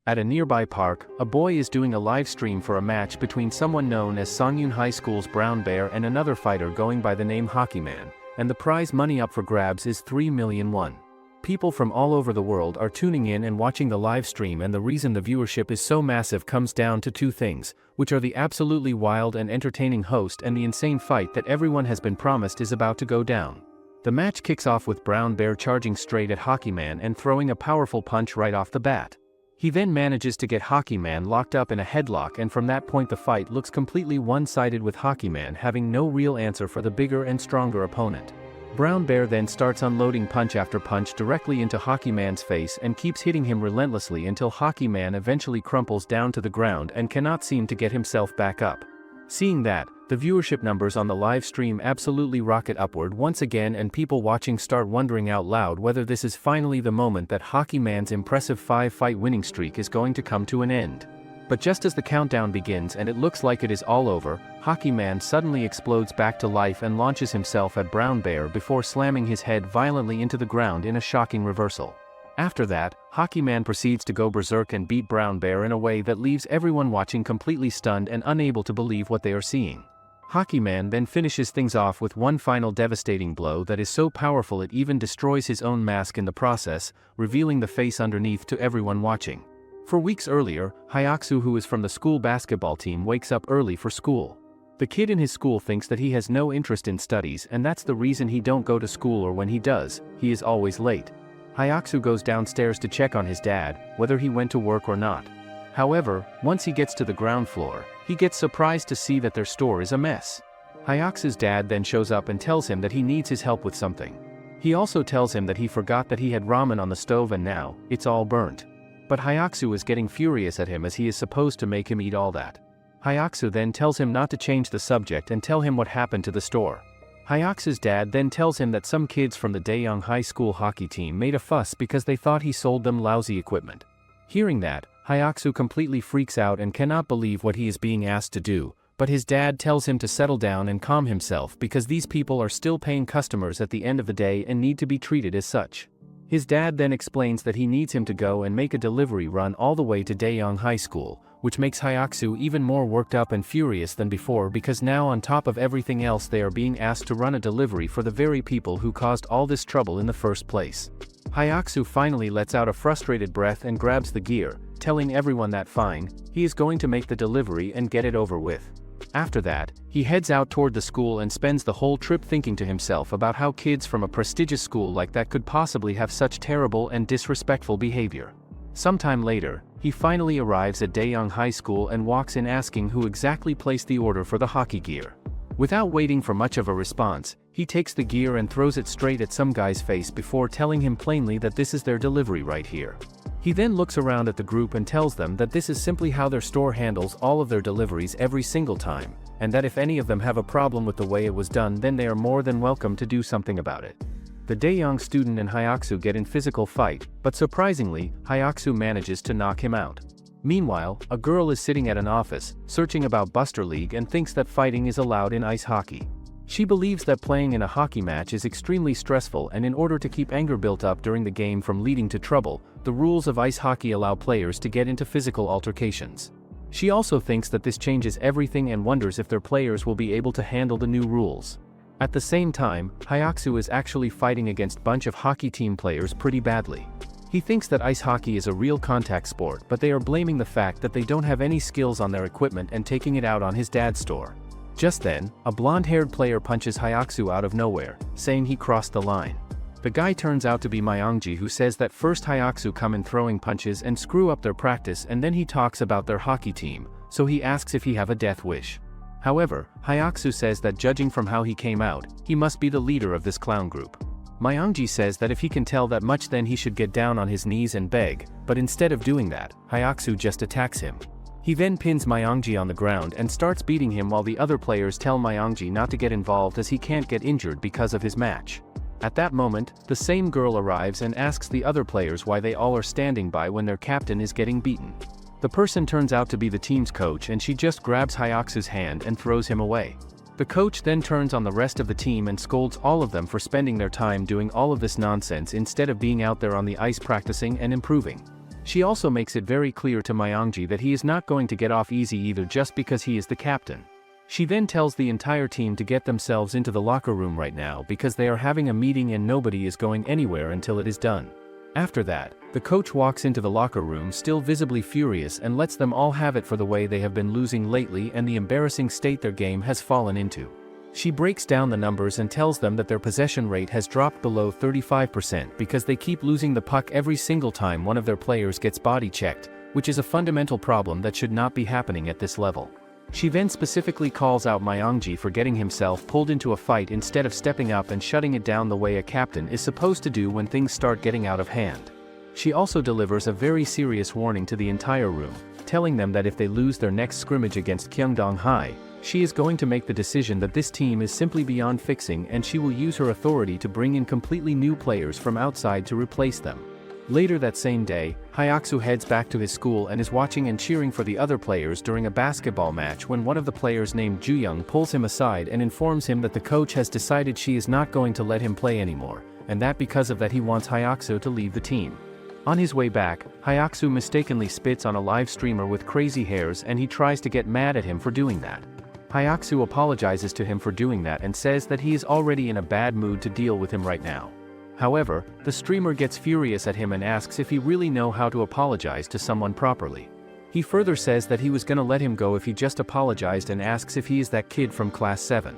At a nearby park, a boy is doing a live stream for a match between someone known as Songyun High School's Brown Bear and another fighter going by the name Hockey Man, and the prize money up for grabs is 3 million won. People from all over the world are tuning in and watching the live stream, and the reason the viewership is so massive comes down to two things, which are the absolutely wild and entertaining host and the insane fight that everyone has been promised is about to go down. The match kicks off with Brown Bear charging straight at Hockey Man and throwing a powerful punch right off the bat. He then manages to get Hockey Man locked up in a headlock, and from that point the fight looks completely one-sided with Hockey Man having no real answer for the bigger and stronger opponent. Brown Bear then starts unloading punch after punch directly into Hockey Man's face and keeps hitting him relentlessly until Hockey Man eventually crumples down to the ground and cannot seem to get himself back up. Seeing that, the viewership numbers on the live stream absolutely rocket upward once again, and people watching start wondering out loud whether this is finally the moment that Hockey Man's impressive 5-fight winning streak is going to come to an end. But just as the countdown begins and it looks like it is all over, Hockey Man suddenly explodes back to life and launches himself at Brown Bear before slamming his head violently into the ground in a shocking reversal. After that, Hockey Man proceeds to go berserk and beat Brown Bear in a way that leaves everyone watching completely stunned and unable to believe what they are seeing. Hockey Man then finishes things off with one final devastating blow that is so powerful it even destroys his own mask in the process, revealing the face underneath to everyone watching. For weeks earlier, Hayaku, who is from the school basketball team, wakes up early for school. The kid in his school thinks that he has no interest in studies, and that's the reason he don't go to school, or when he does, he is always late. Hayaku goes downstairs to check on his dad, whether he went to work or not. However, once he gets to the ground floor, he gets surprised to see that their store is a mess. Hayaku's dad then shows up and tells him that he needs his help with something. He also tells him that he forgot that he had ramen on the stove and now, it's all burnt. But Hayaku is getting furious at him as he is supposed to make him eat all that. Hayaku then tells him not to change the subject and tell him what happened to the store. Hayaku's dad then tells him that some kids from the Daeyoung High School hockey team made a fuss because they thought he sold them lousy equipment. Hearing that, Hayaku completely freaks out and cannot believe what he is being asked to do, but his dad tells him to settle down and calm himself because these people are still paying customers at the end of the day and need to be treated as such. His dad then explains that he needs him to go and make a delivery run all the way to Daeyoung High School, which makes Hayaku even more worked up and furious than before because now on top of everything else they are being asked to run a delivery for the very people who caused all this trouble in the first place. Hayaku finally lets out a frustrated breath and grabs the gear, telling everyone that fine, he is going to make the delivery and get it over with. After that, he heads out toward the school and spends the whole trip thinking to himself about how kids from a prestigious school like that could possibly have such terrible and disrespectful behavior. Sometime later, he finally arrives at Daeyoung High School and walks in asking who exactly placed the order for the hockey gear. Without waiting for much of a response, he takes the gear and throws it straight at some guy's face before telling him plainly that this is their delivery right here. He then looks around at the group and tells them that this is simply how their store handles all of their deliveries every single time, and that if any of them have a problem with the way it was done, then they are more than welcome to do something about it. The Daeyoung student and Hayaku get in physical fight, but surprisingly, Hayaku manages to knock him out. Meanwhile, a girl is sitting at an office, searching about Buster League and thinks that fighting is allowed in ice hockey. She believes that playing in a hockey match is extremely stressful, and in order to keep anger built up during the game from leading to trouble, the rules of ice hockey allow players to get into physical altercations. She also thinks that this changes everything and wonders if their players will be able to handle the new rules. At the same time, Hayaku is actually fighting against a bunch of hockey team players pretty badly. He thinks that ice hockey is a real contact sport, but they are blaming the fact that they don't have any skills on their equipment and taking it out on his dad's store. Just then, a blonde-haired player punches Hayaku out of nowhere, saying he crossed the line. The guy turns out to be Myongji, who says that first Hayaku come in throwing punches and screw up their practice, and then he talks about their hockey team, so he asks if he have a death wish. However, Hayaku says that judging from how he came out, he must be the leader of this clown group. Myongji says that if he can tell that much then he should get down on his knees and beg, but instead of doing that, Hayaku just attacks him. He then pins Myongji on the ground and starts beating him while the other players tell Myongji not to get involved as he can't get injured because of his match. At that moment, the same girl arrives and asks the other players why they all are standing by when their captain is getting beaten. The person turns out to be the team's coach, and she just grabs Hayaku's hand and throws him away. The coach then turns on the rest of the team and scolds all of them for spending their time doing all of this nonsense instead of being out there on the ice practicing and improving. She also makes it very clear to Myongji that he is not going to get off easy either just because he is the captain. She then tells the entire team to get themselves into the locker room right now because they are having a meeting and nobody is going anywhere until it is done. After that, the coach walks into the locker room still visibly furious and lets them all have it for the way they have been losing lately and the embarrassing state their game has fallen into. She breaks down the numbers and tells them that their possession rate has dropped below 35% because they keep losing the puck every single time one of their players gets body checked, which is a fundamental problem that should not be happening at this level. She then specifically calls out Myongji for getting himself pulled into a fight instead of stepping up and shutting it down the way a captain is supposed to do when things start getting out of hand. She also delivers a very serious warning to the entire room, telling them that if they lose their next scrimmage against Kyungdong High, she is going to make the decision that this team is simply beyond fixing and she will use her authority to bring in completely new players from outside to replace them. Later that same day, Hayaku heads back to his school and is watching and cheering for the other players during a basketball match when one of the players named Jooyoung pulls him aside and informs him that the coach has decided she is not going to let him play anymore, and that because of that he wants Hayaku to leave the team. On his way back, Hayaku mistakenly spits on a live streamer with crazy hairs and he tries to get mad at him for doing that. Hayaku apologizes to him for doing that and says that he is already in a bad mood to deal with him right now. However, the streamer gets furious at him and asks if he really know how to apologize to someone properly. He further says that he was gonna let him go if he just apologized and asks if he is that kid from class 7.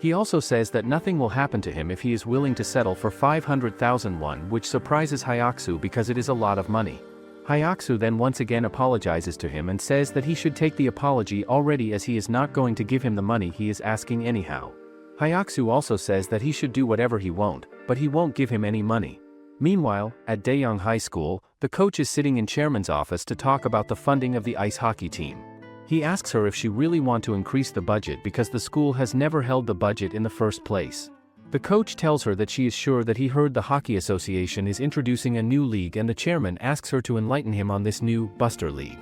He also says that nothing will happen to him if he is willing to settle for 500,000 won, which surprises Hayaku because it is a lot of money. Hayaku then once again apologizes to him and says that he should take the apology already as he is not going to give him the money he is asking anyhow. Hayaku also says that he should do whatever he won't, but he won't give him any money. Meanwhile, at Daeyoung High School, the coach is sitting in chairman's office to talk about the funding of the ice hockey team. He asks her if she really wants to increase the budget because the school has never held the budget in the first place. The coach tells her that she is sure that he heard the Hockey Association is introducing a new league and the chairman asks her to enlighten him on this new Buster League.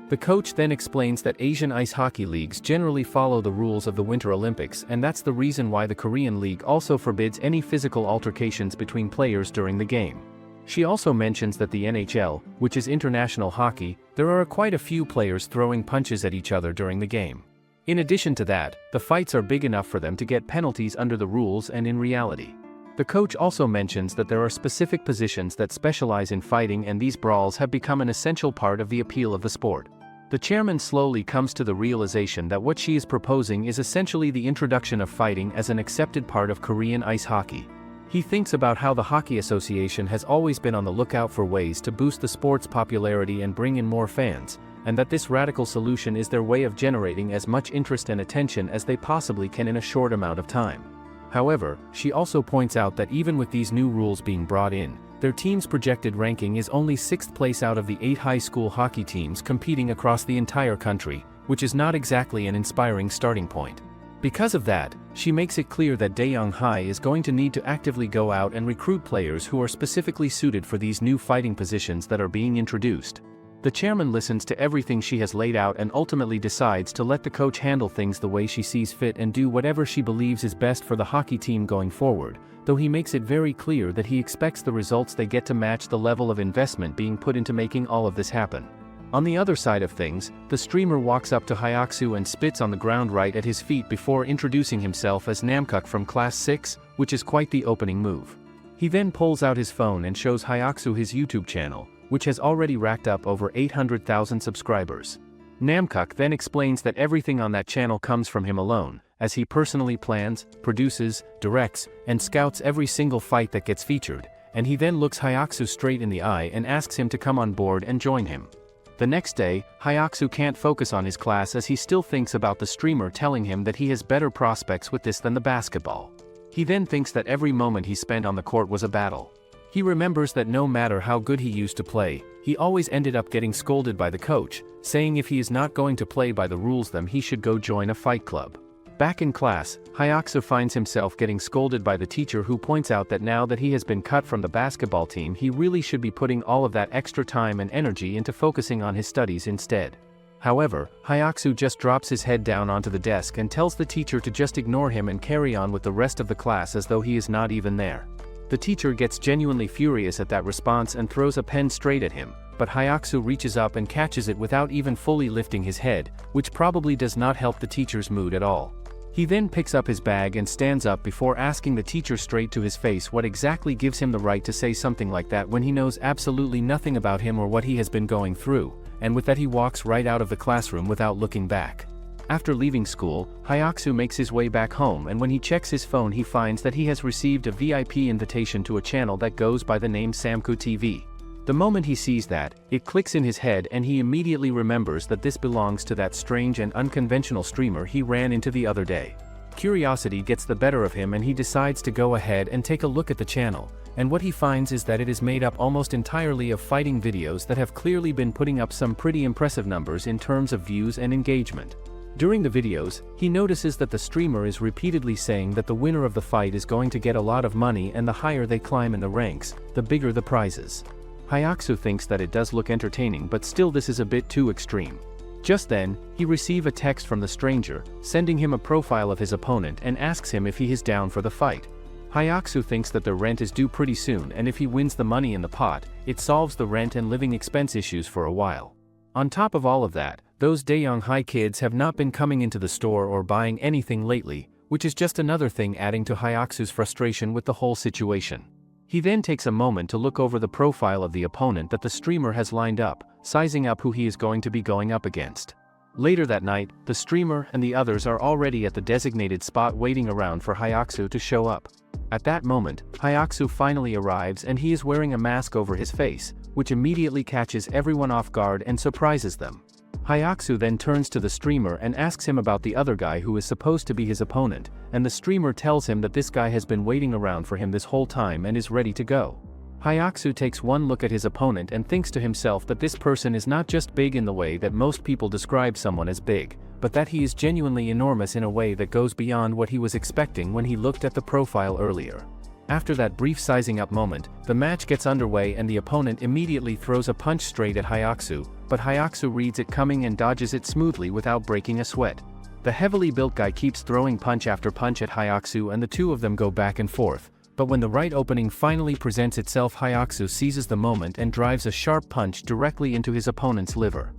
The coach then explains that Asian ice hockey leagues generally follow the rules of the Winter Olympics and that's the reason why the Korean league also forbids any physical altercations between players during the game. She also mentions that the NHL, which is international hockey, there are quite a few players throwing punches at each other during the game. In addition to that, the fights are big enough for them to get penalties under the rules and in reality. The coach also mentions that there are specific positions that specialize in fighting and these brawls have become an essential part of the appeal of the sport. The chairman slowly comes to the realization that what she is proposing is essentially the introduction of fighting as an accepted part of Korean ice hockey. He thinks about how the Hockey Association has always been on the lookout for ways to boost the sport's popularity and bring in more fans, and that this radical solution is their way of generating as much interest and attention as they possibly can in a short amount of time. However, she also points out that even with these new rules being brought in, their team's projected ranking is only 6th place out of the 8 high school hockey teams competing across the entire country, which is not exactly an inspiring starting point. Because of that, she makes it clear that Daeyoung High is going to need to actively go out and recruit players who are specifically suited for these new fighting positions that are being introduced. The chairman listens to everything she has laid out and ultimately decides to let the coach handle things the way she sees fit and do whatever she believes is best for the hockey team going forward, though he makes it very clear that he expects the results they get to match the level of investment being put into making all of this happen. On the other side of things, the streamer walks up to Hayaku and spits on the ground right at his feet before introducing himself as Namkook from class 6, which is quite the opening move. He then pulls out his phone and shows Hayaku his YouTube channel, which has already racked up over 800,000 subscribers. Namkook then explains that everything on that channel comes from him alone, as he personally plans, produces, directs, and scouts every single fight that gets featured, and he then looks Hayaku straight in the eye and asks him to come on board and join him. The next day, Hayaku can't focus on his class as he still thinks about the streamer telling him that he has better prospects with this than the basketball. He then thinks that every moment he spent on the court was a battle. He remembers that no matter how good he used to play, he always ended up getting scolded by the coach, saying if he is not going to play by the rules then he should go join a fight club. Back in class, Hayaku finds himself getting scolded by the teacher who points out that now that he has been cut from the basketball team he really should be putting all of that extra time and energy into focusing on his studies instead. However, Hayaku just drops his head down onto the desk and tells the teacher to just ignore him and carry on with the rest of the class as though he is not even there. The teacher gets genuinely furious at that response and throws a pen straight at him, but Hayaku reaches up and catches it without even fully lifting his head, which probably does not help the teacher's mood at all. He then picks up his bag and stands up before asking the teacher straight to his face what exactly gives him the right to say something like that when he knows absolutely nothing about him or what he has been going through, and with that he walks right out of the classroom without looking back. After leaving school, Hayaku makes his way back home, and when he checks his phone he finds that he has received a VIP invitation to a channel that goes by the name Samku TV. The moment he sees that, it clicks in his head and he immediately remembers that this belongs to that strange and unconventional streamer he ran into the other day. Curiosity gets the better of him and he decides to go ahead and take a look at the channel, and what he finds is that it is made up almost entirely of fighting videos that have clearly been putting up some pretty impressive numbers in terms of views and engagement. During the videos, he notices that the streamer is repeatedly saying that the winner of the fight is going to get a lot of money, and the higher they climb in the ranks, the bigger the prizes. Hayaku thinks that it does look entertaining, but still this is a bit too extreme. Just then, he receives a text from the stranger, sending him a profile of his opponent and asks him if he is down for the fight. Hayaku thinks that the rent is due pretty soon, and if he wins the money in the pot, it solves the rent and living expense issues for a while. On top of all of that, those Daeyoung High kids have not been coming into the store or buying anything lately, which is just another thing adding to Hayaku's frustration with the whole situation. He then takes a moment to look over the profile of the opponent that the streamer has lined up, sizing up who he is going to be going up against. Later that night, the streamer and the others are already at the designated spot waiting around for Hayaku to show up. At that moment, Hayaku finally arrives and he is wearing a mask over his face, which immediately catches everyone off guard and surprises them. Hayaku then turns to the streamer and asks him about the other guy who is supposed to be his opponent, and the streamer tells him that this guy has been waiting around for him this whole time and is ready to go. Hayaku takes one look at his opponent and thinks to himself that this person is not just big in the way that most people describe someone as big, but that he is genuinely enormous in a way that goes beyond what he was expecting when he looked at the profile earlier. After that brief sizing up moment, the match gets underway and the opponent immediately throws a punch straight at Hayaku, but Hayaku reads it coming and dodges it smoothly without breaking a sweat. The heavily built guy keeps throwing punch after punch at Hayaku and the two of them go back and forth, but when the right opening finally presents itself, Hayaku seizes the moment and drives a sharp punch directly into his opponent's liver.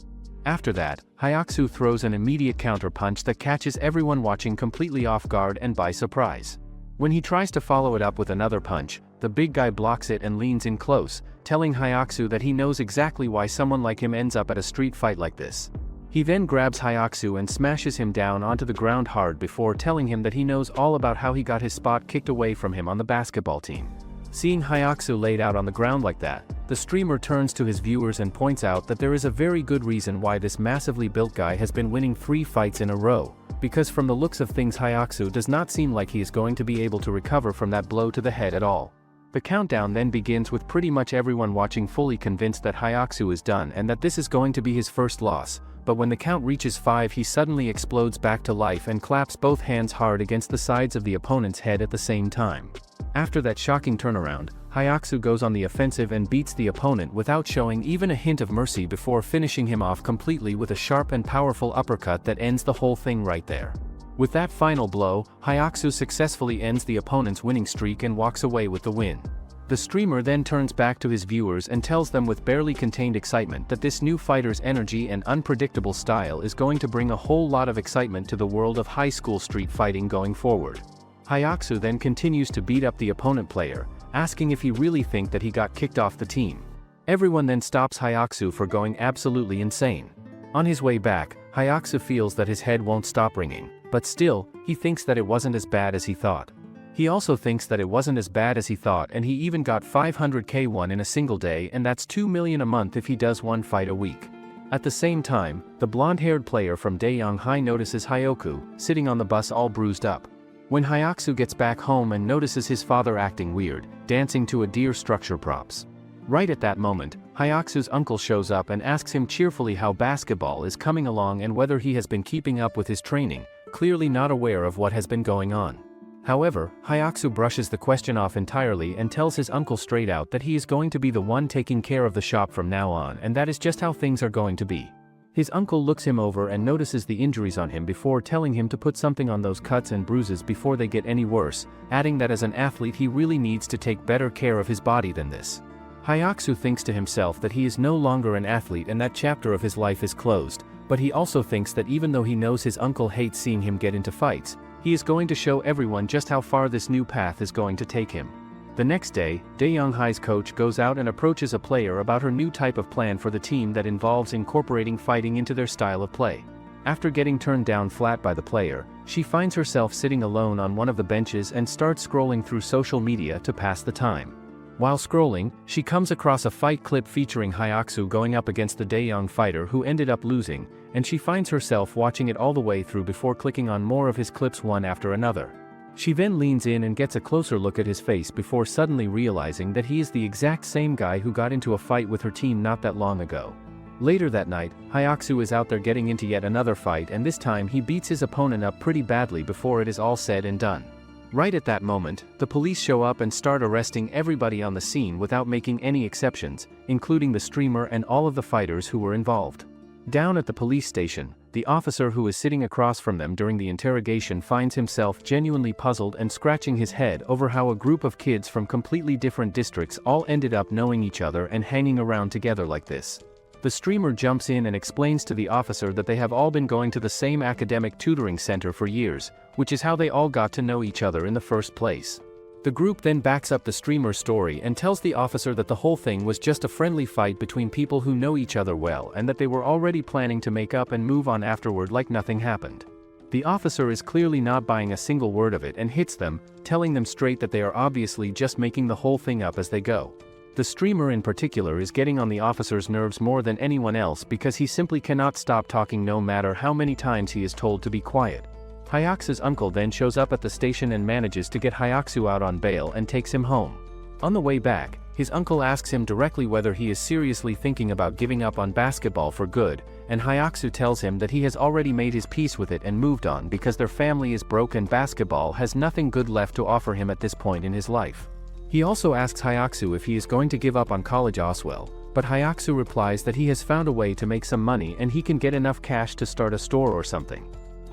After that, Hayaku throws an immediate counter punch that catches everyone watching completely off guard and by surprise. When he tries to follow it up with another punch, the big guy blocks it and leans in close, telling Hayaku that he knows exactly why someone like him ends up at a street fight like this. He then grabs Hayaku and smashes him down onto the ground hard before telling him that he knows all about how he got his spot kicked away from him on the basketball team. Seeing Hayaku laid out on the ground like that, the streamer turns to his viewers and points out that there is a very good reason why this massively built guy has been winning 3 fights in a row, because from the looks of things Hayaku does not seem like he is going to be able to recover from that blow to the head at all. The countdown then begins with pretty much everyone watching fully convinced that Hayaku is done and that this is going to be his first loss, but when the count reaches 5 he suddenly explodes back to life and claps both hands hard against the sides of the opponent's head at the same time. After that shocking turnaround, Hayaku goes on the offensive and beats the opponent without showing even a hint of mercy before finishing him off completely with a sharp and powerful uppercut that ends the whole thing right there. With that final blow, Hayaku successfully ends the opponent's winning streak and walks away with the win. The streamer then turns back to his viewers and tells them with barely contained excitement that this new fighter's energy and unpredictable style is going to bring a whole lot of excitement to the world of high school street fighting going forward. Hayaku then continues to beat up the opponent player, asking if he really thinks that he got kicked off the team. Everyone then stops Hayaku for going absolutely insane. On his way back, Hayaku feels that his head won't stop ringing, but still, he thinks that it wasn't as bad as he thought. He also thinks that it wasn't as bad as he thought, and he even got 500k won in a single day, and that's 2 million a month if he does 1 fight a week. At the same time, the blonde-haired player from Daeyoung High notices Hayaku, sitting on the bus all bruised up. When Hayaku gets back home and notices his father acting weird, dancing to a deer structure props. Right at that moment, Hayaku's uncle shows up and asks him cheerfully how basketball is coming along and whether he has been keeping up with his training, clearly not aware of what has been going on. However, Hayaku brushes the question off entirely and tells his uncle straight out that he is going to be the one taking care of the shop from now on, and that is just how things are going to be. His uncle looks him over and notices the injuries on him before telling him to put something on those cuts and bruises before they get any worse, adding that as an athlete he really needs to take better care of his body than this. Hayaku thinks to himself that he is no longer an athlete and that chapter of his life is closed, but he also thinks that even though he knows his uncle hates seeing him get into fights, he is going to show everyone just how far this new path is going to take him. The next day, Daeyoung-hai's coach goes out and approaches a player about her new type of plan for the team that involves incorporating fighting into their style of play. After getting turned down flat by the player, she finds herself sitting alone on one of the benches and starts scrolling through social media to pass the time. While scrolling, she comes across a fight clip featuring Hayaku going up against the Daeyoung fighter who ended up losing, and she finds herself watching it all the way through before clicking on more of his clips one after another. She then leans in and gets a closer look at his face before suddenly realizing that he is the exact same guy who got into a fight with her team not that long ago. Later that night, Hayaku is out there getting into yet another fight, and this time he beats his opponent up pretty badly before it is all said and done. Right at that moment, the police show up and start arresting everybody on the scene without making any exceptions, including the streamer and all of the fighters who were involved. Down at the police station, the officer who is sitting across from them during the interrogation finds himself genuinely puzzled and scratching his head over how a group of kids from completely different districts all ended up knowing each other and hanging around together like this. The streamer jumps in and explains to the officer that they have all been going to the same academic tutoring center for years, which is how they all got to know each other in the first place. The group then backs up the streamer's story and tells the officer that the whole thing was just a friendly fight between people who know each other well and that they were already planning to make up and move on afterward like nothing happened. The officer is clearly not buying a single word of it and hits them, telling them straight that they are obviously just making the whole thing up as they go. The streamer in particular is getting on the officer's nerves more than anyone else because he simply cannot stop talking no matter how many times he is told to be quiet. Hayaku's uncle then shows up at the station and manages to get Hayaku out on bail and takes him home. On the way back, his uncle asks him directly whether he is seriously thinking about giving up on basketball for good, and Hayaku tells him that he has already made his peace with it and moved on because their family is broke and basketball has nothing good left to offer him at this point in his life. He also asks Hayaku if he is going to give up on college as well, but Hayaku replies that he has found a way to make some money and he can get enough cash to start a store or something.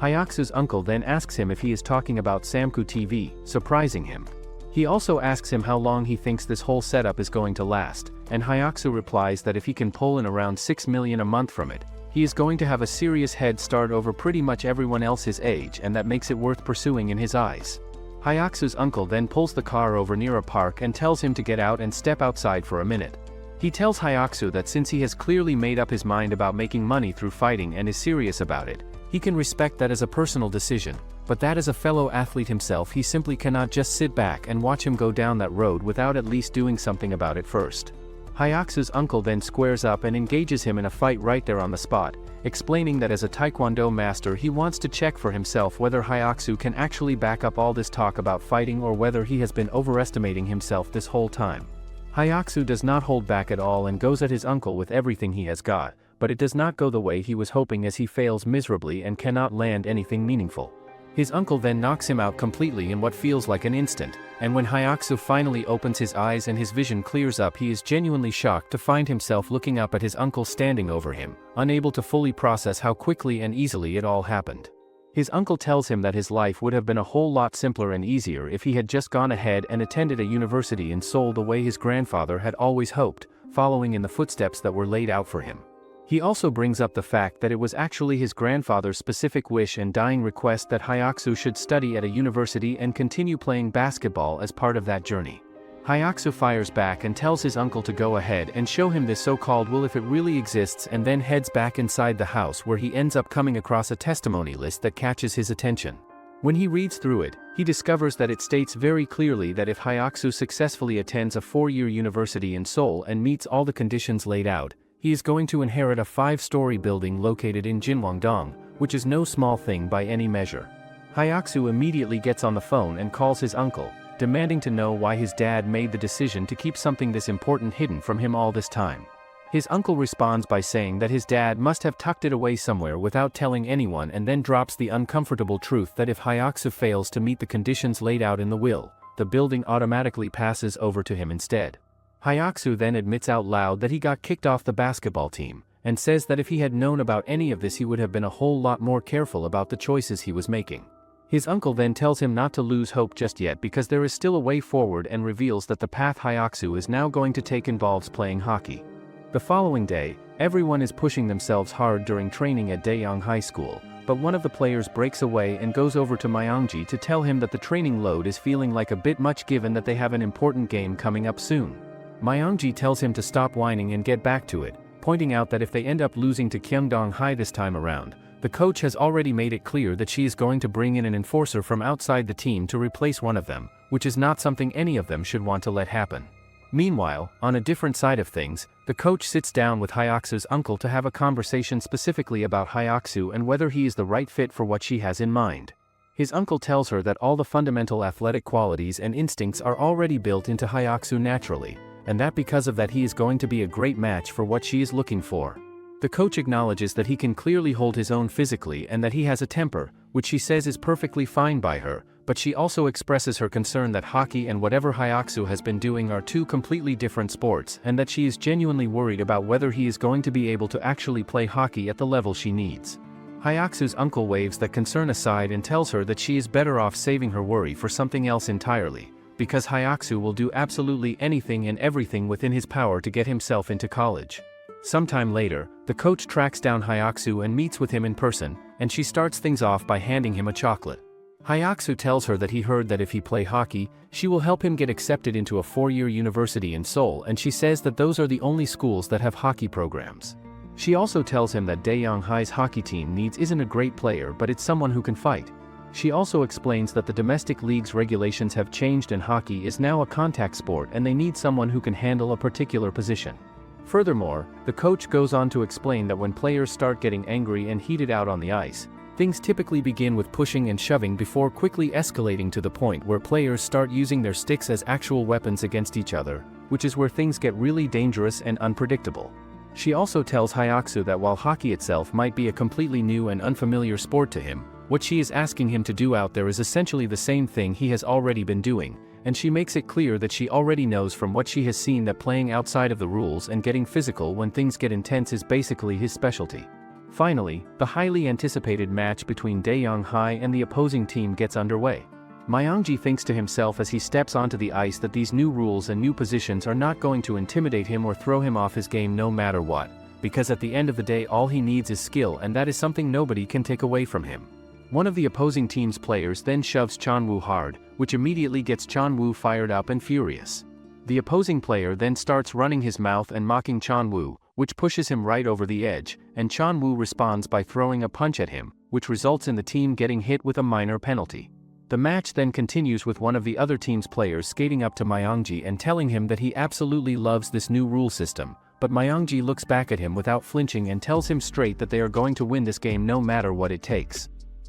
Hayaku's uncle then asks him if he is talking about Samku TV, surprising him. He also asks him how long he thinks this whole setup is going to last, and Hayaku replies that if he can pull in around 6 million a month from it, he is going to have a serious head start over pretty much everyone else his age, and that makes it worth pursuing in his eyes. Hayaku's uncle then pulls the car over near a park and tells him to get out and step outside for a minute. He tells Hayaku that since he has clearly made up his mind about making money through fighting and is serious about it, he can respect that as a personal decision, but that as a fellow athlete himself he simply cannot just sit back and watch him go down that road without at least doing something about it first. Hayaku's uncle then squares up and engages him in a fight right there on the spot, explaining that as a taekwondo master he wants to check for himself whether Hayaku can actually back up all this talk about fighting or whether he has been overestimating himself this whole time. Hayaku does not hold back at all and goes at his uncle with everything he has got, but it does not go the way he was hoping as he fails miserably and cannot land anything meaningful. His uncle then knocks him out completely in what feels like an instant, and when Hayaku finally opens his eyes and his vision clears up he is genuinely shocked to find himself looking up at his uncle standing over him, unable to fully process how quickly and easily it all happened. His uncle tells him that his life would have been a whole lot simpler and easier if he had just gone ahead and attended a university in Seoul the way his grandfather had always hoped, following in the footsteps that were laid out for him. He also brings up the fact that it was actually his grandfather's specific wish and dying request that Hayaku should study at a university and continue playing basketball as part of that journey. Hayaku fires back and tells his uncle to go ahead and show him this so-called will if it really exists, and then heads back inside the house where he ends up coming across a testimony list that catches his attention. When he reads through it, he discovers that it states very clearly that if Hayaku successfully attends a 4-year university in Seoul and meets all the conditions laid out, he is going to inherit a 5-story building located in Jinwangdong, which is no small thing by any measure. Hayaku immediately gets on the phone and calls his uncle, demanding to know why his dad made the decision to keep something this important hidden from him all this time. His uncle responds by saying that his dad must have tucked it away somewhere without telling anyone, and then drops the uncomfortable truth that if Hayaku fails to meet the conditions laid out in the will, the building automatically passes over to him instead. Hayaku then admits out loud that he got kicked off the basketball team, and says that if he had known about any of this he would have been a whole lot more careful about the choices he was making. His uncle then tells him not to lose hope just yet because there is still a way forward and reveals that the path Hayaku is now going to take involves playing hockey. The following day, everyone is pushing themselves hard during training at Daejeong High School, but one of the players breaks away and goes over to Myongji to tell him that the training load is feeling like a bit much given that they have an important game coming up soon. Myongji tells him to stop whining and get back to it, pointing out that if they end up losing to Kyungdong High this time around, the coach has already made it clear that she is going to bring in an enforcer from outside the team to replace one of them, which is not something any of them should want to let happen. Meanwhile, on a different side of things, the coach sits down with Hayaku's uncle to have a conversation specifically about Hayaku and whether he is the right fit for what she has in mind. His uncle tells her that all the fundamental athletic qualities and instincts are already built into Hayaku naturally, and that because of that he is going to be a great match for what she is looking for. The coach acknowledges that he can clearly hold his own physically and that he has a temper, which she says is perfectly fine by her, but she also expresses her concern that hockey and whatever Hayaku has been doing are two completely different sports and that she is genuinely worried about whether he is going to be able to actually play hockey at the level she needs. Hayaku's uncle waves that concern aside and tells her that she is better off saving her worry for something else entirely, because Hayaku will do absolutely anything and everything within his power to get himself into college. Sometime later, the coach tracks down Hayaku and meets with him in person, and she starts things off by handing him a chocolate. Hayaku tells her that he heard that if he play hockey, she will help him get accepted into a 4-year university in Seoul, and she says that those are the only schools that have hockey programs. She also tells him that Daejeong High's hockey team needs isn't a great player but it's someone who can fight. She also explains that the domestic league's regulations have changed and hockey is now a contact sport and they need someone who can handle a particular position. Furthermore, the coach goes on to explain that when players start getting angry and heated out on the ice, things typically begin with pushing and shoving before quickly escalating to the point where players start using their sticks as actual weapons against each other, which is where things get really dangerous and unpredictable. She also tells Hayaku that while hockey itself might be a completely new and unfamiliar sport to him, what she is asking him to do out there is essentially the same thing he has already been doing, and she makes it clear that she already knows from what she has seen that playing outside of the rules and getting physical when things get intense is basically his specialty. Finally, the highly anticipated match between Daejeong High and the opposing team gets underway. Myongji thinks to himself as he steps onto the ice that these new rules and new positions are not going to intimidate him or throw him off his game no matter what, because at the end of the day all he needs is skill and that is something nobody can take away from him. One of the opposing team's players then shoves Chanwoo hard, which immediately gets Chanwoo fired up and furious. The opposing player then starts running his mouth and mocking Chanwoo, which pushes him right over the edge, and Chanwoo responds by throwing a punch at him, which results in the team getting hit with a minor penalty. The match then continues with one of the other team's players skating up to Myongji and telling him that he absolutely loves this new rule system, but Myongji looks back at him without flinching and tells him straight that they are going to win this game no matter what it takes.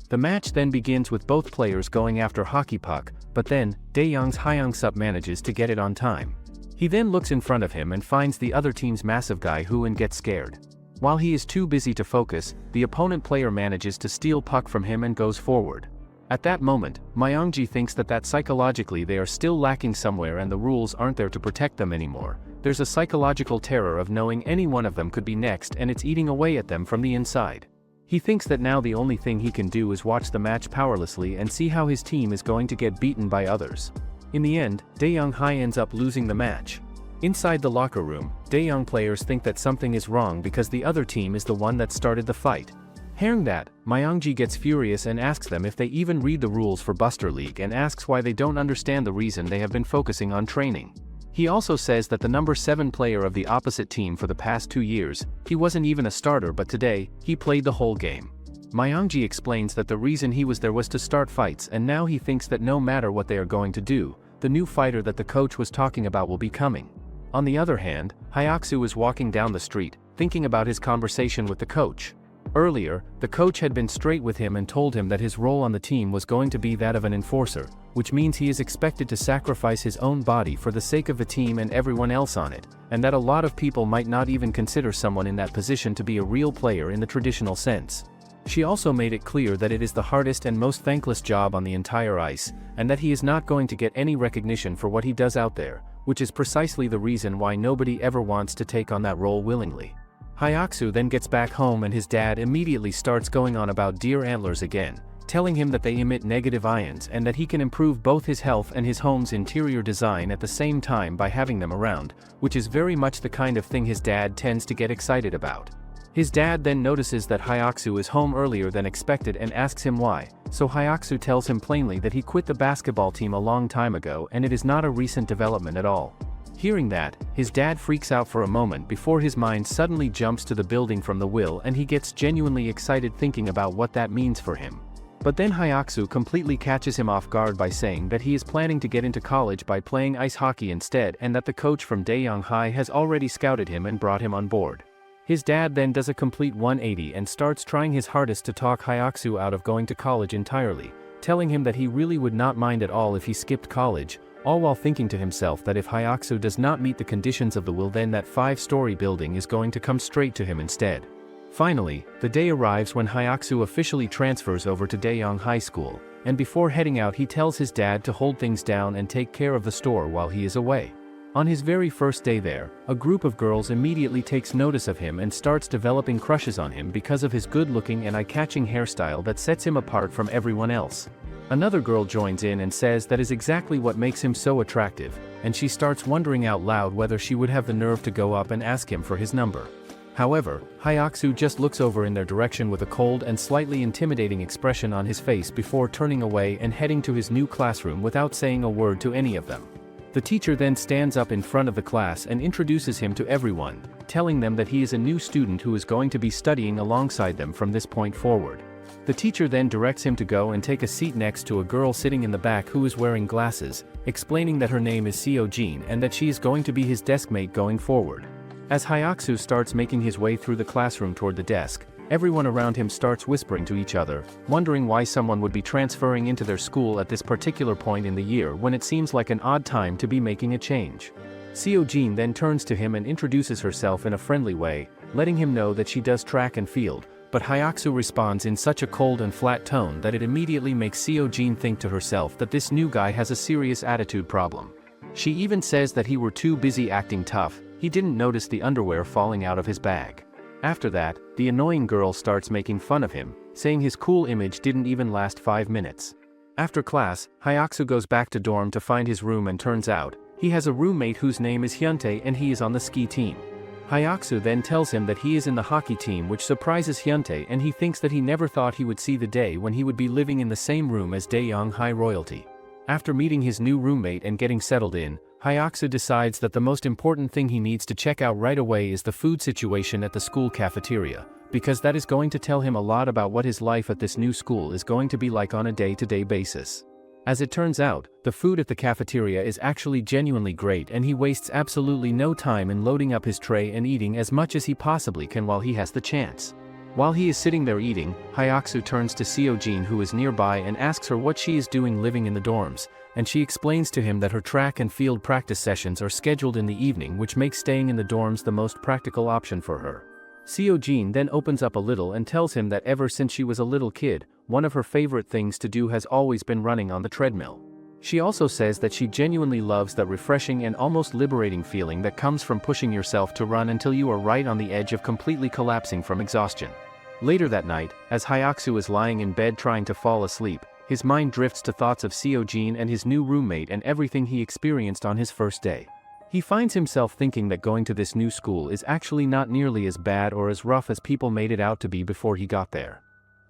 The match then begins with both players going after hockey puck, but then, Daejeong's Hyung-sup manages to get it on time. He then looks in front of him and finds the other team's massive guy Woo and gets scared. While he is too busy to focus, the opponent player manages to steal puck from him and goes forward. At that moment, Myongji thinks that psychologically they are still lacking somewhere and the rules aren't there to protect them anymore. There's a psychological terror of knowing any one of them could be next and it's eating away at them from the inside. He thinks that now the only thing he can do is watch the match powerlessly and see how his team is going to get beaten by others. In the end, Daejeong High ends up losing the match. Inside the locker room, Daejeong players think that something is wrong because the other team is the one that started the fight. Hearing that, Myongji gets furious and asks them if they even read the rules for Buster League and asks why they don't understand the reason they have been focusing on training. He also says that the number 7 player of the opposite team for the past 2 years, he wasn't even a starter but today, he played the whole game. Myongji explains that the reason he was there was to start fights and now he thinks that no matter what they are going to do, the new fighter that the coach was talking about will be coming. On the other hand, Hayaku is walking down the street, thinking about his conversation with the coach. Earlier, the coach had been straight with him and told him that his role on the team was going to be that of an enforcer, which means he is expected to sacrifice his own body for the sake of the team and everyone else on it, and that a lot of people might not even consider someone in that position to be a real player in the traditional sense. She also made it clear that it is the hardest and most thankless job on the entire ice, and that he is not going to get any recognition for what he does out there, which is precisely the reason why nobody ever wants to take on that role willingly. Hayaku then gets back home and his dad immediately starts going on about deer antlers again, telling him that they emit negative ions and that he can improve both his health and his home's interior design at the same time by having them around, which is very much the kind of thing his dad tends to get excited about. His dad then notices that Hayaku is home earlier than expected and asks him why, so Hayaku tells him plainly that he quit the basketball team a long time ago and it is not a recent development at all. Hearing that, his dad freaks out for a moment before his mind suddenly jumps to the building from the will and he gets genuinely excited thinking about what that means for him. But then Hayaku completely catches him off guard by saying that he is planning to get into college by playing ice hockey instead and that the coach from Daeyoung High has already scouted him and brought him on board. His dad then does a complete 180 and starts trying his hardest to talk Hayaku out of going to college entirely, telling him that he really would not mind at all if he skipped college, all while thinking to himself that if Hayaku does not meet the conditions of the will then that 5-story building is going to come straight to him instead. Finally, the day arrives when Hayaku officially transfers over to Daeyoung High School, and before heading out he tells his dad to hold things down and take care of the store while he is away. On his very first day there, a group of girls immediately takes notice of him and starts developing crushes on him because of his good-looking and eye-catching hairstyle that sets him apart from everyone else. Another girl joins in and says that is exactly what makes him so attractive, and she starts wondering out loud whether she would have the nerve to go up and ask him for his number. However, Hayaku just looks over in their direction with a cold and slightly intimidating expression on his face before turning away and heading to his new classroom without saying a word to any of them. The teacher then stands up in front of the class and introduces him to everyone, telling them that he is a new student who is going to be studying alongside them from this point forward. The teacher then directs him to go and take a seat next to a girl sitting in the back who is wearing glasses, explaining that her name is Sio Gene and that she is going to be his deskmate going forward. As Hayaku starts making his way through the classroom toward the desk, everyone around him starts whispering to each other, wondering why someone would be transferring into their school at this particular point in the year when it seems like an odd time to be making a change. Sio Gene then turns to him and introduces herself in a friendly way, letting him know that she does track and field, but Hayaku responds in such a cold and flat tone that it immediately makes Sio Gene think to herself that this new guy has a serious attitude problem. She even says that he were too busy acting tough, he didn't notice the underwear falling out of his bag. After that, the annoying girl starts making fun of him, saying his cool image didn't even last 5 minutes. After class, Hayaku goes back to dorm to find his room and turns out, he has a roommate whose name is Hyuntae and he is on the ski team. Hayaku then tells him that he is in the hockey team, which surprises Hyuntae, and he thinks that he never thought he would see the day when he would be living in the same room as Daeyoung High royalty. After meeting his new roommate and getting settled in, Hayaku decides that the most important thing he needs to check out right away is the food situation at the school cafeteria, because that is going to tell him a lot about what his life at this new school is going to be like on a day-to-day basis. As it turns out, the food at the cafeteria is actually genuinely great and he wastes absolutely no time in loading up his tray and eating as much as he possibly can while he has the chance. While he is sitting there eating, Hayaku turns to Sio Gene who is nearby and asks her what she is doing living in the dorms, and she explains to him that her track and field practice sessions are scheduled in the evening, which makes staying in the dorms the most practical option for her. Sio Gene then opens up a little and tells him that ever since she was a little kid, one of her favorite things to do has always been running on the treadmill. She also says that she genuinely loves that refreshing and almost liberating feeling that comes from pushing yourself to run until you are right on the edge of completely collapsing from exhaustion. Later that night, as Hayaku is lying in bed trying to fall asleep, his mind drifts to thoughts of Sio Gene and his new roommate and everything he experienced on his first day. He finds himself thinking that going to this new school is actually not nearly as bad or as rough as people made it out to be before he got there.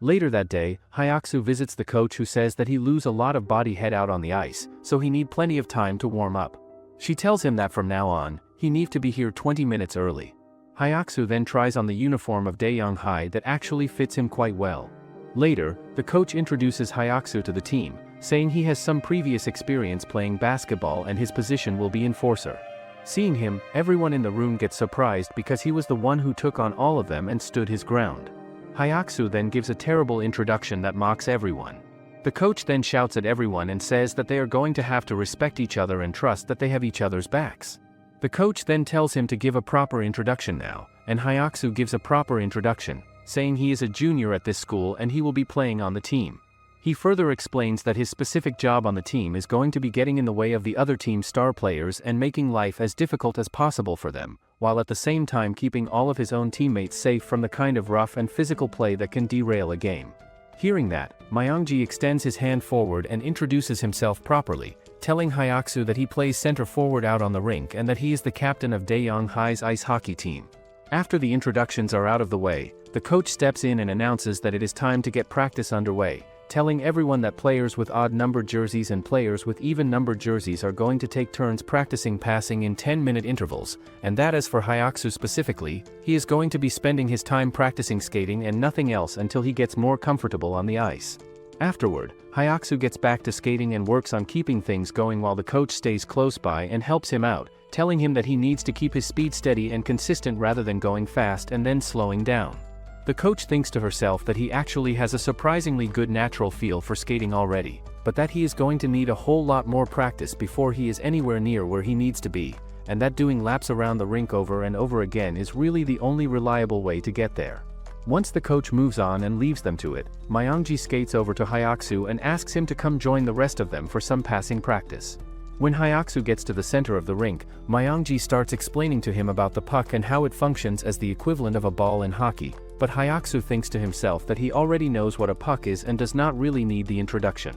Later that day, Hayaku visits the coach who says that he lose a lot of body head out on the ice, so he need plenty of time to warm up. She tells him that from now on, he need to be here 20 minutes early. Hayaku then tries on the uniform of Daeyoung High that actually fits him quite well. Later, the coach introduces Hayaku to the team, saying he has some previous experience playing basketball and his position will be enforcer. Seeing him, everyone in the room gets surprised because he was the one who took on all of them and stood his ground. Hayaku then gives a terrible introduction that mocks everyone. The coach then shouts at everyone and says that they are going to have to respect each other and trust that they have each other's backs. The coach then tells him to give a proper introduction now, and Hayaku gives a proper introduction, saying he is a junior at this school and he will be playing on the team. He further explains that his specific job on the team is going to be getting in the way of the other team's star players and making life as difficult as possible for them, while at the same time keeping all of his own teammates safe from the kind of rough and physical play that can derail a game. Hearing that, Myongji extends his hand forward and introduces himself properly, telling Hayaku that he plays center forward out on the rink and that he is the captain of Daeyoung High's ice hockey team. After the introductions are out of the way, the coach steps in and announces that it is time to get practice underway, telling everyone that players with odd-numbered jerseys and players with even-numbered jerseys are going to take turns practicing passing in 10-minute intervals, and that as for Hayaku specifically, he is going to be spending his time practicing skating and nothing else until he gets more comfortable on the ice. Afterward, Hayaku gets back to skating and works on keeping things going while the coach stays close by and helps him out, telling him that he needs to keep his speed steady and consistent rather than going fast and then slowing down. The coach thinks to herself that he actually has a surprisingly good natural feel for skating already, but that he is going to need a whole lot more practice before he is anywhere near where he needs to be, and that doing laps around the rink over and over again is really the only reliable way to get there. Once the coach moves on and leaves them to it, Myongji skates over to Hayaku and asks him to come join the rest of them for some passing practice. When Hayaku gets to the center of the rink, Myongji starts explaining to him about the puck and how it functions as the equivalent of a ball in hockey, but Hayaku thinks to himself that he already knows what a puck is and does not really need the introduction.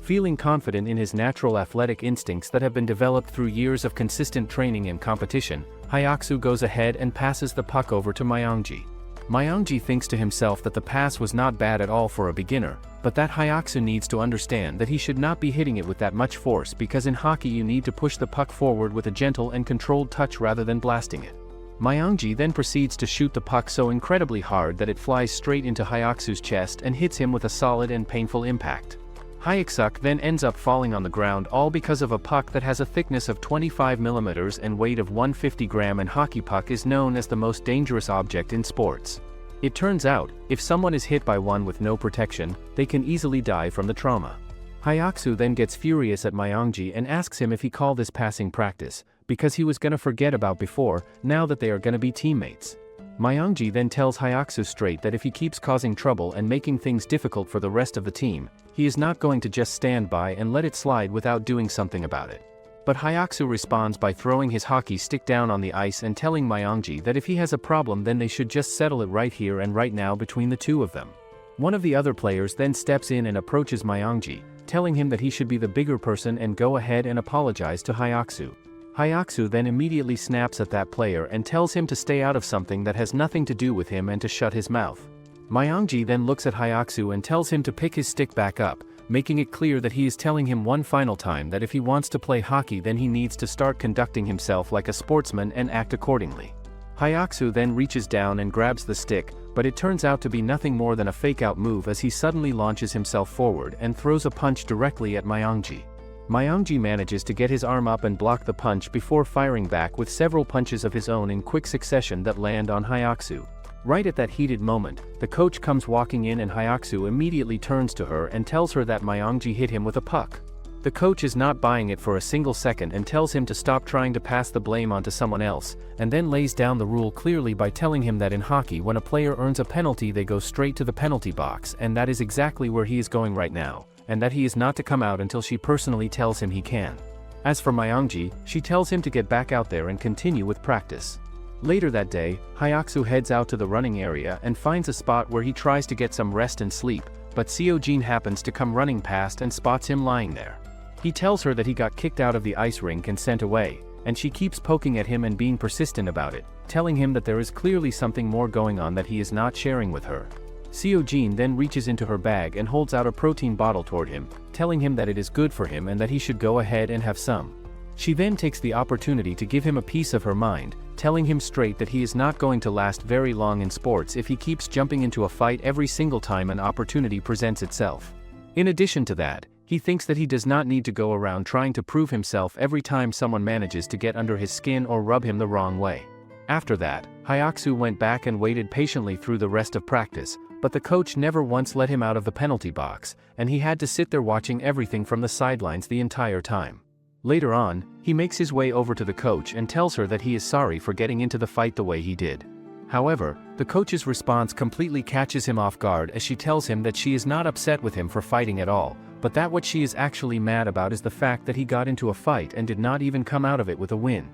Feeling confident in his natural athletic instincts that have been developed through years of consistent training and competition, Hayaku goes ahead and passes the puck over to Myongji. Myongji thinks to himself that the pass was not bad at all for a beginner, but that Hayaku needs to understand that he should not be hitting it with that much force because in hockey you need to push the puck forward with a gentle and controlled touch rather than blasting it. Myongji then proceeds to shoot the puck so incredibly hard that it flies straight into Hayaku's chest and hits him with a solid and painful impact. Hayaku then ends up falling on the ground all because of a puck that has a thickness of 25 mm and weight of 150 gram, and hockey puck is known as the most dangerous object in sports. It turns out, if someone is hit by one with no protection, they can easily die from the trauma. Hayaku then gets furious at Myongji and asks him if he called this passing practice, because he was gonna forget about before, now that they are gonna be teammates. Myongji then tells Hayaku straight that if he keeps causing trouble and making things difficult for the rest of the team, he is not going to just stand by and let it slide without doing something about it. But Hayaku responds by throwing his hockey stick down on the ice and telling Myongji that if he has a problem then they should just settle it right here and right now between the two of them. One of the other players then steps in and approaches Myongji, telling him that he should be the bigger person and go ahead and apologize to Hayaku. Hayaku then immediately snaps at that player and tells him to stay out of something that has nothing to do with him and to shut his mouth. Myongji then looks at Hayaku and tells him to pick his stick back up, making it clear that he is telling him one final time that if he wants to play hockey then he needs to start conducting himself like a sportsman and act accordingly. Hayaku then reaches down and grabs the stick, but it turns out to be nothing more than a fake-out move as he suddenly launches himself forward and throws a punch directly at Myongji. Myongji manages to get his arm up and block the punch before firing back with several punches of his own in quick succession that land on Hayaku. Right at that heated moment, the coach comes walking in and Hayaku immediately turns to her and tells her that Myongji hit him with a puck. The coach is not buying it for a single second and tells him to stop trying to pass the blame onto someone else, and then lays down the rule clearly by telling him that in hockey when a player earns a penalty they go straight to the penalty box, and that is exactly where he is going right now, and that he is not to come out until she personally tells him he can. As for Myongji, she tells him to get back out there and continue with practice. Later that day, Hayaku heads out to the running area and finds a spot where he tries to get some rest and sleep, but Sio Gene happens to come running past and spots him lying there. He tells her that he got kicked out of the ice rink and sent away, and she keeps poking at him and being persistent about it, telling him that there is clearly something more going on that he is not sharing with her. Sio Gene then reaches into her bag and holds out a protein bottle toward him, telling him that it is good for him and that he should go ahead and have some. She then takes the opportunity to give him a piece of her mind, telling him straight that he is not going to last very long in sports if he keeps jumping into a fight every single time an opportunity presents itself. In addition to that, he thinks that he does not need to go around trying to prove himself every time someone manages to get under his skin or rub him the wrong way. After that, Hayaku went back and waited patiently through the rest of practice, but the coach never once let him out of the penalty box, and he had to sit there watching everything from the sidelines the entire time. Later on, he makes his way over to the coach and tells her that he is sorry for getting into the fight the way he did. However, the coach's response completely catches him off guard as she tells him that she is not upset with him for fighting at all, but that what she is actually mad about is the fact that he got into a fight and did not even come out of it with a win.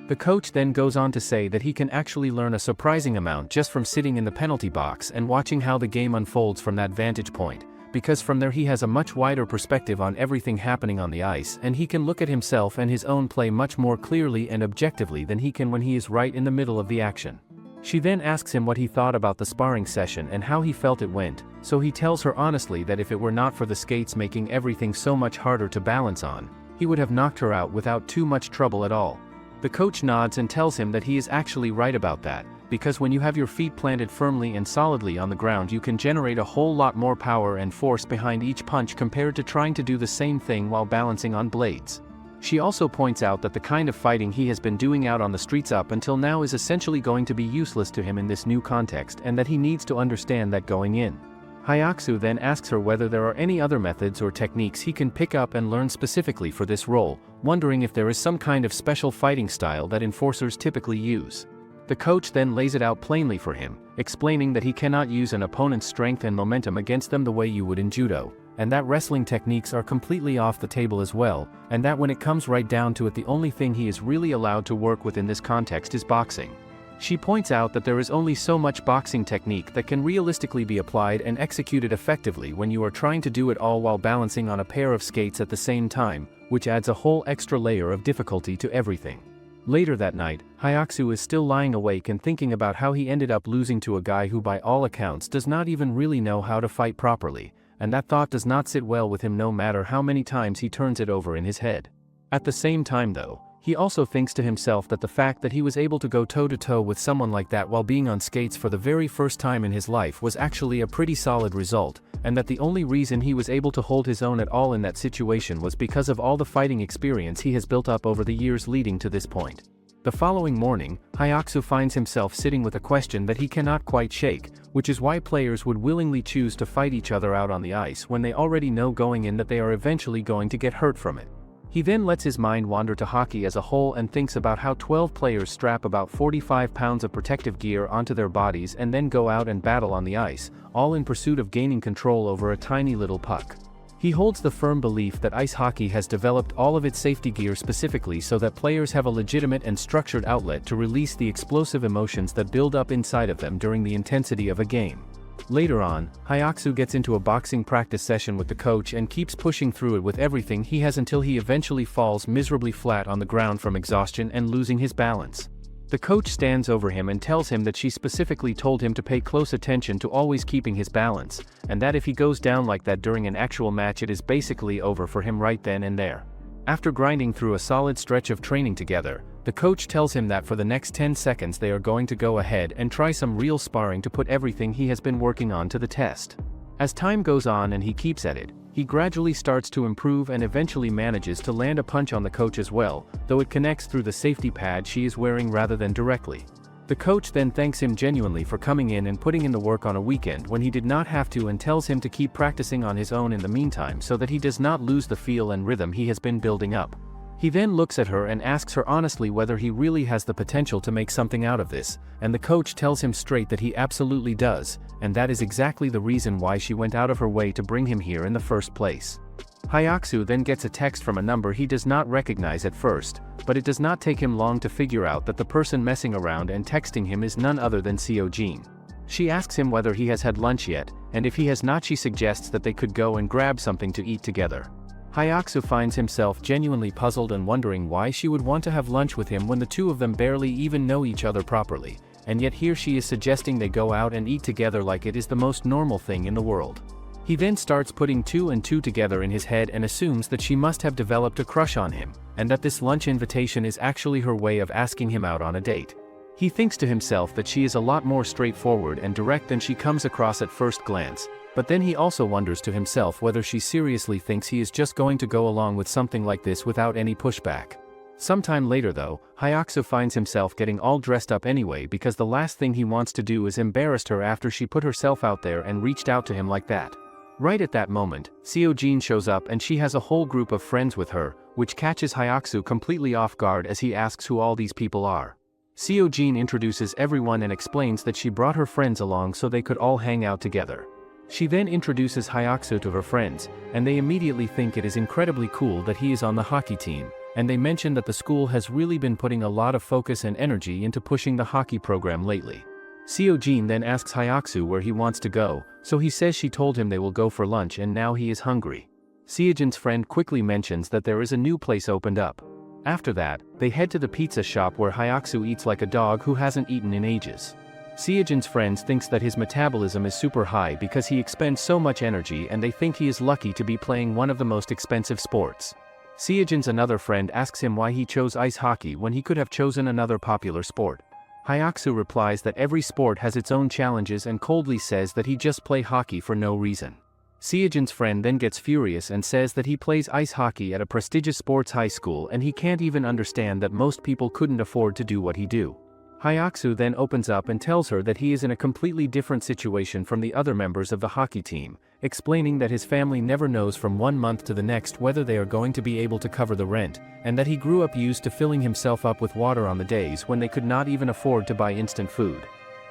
The coach then goes on to say that he can actually learn a surprising amount just from sitting in the penalty box and watching how the game unfolds from that vantage point, because from there he has a much wider perspective on everything happening on the ice and he can look at himself and his own play much more clearly and objectively than he can when he is right in the middle of the action. She then asks him what he thought about the sparring session and how he felt it went, so he tells her honestly that if it were not for the skates making everything so much harder to balance on, he would have knocked her out without too much trouble at all. The coach nods and tells him that he is actually right about that, because when you have your feet planted firmly and solidly on the ground you can generate a whole lot more power and force behind each punch compared to trying to do the same thing while balancing on blades. She also points out that the kind of fighting he has been doing out on the streets up until now is essentially going to be useless to him in this new context and that he needs to understand that going in. Hayaku then asks her whether there are any other methods or techniques he can pick up and learn specifically for this role, wondering if there is some kind of special fighting style that enforcers typically use. The coach then lays it out plainly for him, explaining that he cannot use an opponent's strength and momentum against them the way you would in judo, and that wrestling techniques are completely off the table as well, and that when it comes right down to it the only thing he is really allowed to work with in this context is boxing. She points out that there is only so much boxing technique that can realistically be applied and executed effectively when you are trying to do it all while balancing on a pair of skates at the same time, which adds a whole extra layer of difficulty to everything. Later that night, Hayaku is still lying awake and thinking about how he ended up losing to a guy who by all accounts does not even really know how to fight properly, and that thought does not sit well with him no matter how many times he turns it over in his head. At the same time though, he also thinks to himself that the fact that he was able to go toe-to-toe with someone like that while being on skates for the very first time in his life was actually a pretty solid result, and that the only reason he was able to hold his own at all in that situation was because of all the fighting experience he has built up over the years leading to this point. The following morning, Hayaku finds himself sitting with a question that he cannot quite shake, which is why players would willingly choose to fight each other out on the ice when they already know going in that they are eventually going to get hurt from it. He then lets his mind wander to hockey as a whole and thinks about how 12 players strap about 45 pounds of protective gear onto their bodies and then go out and battle on the ice, all in pursuit of gaining control over a tiny little puck. He holds the firm belief that ice hockey has developed all of its safety gear specifically so that players have a legitimate and structured outlet to release the explosive emotions that build up inside of them during the intensity of a game. Later on, Hayaku gets into a boxing practice session with the coach and keeps pushing through it with everything he has until he eventually falls miserably flat on the ground from exhaustion and losing his balance. The coach stands over him and tells him that she specifically told him to pay close attention to always keeping his balance, and that if he goes down like that during an actual match it is basically over for him right then and there. After grinding through a solid stretch of training together, the coach tells him that for the next 10 seconds they are going to go ahead and try some real sparring to put everything he has been working on to the test. As time goes on and he keeps at it, he gradually starts to improve and eventually manages to land a punch on the coach as well, though it connects through the safety pad she is wearing rather than directly. The coach then thanks him genuinely for coming in and putting in the work on a weekend when he did not have to and tells him to keep practicing on his own in the meantime so that he does not lose the feel and rhythm he has been building up. He then looks at her and asks her honestly whether he really has the potential to make something out of this, and the coach tells him straight that he absolutely does, and that is exactly the reason why she went out of her way to bring him here in the first place. Hayaku then gets a text from a number he does not recognize at first, but it does not take him long to figure out that the person messing around and texting him is none other than Sio Gene. She asks him whether he has had lunch yet, and if he has not she suggests that they could go and grab something to eat together. Hayaku finds himself genuinely puzzled and wondering why she would want to have lunch with him when the two of them barely even know each other properly, and yet here she is suggesting they go out and eat together like it is the most normal thing in the world. He then starts putting two and two together in his head and assumes that she must have developed a crush on him, and that this lunch invitation is actually her way of asking him out on a date. He thinks to himself that she is a lot more straightforward and direct than she comes across at first glance, but then he also wonders to himself whether she seriously thinks he is just going to go along with something like this without any pushback. Sometime later though, Hayaku finds himself getting all dressed up anyway because the last thing he wants to do is embarrass her after she put herself out there and reached out to him like that. Right at that moment, Sio Gene shows up and she has a whole group of friends with her, which catches Hayaku completely off guard as he asks who all these people are. Sio Gene introduces everyone and explains that she brought her friends along so they could all hang out together. She then introduces Hayaku to her friends, and they immediately think it is incredibly cool that he is on the hockey team, and they mention that the school has really been putting a lot of focus and energy into pushing the hockey program lately. Sio Gene then asks Hayaku where he wants to go, so he says she told him they will go for lunch and now he is hungry. Sio Gene's friend quickly mentions that there is a new place opened up. After that, they head to the pizza shop where Hayaku eats like a dog who hasn't eaten in ages. Sio Gene's friends thinks that his metabolism is super high because he expends so much energy and they think he is lucky to be playing one of the most expensive sports. Sio Gene's another friend asks him why he chose ice hockey when he could have chosen another popular sport. Hayaku replies that every sport has its own challenges and coldly says that he just play hockey for no reason. Sio Gene's friend then gets furious and says that he plays ice hockey at a prestigious sports high school and he can't even understand that most people couldn't afford to do what he do. Hayaku then opens up and tells her that he is in a completely different situation from the other members of the hockey team, explaining that his family never knows from one month to the next whether they are going to be able to cover the rent, and that he grew up used to filling himself up with water on the days when they could not even afford to buy instant food.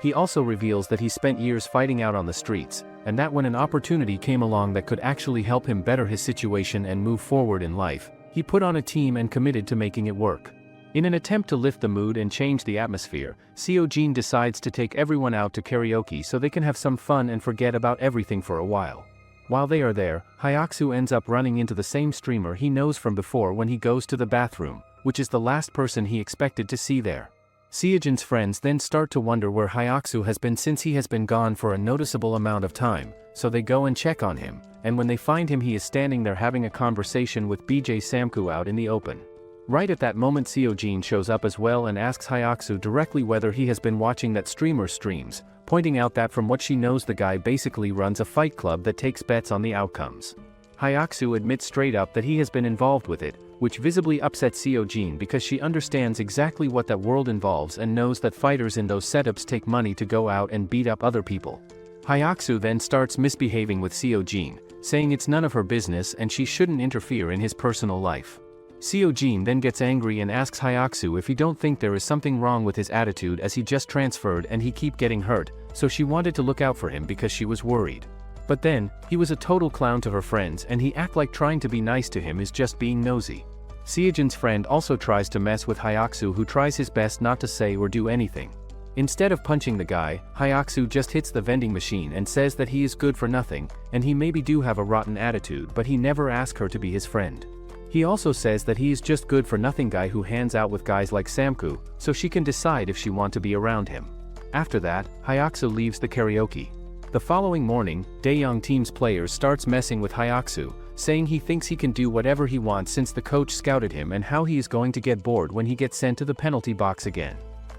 He also reveals that he spent years fighting out on the streets, and that when an opportunity came along that could actually help him better his situation and move forward in life, he put on a team and committed to making it work. In an attempt to lift the mood and change the atmosphere, Sio Gene decides to take everyone out to karaoke so they can have some fun and forget about everything for a while. While they are there, Hayaku ends up running into the same streamer he knows from before when he goes to the bathroom, which is the last person he expected to see there. Sio Gene's friends then start to wonder where Hayaku has been since he has been gone for a noticeable amount of time, so they go and check on him, and when they find him he is standing there having a conversation with BJ Samku out in the open. Right at that moment Sio Gene shows up as well and asks Hayaku directly whether he has been watching that streamer's streams, pointing out that from what she knows the guy basically runs a fight club that takes bets on the outcomes. Hayaku admits straight up that he has been involved with it, which visibly upsets Sio Gene because she understands exactly what that world involves and knows that fighters in those setups take money to go out and beat up other people. Hayaku then starts misbehaving with Sio Gene, saying it's none of her business and she shouldn't interfere in his personal life. Sio Gene then gets angry and asks Hayaku if he don't think there is something wrong with his attitude as he just transferred and he keep getting hurt, so she wanted to look out for him because she was worried. But then, he was a total clown to her friends and he act like trying to be nice to him is just being nosy. Sio Gene's friend also tries to mess with Hayaku who tries his best not to say or do anything. Instead of punching the guy, Hayaku just hits the vending machine and says that he is good for nothing, and he maybe do have a rotten attitude but he never asked her to be his friend. He also says that he is just good for nothing guy who hangs out with guys like Samku, so she can decide if she want to be around him. After that, Hayaku leaves the karaoke. The following morning, Daeyoung team's players starts messing with Hayaku, saying he thinks he can do whatever he wants since the coach scouted him and how he is going to get bored when he gets sent to the penalty box again.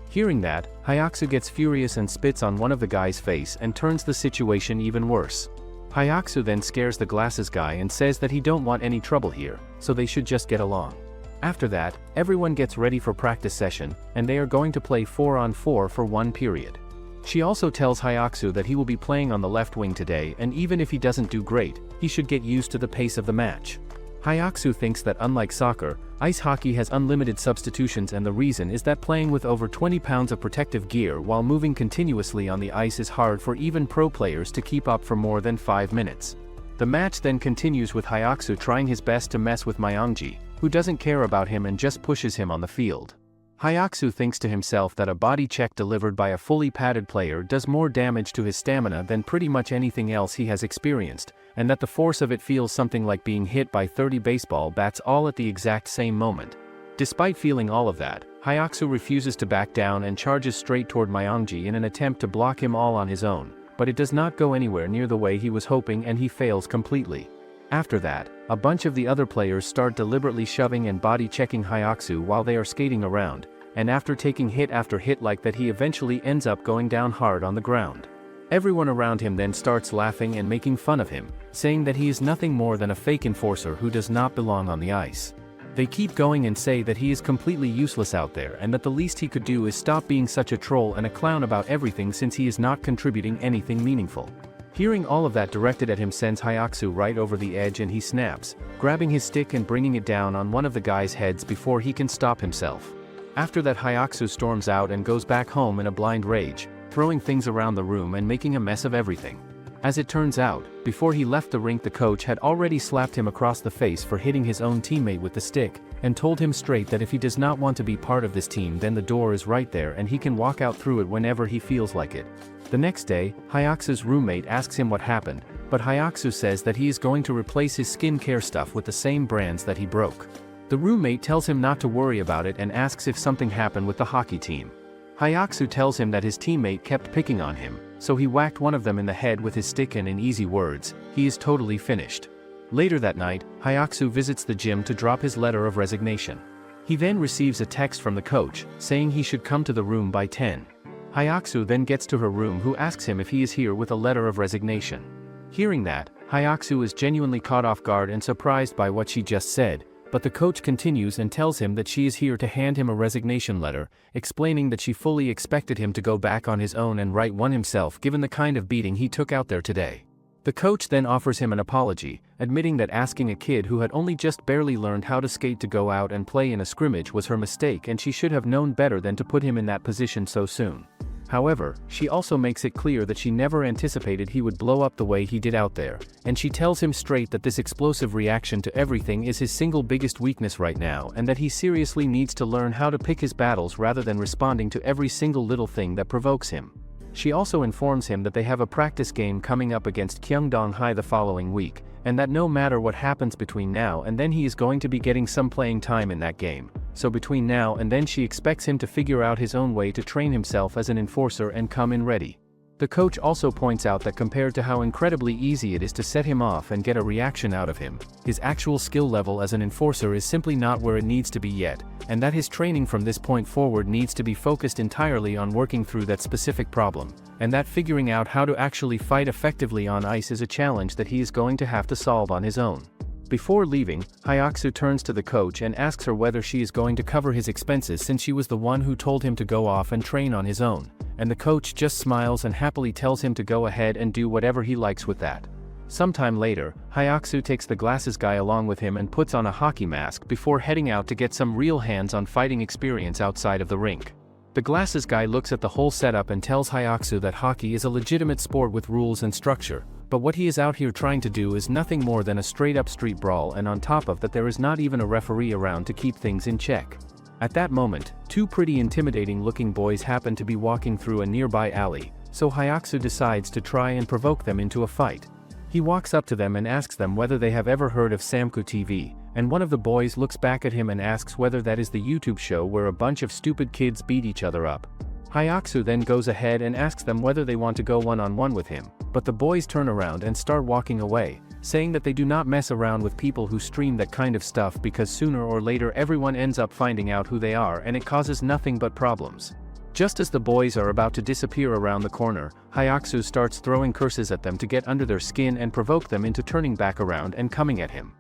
Hearing that, Hayaku gets furious and spits on one of the guy's face and turns the situation even worse. Hayaku then scares the glasses guy and says that he don't want any trouble here, so they should just get along. After that, everyone gets ready for practice session, and they are going to play 4-on-4 for one period. She also tells Hayaku that he will be playing on the left wing today and even if he doesn't do great, he should get used to the pace of the match. Hayaku thinks that unlike soccer, ice hockey has unlimited substitutions and the reason is that playing with over 20 pounds of protective gear while moving continuously on the ice is hard for even pro players to keep up for more than 5 minutes. The match then continues with Hayaku trying his best to mess with Myongji, who doesn't care about him and just pushes him on the field. Hayaku thinks to himself that a body check delivered by a fully padded player does more damage to his stamina than pretty much anything else he has experienced, and that the force of it feels something like being hit by 30 baseball bats all at the exact same moment. Despite feeling all of that, Hayaku refuses to back down and charges straight toward Myongji in an attempt to block him all on his own, but it does not go anywhere near the way he was hoping and he fails completely. After that, a bunch of the other players start deliberately shoving and body checking Hayaku while they are skating around, and after taking hit after hit like that he eventually ends up going down hard on the ground. Everyone around him then starts laughing and making fun of him, saying that he is nothing more than a fake enforcer who does not belong on the ice. They keep going and say that he is completely useless out there and that the least he could do is stop being such a troll and a clown about everything since he is not contributing anything meaningful. Hearing all of that directed at him sends Hayaku right over the edge and he snaps, grabbing his stick and bringing it down on one of the guy's heads before he can stop himself. After that Hayaku storms out and goes back home in a blind rage, throwing things around the room and making a mess of everything. As it turns out, before he left the rink the coach had already slapped him across the face for hitting his own teammate with the stick, and told him straight that if he does not want to be part of this team, then the door is right there and he can walk out through it whenever he feels like it. The next day, Hyaksu's roommate asks him what happened, but Hyaksu says that he is going to replace his skincare stuff with the same brands that he broke. The roommate tells him not to worry about it and asks if something happened with the hockey team. Hyaksu tells him that his teammate kept picking on him, so he whacked one of them in the head with his stick and in easy words, he is totally finished. Later that night, Hyaksu visits the gym to drop his letter of resignation. He then receives a text from the coach, saying he should come to the room by 10. Hyaksu then gets to her room, who asks him if he is here with a letter of resignation. Hearing that, Hyaksu is genuinely caught off guard and surprised by what she just said, but the coach continues and tells him that she is here to hand him a resignation letter, explaining that she fully expected him to go back on his own and write one himself given the kind of beating he took out there today. The coach then offers him an apology, admitting that asking a kid who had only just barely learned how to skate to go out and play in a scrimmage was her mistake and she should have known better than to put him in that position so soon. However, she also makes it clear that she never anticipated he would blow up the way he did out there, and she tells him straight that this explosive reaction to everything is his single biggest weakness right now and that he seriously needs to learn how to pick his battles rather than responding to every single little thing that provokes him. She also informs him that they have a practice game coming up against Kyungdong High the following week, and that no matter what happens between now and then he is going to be getting some playing time in that game, so between now and then she expects him to figure out his own way to train himself as an enforcer and come in ready. The coach also points out that compared to how incredibly easy it is to set him off and get a reaction out of him, his actual skill level as an enforcer is simply not where it needs to be yet, and that his training from this point forward needs to be focused entirely on working through that specific problem, and that figuring out how to actually fight effectively on ice is a challenge that he is going to have to solve on his own. Before leaving, Hyaksu turns to the coach and asks her whether she is going to cover his expenses since she was the one who told him to go off and train on his own, and the coach just smiles and happily tells him to go ahead and do whatever he likes with that. Sometime later, Hyaksu takes the glasses guy along with him and puts on a hockey mask before heading out to get some real hands-on fighting experience outside of the rink. The glasses guy looks at the whole setup and tells Hyaksu that hockey is a legitimate sport with rules and structure, but what he is out here trying to do is nothing more than a straight-up street brawl, and on top of that there is not even a referee around to keep things in check. At that moment, two pretty intimidating-looking boys happen to be walking through a nearby alley, so Hyaksu decides to try and provoke them into a fight. He walks up to them and asks them whether they have ever heard of Samku TV, and one of the boys looks back at him and asks whether that is the YouTube show where a bunch of stupid kids beat each other up. Hyaksu then goes ahead and asks them whether they want to go one-on-one with him, but the boys turn around and start walking away, saying that they do not mess around with people who stream that kind of stuff because sooner or later everyone ends up finding out who they are and it causes nothing but problems. Just as the boys are about to disappear around the corner, Hyaksu starts throwing curses at them to get under their skin and provoke them into turning back around and coming at him.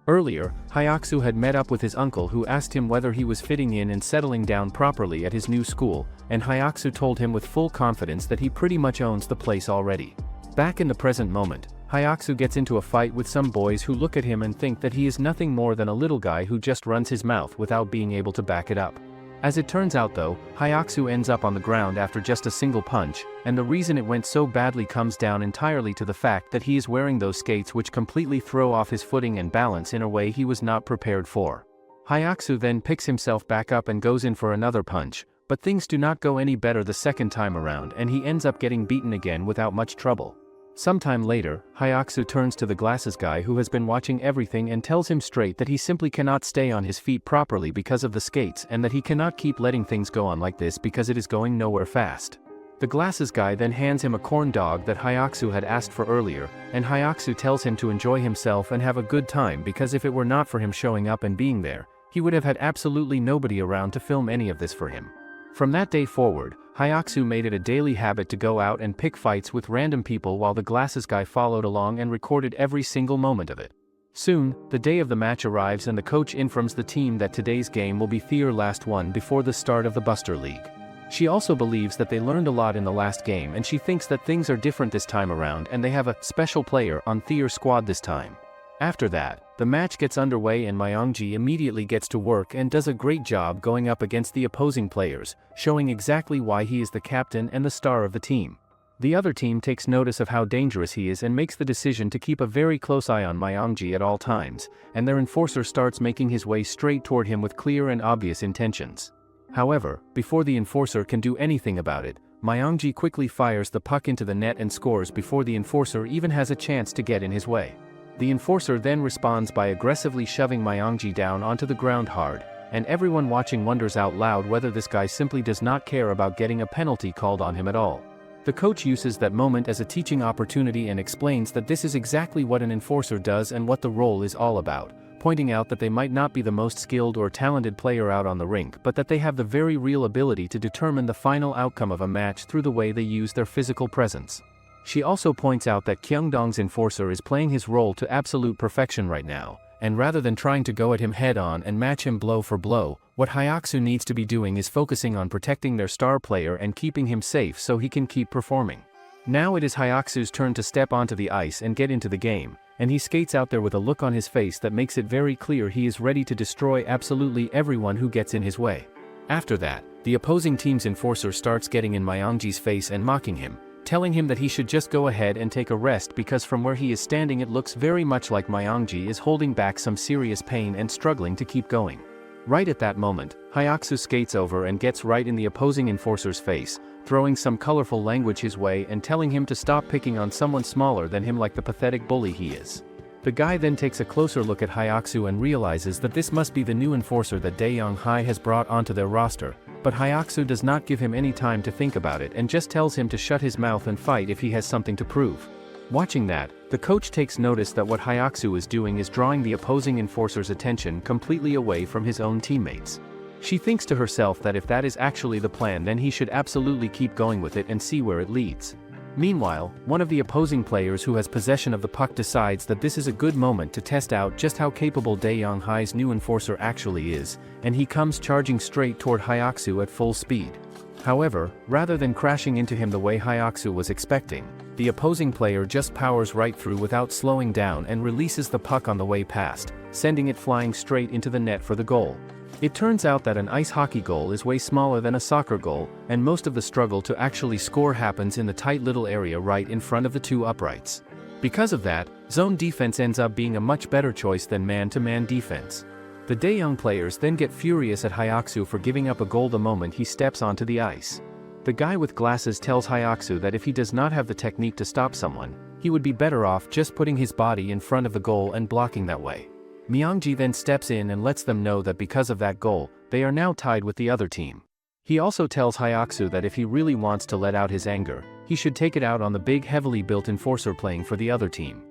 Earlier, Hyaksu had met up with his uncle who asked him whether he was fitting in and settling down properly at his new school, and Hyaksu told him with full confidence that he pretty much owns the place already. Back in the present moment, Hyaksu gets into a fight with some boys who look at him and think that he is nothing more than a little guy who just runs his mouth without being able to back it up. As it turns out though, Hyaksu ends up on the ground after just a single punch, and the reason it went so badly comes down entirely to the fact that he is wearing those skates which completely throw off his footing and balance in a way he was not prepared for. Hyaksu then picks himself back up and goes in for another punch, but things do not go any better the second time around and he ends up getting beaten again without much trouble. Sometime later, Hyaksu turns to the glasses guy who has been watching everything and tells him straight that he simply cannot stay on his feet properly because of the skates and that he cannot keep letting things go on like this because it is going nowhere fast. The glasses guy then hands him a corn dog that Hyaksu had asked for earlier, and Hyaksu tells him to enjoy himself and have a good time because if it were not for him showing up and being there, he would have had absolutely nobody around to film any of this for him. From that day forward, Hyaksu made it a daily habit to go out and pick fights with random people while the glasses guy followed along and recorded every single moment of it. Soon, the day of the match arrives and the coach informs the team that today's game will be their last one before the start of the Buster League. She also believes that they learned a lot in the last game and she thinks that things are different this time around and they have a special player on their squad this time. After that, the match gets underway and Myongji immediately gets to work and does a great job going up against the opposing players, showing exactly why he is the captain and the star of the team. The other team takes notice of how dangerous he is and makes the decision to keep a very close eye on Myongji at all times, and their enforcer starts making his way straight toward him with clear and obvious intentions. However, before the enforcer can do anything about it, Myongji quickly fires the puck into the net and scores before the enforcer even has a chance to get in his way. The enforcer then responds by aggressively shoving Myongji down onto the ground hard, and everyone watching wonders out loud whether this guy simply does not care about getting a penalty called on him at all. The coach uses that moment as a teaching opportunity and explains that this is exactly what an enforcer does and what the role is all about, pointing out that they might not be the most skilled or talented player out on the rink but that they have the very real ability to determine the final outcome of a match through the way they use their physical presence. She also points out that Kyungdong's enforcer is playing his role to absolute perfection right now, and rather than trying to go at him head-on and match him blow for blow, what Hayaku needs to be doing is focusing on protecting their star player and keeping him safe so he can keep performing. Now it is Hayaku's turn to step onto the ice and get into the game, and he skates out there with a look on his face that makes it very clear he is ready to destroy absolutely everyone who gets in his way. After that, the opposing team's enforcer starts getting in Myongji's face and mocking him, telling him that he should just go ahead and take a rest because from where he is standing it looks very much like Myongji is holding back some serious pain and struggling to keep going. Right at that moment, Hayaku skates over and gets right in the opposing enforcer's face, throwing some colorful language his way and telling him to stop picking on someone smaller than him like the pathetic bully he is. The guy then takes a closer look at Hayaku and realizes that this must be the new enforcer that Daeyoung Hai has brought onto their roster, but Hayaku does not give him any time to think about it and just tells him to shut his mouth and fight if he has something to prove. Watching that, the coach takes notice that what Hayaku is doing is drawing the opposing enforcer's attention completely away from his own teammates. She thinks to herself that if that is actually the plan then he should absolutely keep going with it and see where it leads. Meanwhile, one of the opposing players who has possession of the puck decides that this is a good moment to test out just how capable Daeyoung Hai's new enforcer actually is, and he comes charging straight toward Hayaku at full speed. However, rather than crashing into him the way Hayaku was expecting, the opposing player just powers right through without slowing down and releases the puck on the way past, sending it flying straight into the net for the goal. It turns out that an ice hockey goal is way smaller than a soccer goal, and most of the struggle to actually score happens in the tight little area right in front of the two uprights. Because of that, zone defense ends up being a much better choice than man-to-man defense. The Daeyoung players then get furious at Hayaku for giving up a goal the moment he steps onto the ice. The guy with glasses tells Hayaku that if he does not have the technique to stop someone, he would be better off just putting his body in front of the goal and blocking that way. Myongji then steps in and lets them know that because of that goal, they are now tied with the other team. He also tells Hayaku that if he really wants to let out his anger, he should take it out on the big heavily built enforcer playing for the other team.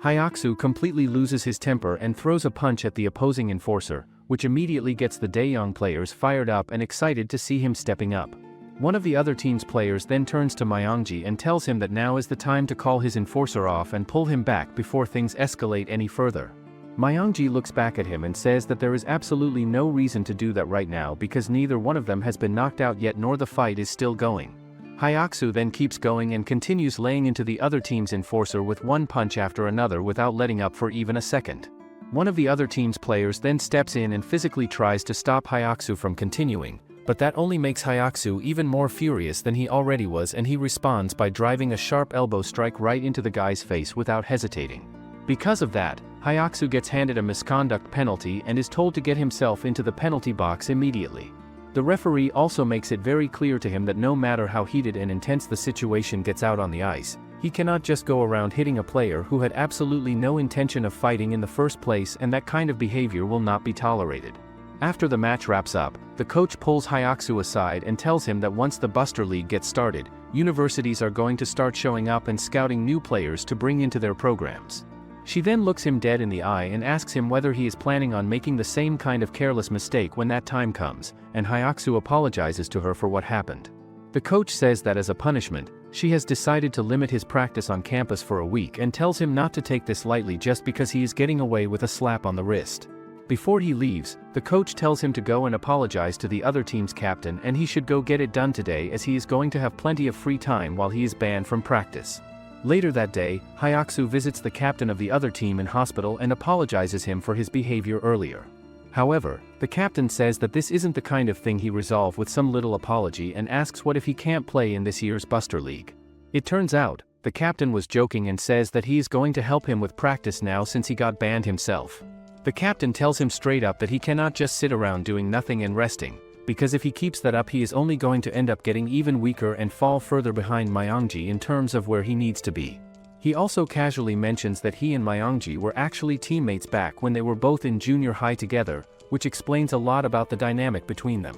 Hayaku completely loses his temper and throws a punch at the opposing enforcer, which immediately gets the Daeyoung players fired up and excited to see him stepping up. One of the other team's players then turns to Myongji and tells him that now is the time to call his enforcer off and pull him back before things escalate any further. Myongji looks back at him and says that there is absolutely no reason to do that right now because neither one of them has been knocked out yet nor the fight is still going. Hayaku then keeps going and continues laying into the other team's enforcer with one punch after another without letting up for even a second. One of the other team's players then steps in and physically tries to stop Hayaku from continuing, but that only makes Hayaku even more furious than he already was and he responds by driving a sharp elbow strike right into the guy's face without hesitating. Because of that, Hayaku gets handed a misconduct penalty and is told to get himself into the penalty box immediately. The referee also makes it very clear to him that no matter how heated and intense the situation gets out on the ice, he cannot just go around hitting a player who had absolutely no intention of fighting in the first place, and that kind of behavior will not be tolerated. After the match wraps up, the coach pulls Hayaku aside and tells him that once the Buster League gets started, universities are going to start showing up and scouting new players to bring into their programs. She then looks him dead in the eye and asks him whether he is planning on making the same kind of careless mistake when that time comes, and Hayaku apologizes to her for what happened. The coach says that as a punishment, she has decided to limit his practice on campus for a week and tells him not to take this lightly just because he is getting away with a slap on the wrist. Before he leaves, the coach tells him to go and apologize to the other team's captain and he should go get it done today as he is going to have plenty of free time while he is banned from practice. Later that day, Hayaku visits the captain of the other team in hospital and apologizes him for his behavior earlier. However, the captain says that this isn't the kind of thing he resolve with some little apology and asks what if he can't play in this year's Buster League. It turns out, the captain was joking and says that he is going to help him with practice now since he got banned himself. The captain tells him straight up that he cannot just sit around doing nothing and resting, because if he keeps that up he is only going to end up getting even weaker and fall further behind Myongji in terms of where he needs to be. He also casually mentions that he and Myongji were actually teammates back when they were both in junior high together, which explains a lot about the dynamic between them.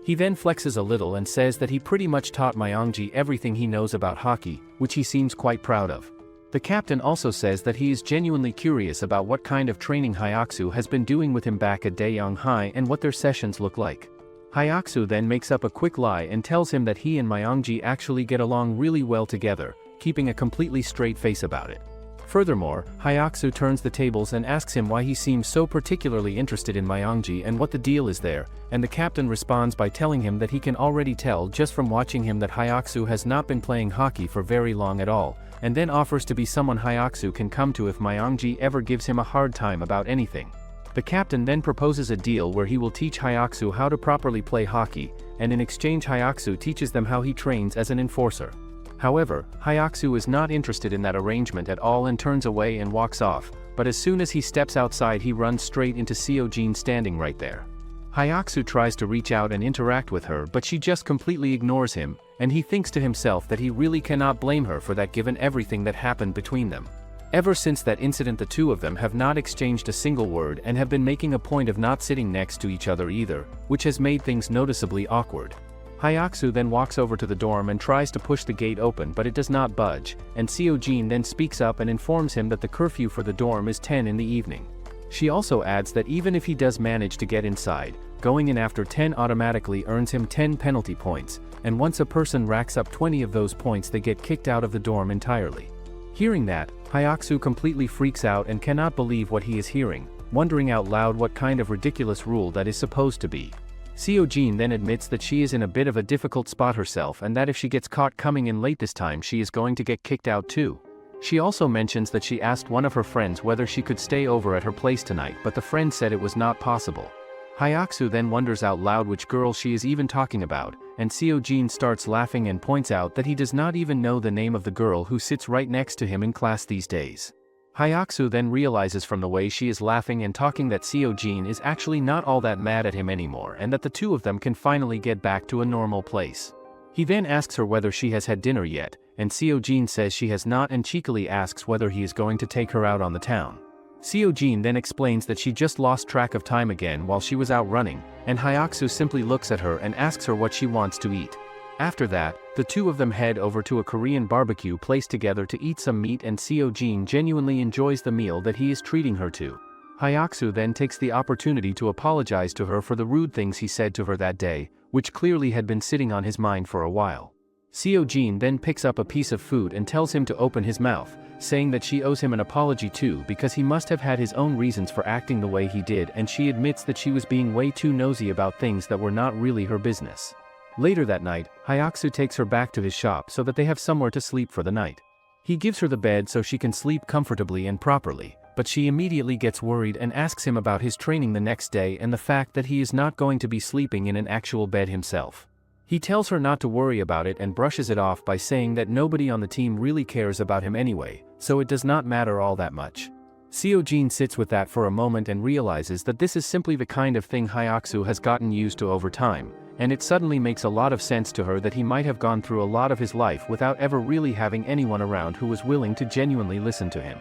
He then flexes a little and says that he pretty much taught Myongji everything he knows about hockey, which he seems quite proud of. The captain also says that he is genuinely curious about what kind of training Hayaku has been doing with him back at Daeyoung High and what their sessions look like. Hayaku then makes up a quick lie and tells him that he and Myongji actually get along really well together, keeping a completely straight face about it. Furthermore, Hayaku turns the tables and asks him why he seems so particularly interested in Myongji and what the deal is there, and the captain responds by telling him that he can already tell just from watching him that Hayaku has not been playing hockey for very long at all, and then offers to be someone Hayaku can come to if Myongji ever gives him a hard time about anything. The captain then proposes a deal where he will teach Hayaku how to properly play hockey, and in exchange Hayaku teaches them how he trains as an enforcer. However, Hayaku is not interested in that arrangement at all and turns away and walks off, but as soon as he steps outside he runs straight into Sio Gene standing right there. Hayaku tries to reach out and interact with her but she just completely ignores him, and he thinks to himself that he really cannot blame her for that given everything that happened between them. Ever since that incident the two of them have not exchanged a single word and have been making a point of not sitting next to each other either, which has made things noticeably awkward. Hayaku then walks over to the dorm and tries to push the gate open but it does not budge, and Sio Gene then speaks up and informs him that the curfew for the dorm is 10 in the evening. She also adds that even if he does manage to get inside, going in after 10 automatically earns him 10 penalty points, and once a person racks up 20 of those points they get kicked out of the dorm entirely. Hearing that, Hayaku completely freaks out and cannot believe what he is hearing, wondering out loud what kind of ridiculous rule that is supposed to be. Sio Gene then admits that she is in a bit of a difficult spot herself and that if she gets caught coming in late this time she is going to get kicked out too. She also mentions that she asked one of her friends whether she could stay over at her place tonight but the friend said it was not possible. Hayaku then wonders out loud which girl she is even talking about, and Sio Gene starts laughing and points out that he does not even know the name of the girl who sits right next to him in class these days. Hayaku then realizes from the way she is laughing and talking that Sio Gene is actually not all that mad at him anymore and that the two of them can finally get back to a normal place. He then asks her whether she has had dinner yet, and Sio Gene says she has not and cheekily asks whether he is going to take her out on the town. Sio Gene then explains that she just lost track of time again while she was out running, and Hayaku simply looks at her and asks her what she wants to eat. After that, the two of them head over to a Korean barbecue place together to eat some meat and Sio Gene genuinely enjoys the meal that he is treating her to. Hayaku then takes the opportunity to apologize to her for the rude things he said to her that day, which clearly had been sitting on his mind for a while. Sio Gene then picks up a piece of food and tells him to open his mouth, saying that she owes him an apology too because he must have had his own reasons for acting the way he did, and she admits that she was being way too nosy about things that were not really her business. Later that night, Hayaku takes her back to his shop so that they have somewhere to sleep for the night. He gives her the bed so she can sleep comfortably and properly, but she immediately gets worried and asks him about his training the next day and the fact that he is not going to be sleeping in an actual bed himself. He tells her not to worry about it and brushes it off by saying that nobody on the team really cares about him anyway, so it does not matter all that much. Sio Gene sits with that for a moment and realizes that this is simply the kind of thing Hayaku has gotten used to over time, and it suddenly makes a lot of sense to her that he might have gone through a lot of his life without ever really having anyone around who was willing to genuinely listen to him.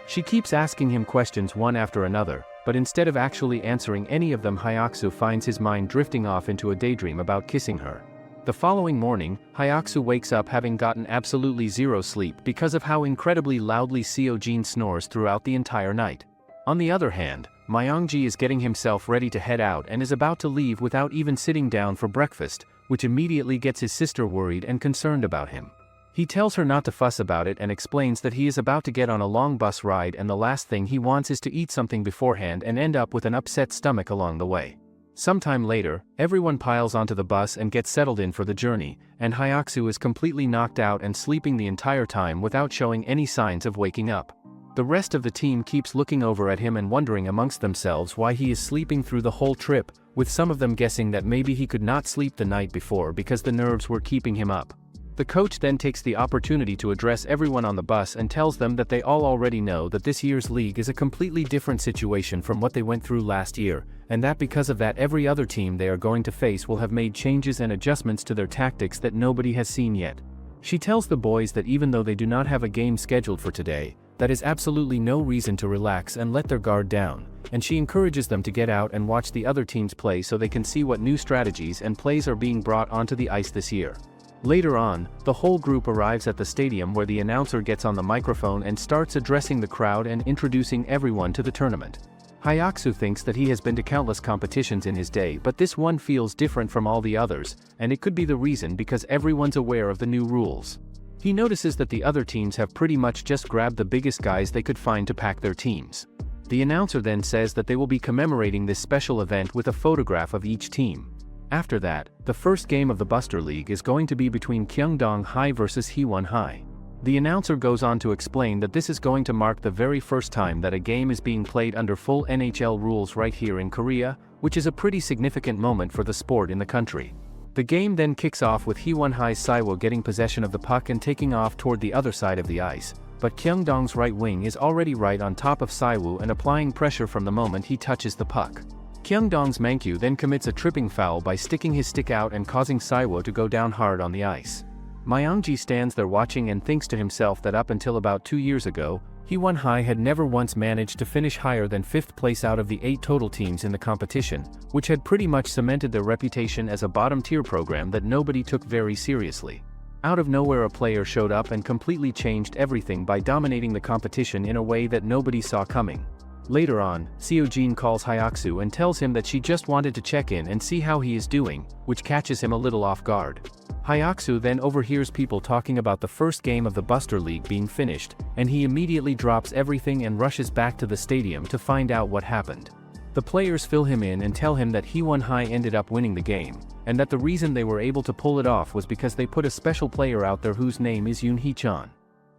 She keeps asking him questions one after another, but instead of actually answering any of them Hayaku finds his mind drifting off into a daydream about kissing her. The following morning, Hayaku wakes up having gotten absolutely zero sleep because of how incredibly loudly Sio Gene snores throughout the entire night. On the other hand, Myongji is getting himself ready to head out and is about to leave without even sitting down for breakfast, which immediately gets his sister worried and concerned about him. He tells her not to fuss about it and explains that he is about to get on a long bus ride and the last thing he wants is to eat something beforehand and end up with an upset stomach along the way. Sometime later, everyone piles onto the bus and gets settled in for the journey, and Hayaku is completely knocked out and sleeping the entire time without showing any signs of waking up. The rest of the team keeps looking over at him and wondering amongst themselves why he is sleeping through the whole trip, with some of them guessing that maybe he could not sleep the night before because the nerves were keeping him up. The coach then takes the opportunity to address everyone on the bus and tells them that they all already know that this year's league is a completely different situation from what they went through last year, and that because of that every other team they are going to face will have made changes and adjustments to their tactics that nobody has seen yet. She tells the boys that even though they do not have a game scheduled for today, that is absolutely no reason to relax and let their guard down, and she encourages them to get out and watch the other teams play so they can see what new strategies and plays are being brought onto the ice this year. Later on, the whole group arrives at the stadium where the announcer gets on the microphone and starts addressing the crowd and introducing everyone to the tournament. Hayaku thinks that he has been to countless competitions in his day, but this one feels different from all the others, and it could be the reason because everyone's aware of the new rules. He notices that the other teams have pretty much just grabbed the biggest guys they could find to pack their teams. The announcer then says that they will be commemorating this special event with a photograph of each team. After that, the first game of the Buster League is going to be between Kyungdong High versus Hewon High. The announcer goes on to explain that this is going to mark the very first time that a game is being played under full NHL rules right here in Korea, which is a pretty significant moment for the sport in the country. The game then kicks off with Hewon High's Siwo getting possession of the puck and taking off toward the other side of the ice, but Kyungdong's right wing is already right on top of Siwo and applying pressure from the moment he touches the puck. Kyungdong's Mankyu then commits a tripping foul by sticking his stick out and causing Siwo to go down hard on the ice. Myongji stands there watching and thinks to himself that up until about 2 years ago, Hewon High had never once managed to finish higher than 5th place out of the 8 total teams in the competition, which had pretty much cemented their reputation as a bottom-tier program that nobody took very seriously. Out of nowhere a player showed up and completely changed everything by dominating the competition in a way that nobody saw coming. Later on, Sio Gene calls Hayaku and tells him that she just wanted to check in and see how he is doing, which catches him a little off guard. Hayaku then overhears people talking about the first game of the Buster League being finished, and he immediately drops everything and rushes back to the stadium to find out what happened. The players fill him in and tell him that Hewon High ended up winning the game, and that the reason they were able to pull it off was because they put a special player out there whose name is Yoon Hee-chan.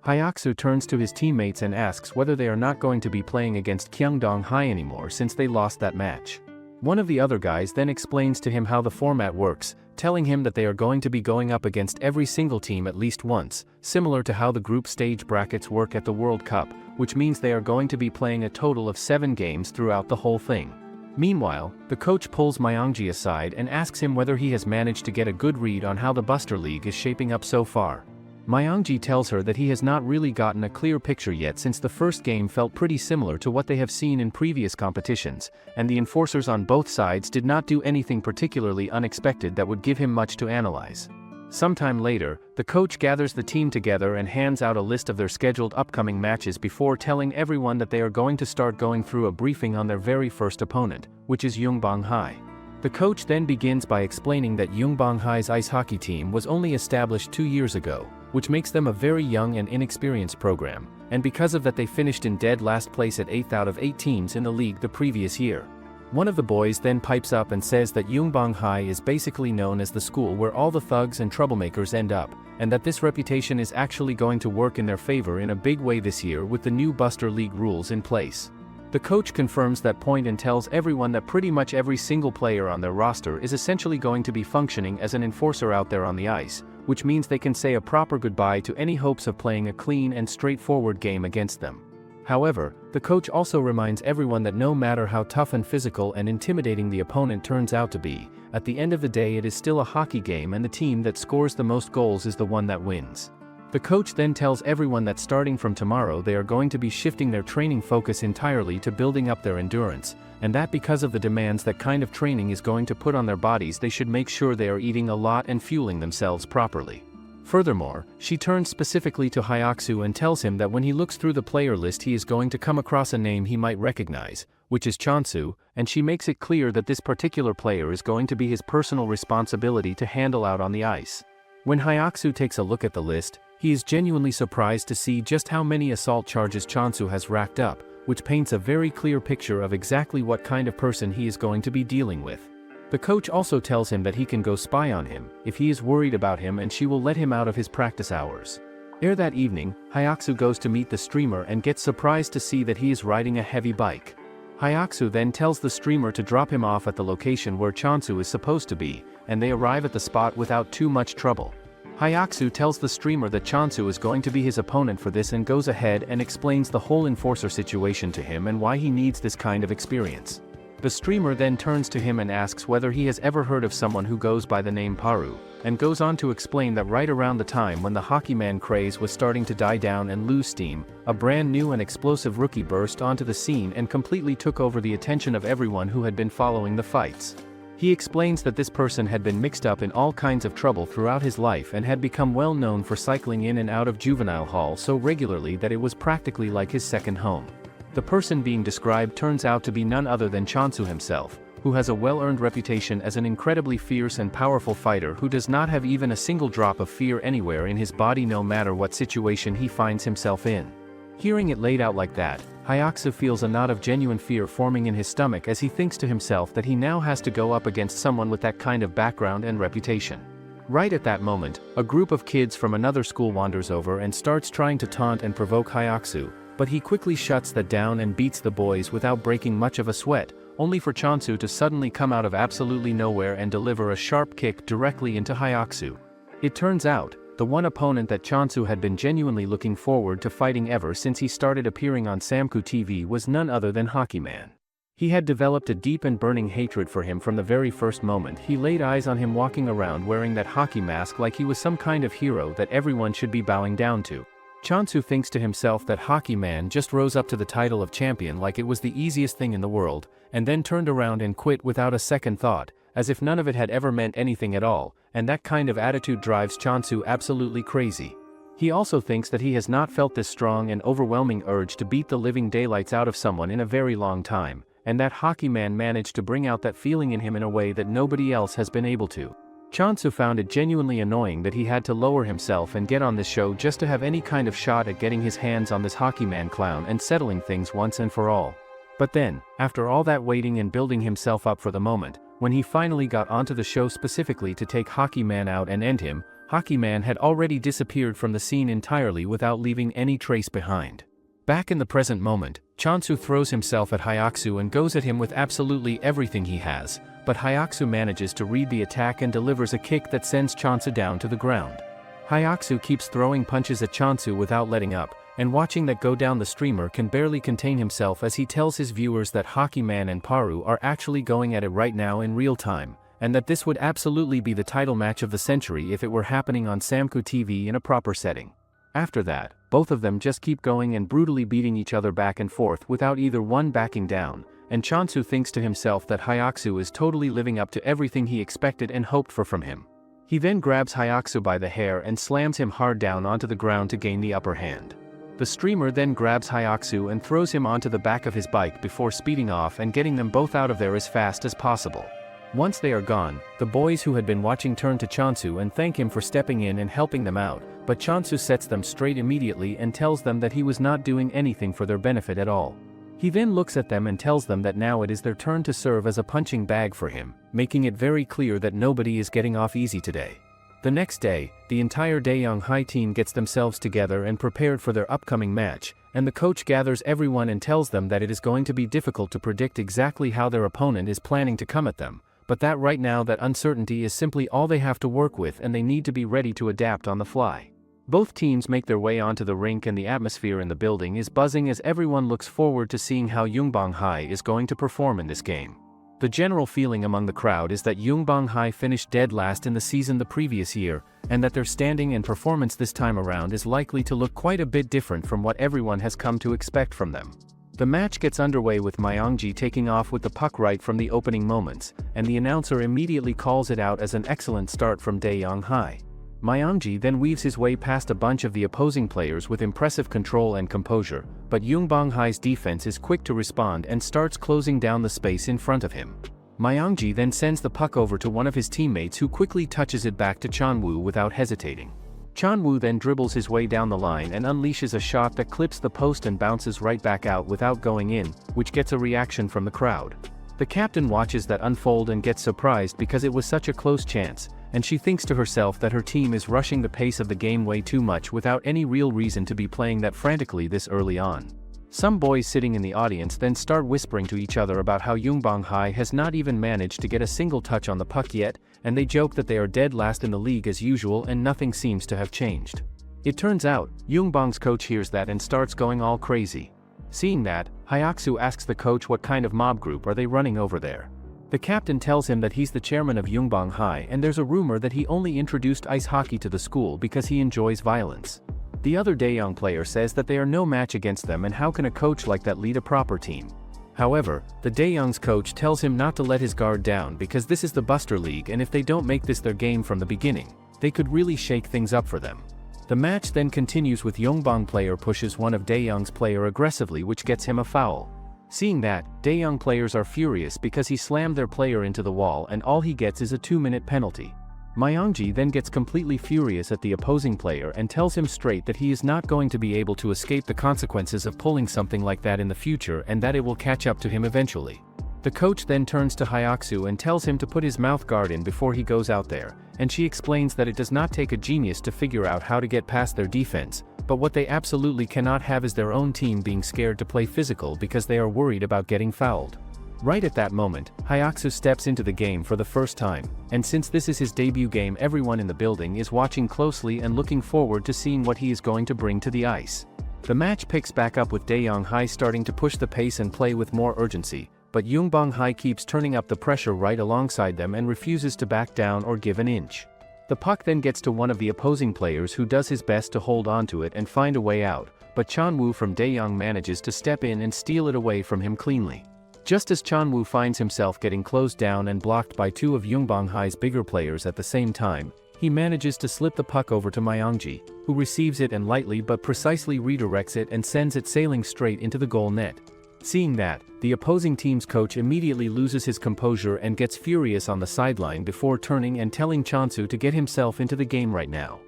Hayaku turns to his teammates and asks whether they are not going to be playing against Kyungdong High anymore since they lost that match. One of the other guys then explains to him how the format works, telling him that they are going to be going up against every single team at least once, similar to how the group stage brackets work at the World Cup, which means they are going to be playing a total of 7 games throughout the whole thing. Meanwhile, the coach pulls Myongji aside and asks him whether he has managed to get a good read on how the Buster League is shaping up so far. Myongji tells her that he has not really gotten a clear picture yet since the first game felt pretty similar to what they have seen in previous competitions, and the enforcers on both sides did not do anything particularly unexpected that would give him much to analyze. Sometime later, the coach gathers the team together and hands out a list of their scheduled upcoming matches before telling everyone that they are going to start going through a briefing on their very first opponent, which is Yungbang High. The coach then begins by explaining that Yungbang High's ice hockey team was only established 2 years ago, which makes them a very young and inexperienced program, and because of that they finished in dead last place at 8th out of 8 teams in the league the previous year. One of the boys then pipes up and says that Yungbang High is basically known as the school where all the thugs and troublemakers end up, and that this reputation is actually going to work in their favor in a big way this year with the new Buster League rules in place. The coach confirms that point and tells everyone that pretty much every single player on their roster is essentially going to be functioning as an enforcer out there on the ice, which means they can say a proper goodbye to any hopes of playing a clean and straightforward game against them. However, the coach also reminds everyone that no matter how tough and physical and intimidating the opponent turns out to be, at the end of the day it is still a hockey game and the team that scores the most goals is the one that wins. The coach then tells everyone that starting from tomorrow they are going to be shifting their training focus entirely to building up their endurance, and that because of the demands that kind of training is going to put on their bodies they should make sure they are eating a lot and fueling themselves properly. Furthermore, she turns specifically to Hayaku and tells him that when he looks through the player list he is going to come across a name he might recognize, which is Chonsu, and she makes it clear that this particular player is going to be his personal responsibility to handle out on the ice. When Hayaku takes a look at the list, he is genuinely surprised to see just how many assault charges Chonsu has racked up, which paints a very clear picture of exactly what kind of person he is going to be dealing with. The coach also tells him that he can go spy on him if he is worried about him and she will let him out of his practice hours. That evening, Hayaku goes to meet the streamer and gets surprised to see that he is riding a heavy bike. Hayaku then tells the streamer to drop him off at the location where Chonsu is supposed to be, and they arrive at the spot without too much trouble. Hayaku tells the streamer that Chansu is going to be his opponent for this and goes ahead and explains the whole enforcer situation to him and why he needs this kind of experience. The streamer then turns to him and asks whether he has ever heard of someone who goes by the name Paru, and goes on to explain that right around the time when the Hockey Man craze was starting to die down and lose steam, a brand new and explosive rookie burst onto the scene and completely took over the attention of everyone who had been following the fights. He explains that this person had been mixed up in all kinds of trouble throughout his life and had become well known for cycling in and out of juvenile hall so regularly that it was practically like his second home. The person being described turns out to be none other than Chansu himself, who has a well-earned reputation as an incredibly fierce and powerful fighter who does not have even a single drop of fear anywhere in his body no matter what situation he finds himself in. Hearing it laid out like that, Hayaku feels a knot of genuine fear forming in his stomach as he thinks to himself that he now has to go up against someone with that kind of background and reputation. Right at that moment, a group of kids from another school wanders over and starts trying to taunt and provoke Hayaku, but he quickly shuts that down and beats the boys without breaking much of a sweat, only for Chansu to suddenly come out of absolutely nowhere and deliver a sharp kick directly into Hayaku. It turns out, the one opponent that Chansu had been genuinely looking forward to fighting ever since he started appearing on Samku TV was none other than Hockey Man. He had developed a deep and burning hatred for him from the very first moment he laid eyes on him walking around wearing that hockey mask like he was some kind of hero that everyone should be bowing down to. Chansu thinks to himself that Hockey Man just rose up to the title of champion like it was the easiest thing in the world, and then turned around and quit without a second thought, as if none of it had ever meant anything at all, and that kind of attitude drives Chansu absolutely crazy. He also thinks that he has not felt this strong and overwhelming urge to beat the living daylights out of someone in a very long time, and that Hockey Man managed to bring out that feeling in him in a way that nobody else has been able to. Chansu found it genuinely annoying that he had to lower himself and get on this show just to have any kind of shot at getting his hands on this Hockey Man clown and settling things once and for all. But then, after all that waiting and building himself up for the moment, when he finally got onto the show specifically to take Hockey Man out and end him, Hockey Man had already disappeared from the scene entirely without leaving any trace behind. Back in the present moment, Chansu throws himself at Hayaku and goes at him with absolutely everything he has, but Hayaku manages to read the attack and delivers a kick that sends Chansu down to the ground. Hayaku keeps throwing punches at Chansu without letting up, and watching that go down, the streamer can barely contain himself as he tells his viewers that Hockey Man and Paru are actually going at it right now in real time, and that this would absolutely be the title match of the century if it were happening on Samku TV in a proper setting. After that, both of them just keep going and brutally beating each other back and forth without either one backing down, and Chansu thinks to himself that Hayaku is totally living up to everything he expected and hoped for from him. He then grabs Hayaku by the hair and slams him hard down onto the ground to gain the upper hand. The streamer then grabs Hayaku and throws him onto the back of his bike before speeding off and getting them both out of there as fast as possible. Once they are gone, the boys who had been watching turn to Chansu and thank him for stepping in and helping them out, but Chansu sets them straight immediately and tells them that he was not doing anything for their benefit at all. He then looks at them and tells them that now it is their turn to serve as a punching bag for him, making it very clear that nobody is getting off easy today. The next day, the entire Daeyoung High team gets themselves together and prepared for their upcoming match, and the coach gathers everyone and tells them that it is going to be difficult to predict exactly how their opponent is planning to come at them, but that right now that uncertainty is simply all they have to work with and they need to be ready to adapt on the fly. Both teams make their way onto the rink and the atmosphere in the building is buzzing as everyone looks forward to seeing how Yongbang High is going to perform in this game. The general feeling among the crowd is that Yongbang High finished dead last in the season the previous year, and that their standing and performance this time around is likely to look quite a bit different from what everyone has come to expect from them. The match gets underway with Myongji taking off with the puck right from the opening moments, and the announcer immediately calls it out as an excellent start from Daeyoung High. Myongji then weaves his way past a bunch of the opposing players with impressive control and composure, but Yongbang High's defense is quick to respond and starts closing down the space in front of him. Myongji then sends the puck over to one of his teammates who quickly touches it back to Chanwoo without hesitating. Chanwoo then dribbles his way down the line and unleashes a shot that clips the post and bounces right back out without going in, which gets a reaction from the crowd. The captain watches that unfold and gets surprised because it was such a close chance, and she thinks to herself that her team is rushing the pace of the game way too much without any real reason to be playing that frantically this early on. Some boys sitting in the audience then start whispering to each other about how Yongbang-hai has not even managed to get a single touch on the puck yet, and they joke that they are dead last in the league as usual and nothing seems to have changed. It turns out, Yongbang's coach hears that and starts going all crazy. Seeing that, Hayaku asks the coach what kind of mob group are they running over there. The captain tells him that he's the chairman of Yongbang-hai and there's a rumor that he only introduced ice hockey to the school because he enjoys violence. The other Daeyoung player says that they are no match against them and how can a coach like that lead a proper team. However, the Daeyoung's coach tells him not to let his guard down because this is the Buster League and if they don't make this their game from the beginning, they could really shake things up for them. The match then continues with Yongbang player pushes one of Daeyoung's player aggressively which gets him a foul. Seeing that, Daeyoung players are furious because he slammed their player into the wall and all he gets is a 2-minute penalty. Myongji then gets completely furious at the opposing player and tells him straight that he is not going to be able to escape the consequences of pulling something like that in the future and that it will catch up to him eventually. The coach then turns to Hayaku and tells him to put his mouth guard in before he goes out there, and she explains that it does not take a genius to figure out how to get past their defense, but what they absolutely cannot have is their own team being scared to play physical because they are worried about getting fouled. Right at that moment, Hayaku steps into the game for the first time, and since this is his debut game everyone in the building is watching closely and looking forward to seeing what he is going to bring to the ice. The match picks back up with Daeyoung-hai starting to push the pace and play with more urgency, but Yongbang-hai keeps turning up the pressure right alongside them and refuses to back down or give an inch. The puck then gets to one of the opposing players who does his best to hold on to it and find a way out, but Chanwoo from Daeyoung manages to step in and steal it away from him cleanly. Just as Chanwoo finds himself getting closed down and blocked by two of Yongbang-hai's bigger players at the same time, he manages to slip the puck over to Myongji, who receives it and lightly but precisely redirects it and sends it sailing straight into the goal net. Seeing that, the opposing team's coach immediately loses his composure and gets furious on the sideline before turning and telling Chansu to get himself into the game right now.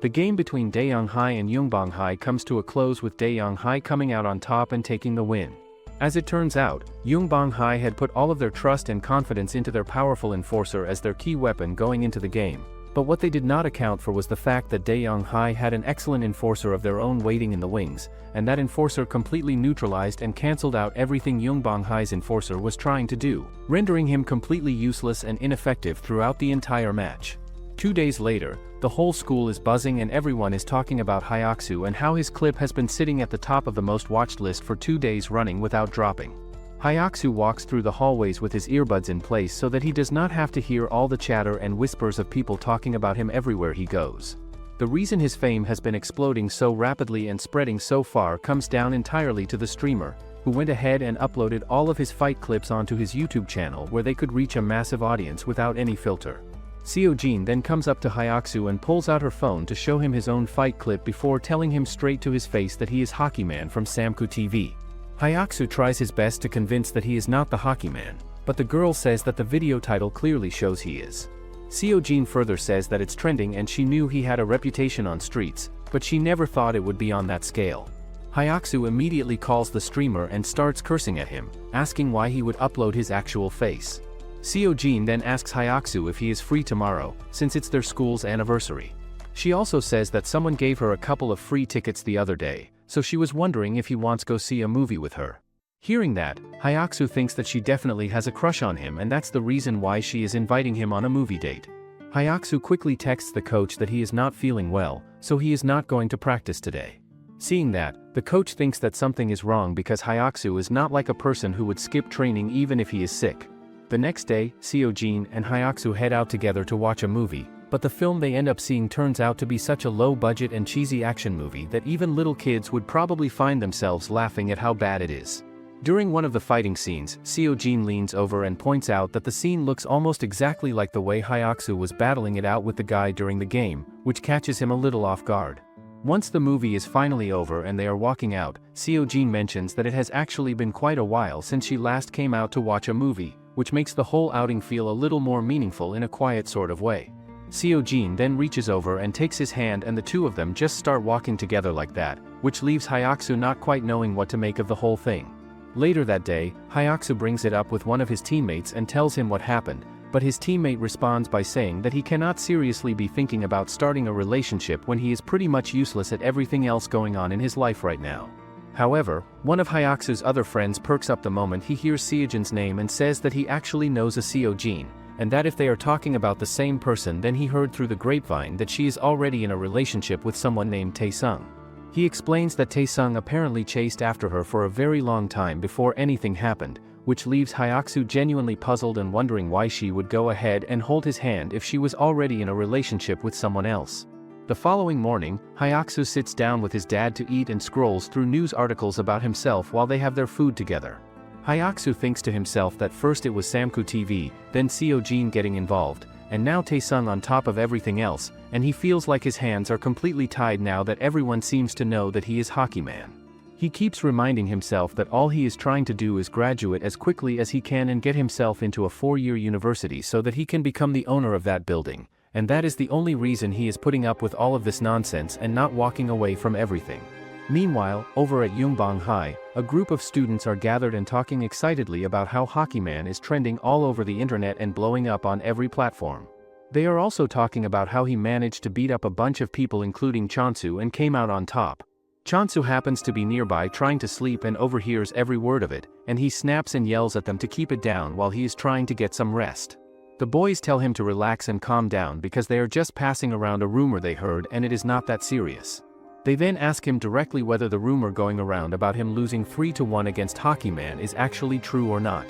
The game between Daeyoung-hai and Yongbang-hai comes to a close with Daeyoung-hai coming out on top and taking the win. As it turns out, Yongbang-hai had put all of their trust and confidence into their powerful enforcer as their key weapon going into the game, but what they did not account for was the fact that Daeyoung-hai had an excellent enforcer of their own waiting in the wings, and that enforcer completely neutralized and cancelled out everything Yongbang-hai's enforcer was trying to do, rendering him completely useless and ineffective throughout the entire match. 2 days later, the whole school is buzzing and everyone is talking about Hayaku and how his clip has been sitting at the top of the most watched list for 2 days running without dropping. Hayaku walks through the hallways with his earbuds in place so that he does not have to hear all the chatter and whispers of people talking about him everywhere he goes. The reason his fame has been exploding so rapidly and spreading so far comes down entirely to the streamer, who went ahead and uploaded all of his fight clips onto his YouTube channel where they could reach a massive audience without any filter. Sio Gene then comes up to Hayaku and pulls out her phone to show him his own fight clip before telling him straight to his face that he is Hockey Man from Samku TV. Hayaku tries his best to convince that he is not the Hockey Man, but the girl says that the video title clearly shows he is. Sio Gene further says that it's trending and she knew he had a reputation on streets, but she never thought it would be on that scale. Hayaku immediately calls the streamer and starts cursing at him, asking why he would upload his actual face. Sio Gene then asks Hayaku if he is free tomorrow, since it's their school's anniversary. She also says that someone gave her a couple of free tickets the other day, so she was wondering if he wants to go see a movie with her. Hearing that, Hayaku thinks that she definitely has a crush on him and that's the reason why she is inviting him on a movie date. Hayaku quickly texts the coach that he is not feeling well, so he is not going to practice today. Seeing that, the coach thinks that something is wrong because Hayaku is not like a person who would skip training even if he is sick. The next day, Sio Gene and Hayaku head out together to watch a movie, but the film they end up seeing turns out to be such a low-budget and cheesy action movie that even little kids would probably find themselves laughing at how bad it is. During one of the fighting scenes, Sio Gene leans over and points out that the scene looks almost exactly like the way Hayaku was battling it out with the guy during the game, which catches him a little off guard. Once the movie is finally over and they are walking out, Sio Gene mentions that it has actually been quite a while since she last came out to watch a movie, which makes the whole outing feel a little more meaningful in a quiet sort of way. Sio Gene then reaches over and takes his hand and the two of them just start walking together like that, which leaves Hayaku not quite knowing what to make of the whole thing. Later that day, Hayaku brings it up with one of his teammates and tells him what happened, but his teammate responds by saying that he cannot seriously be thinking about starting a relationship when he is pretty much useless at everything else going on in his life right now. However, one of Hyaksu's other friends perks up the moment he hears Sio Gene's name and says that he actually knows a Sio Gene, and that if they are talking about the same person, then he heard through the grapevine that she is already in a relationship with someone named Taesung. He explains that Taesung apparently chased after her for a very long time before anything happened, which leaves Hyaksu genuinely puzzled and wondering why she would go ahead and hold his hand if she was already in a relationship with someone else. The following morning, Hayaku sits down with his dad to eat and scrolls through news articles about himself while they have their food together. Hayaku thinks to himself that first it was Samku TV, then Sio Gene getting involved, and now Taesung on top of everything else, and he feels like his hands are completely tied now that everyone seems to know that he is Hockey Man. He keeps reminding himself that all he is trying to do is graduate as quickly as he can and get himself into a 4-year university so that he can become the owner of that building. And that is the only reason he is putting up with all of this nonsense and not walking away from everything. Meanwhile, over at Yungbang High, a group of students are gathered and talking excitedly about how Hockey Man is trending all over the internet and blowing up on every platform. They are also talking about how he managed to beat up a bunch of people including Chansu and came out on top. Chansu happens to be nearby trying to sleep and overhears every word of it, and he snaps and yells at them to keep it down while he is trying to get some rest. The boys tell him to relax and calm down because they are just passing around a rumor they heard and it is not that serious. They then ask him directly whether the rumor going around about him losing 3-1 against Hockey Man is actually true or not.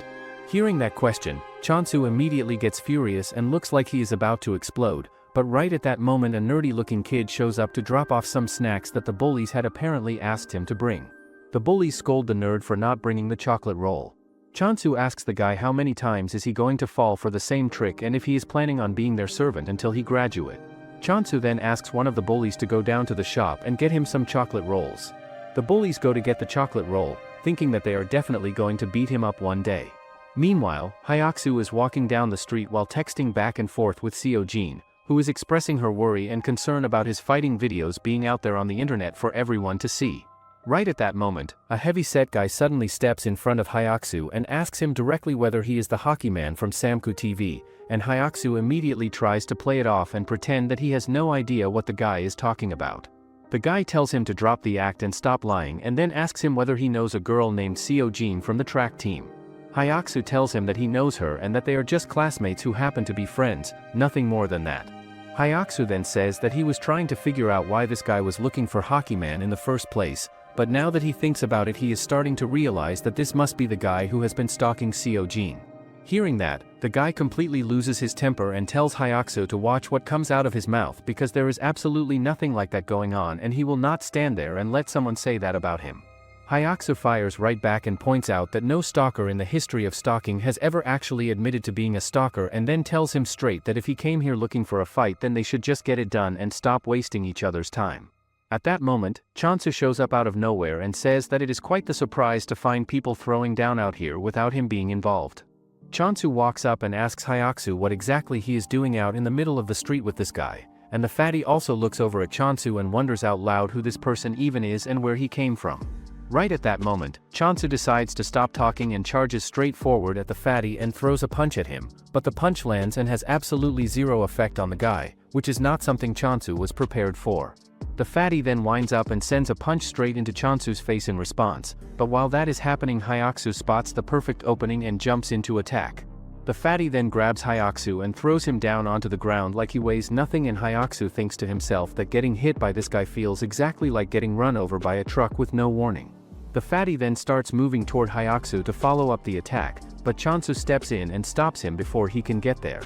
Hearing that question, Chansu immediately gets furious and looks like he is about to explode, but right at that moment a nerdy-looking kid shows up to drop off some snacks that the bullies had apparently asked him to bring. The bullies scold the nerd for not bringing the chocolate roll. Chansu asks the guy how many times is he going to fall for the same trick and if he is planning on being their servant until he graduate. Chansu then asks one of the bullies to go down to the shop and get him some chocolate rolls. The bullies go to get the chocolate roll, thinking that they are definitely going to beat him up one day. Meanwhile, Hayaku is walking down the street while texting back and forth with Sio Gene, who is expressing her worry and concern about his fighting videos being out there on the internet for everyone to see. Right at that moment, a heavy-set guy suddenly steps in front of Hayaku and asks him directly whether he is the Hockey Man from Samku TV, and Hayaku immediately tries to play it off and pretend that he has no idea what the guy is talking about. The guy tells him to drop the act and stop lying and then asks him whether he knows a girl named Sio Gene from the track team. Hayaku tells him that he knows her and that they are just classmates who happen to be friends, nothing more than that. Hayaku then says that he was trying to figure out why this guy was looking for Hockey Man in the first place, but now that he thinks about it he is starting to realize that this must be the guy who has been stalking Sio Gene. Hearing that, the guy completely loses his temper and tells Hayaku to watch what comes out of his mouth because there is absolutely nothing like that going on and he will not stand there and let someone say that about him. Hayaku fires right back and points out that no stalker in the history of stalking has ever actually admitted to being a stalker and then tells him straight that if he came here looking for a fight then they should just get it done and stop wasting each other's time. At that moment, Chansu shows up out of nowhere and says that it is quite the surprise to find people throwing down out here without him being involved. Chansu walks up and asks Hayaku what exactly he is doing out in the middle of the street with this guy, and the fatty also looks over at Chansu and wonders out loud who this person even is and where he came from. Right at that moment, Chansu decides to stop talking and charges straight forward at the fatty and throws a punch at him, but the punch lands and has absolutely zero effect on the guy, which is not something Chansu was prepared for. The fatty then winds up and sends a punch straight into Chansu's face in response, but while that is happening Hayaku spots the perfect opening and jumps into attack. The fatty then grabs Hayaku and throws him down onto the ground like he weighs nothing and Hayaku thinks to himself that getting hit by this guy feels exactly like getting run over by a truck with no warning. The fatty then starts moving toward Hayaku to follow up the attack, but Chansu steps in and stops him before he can get there.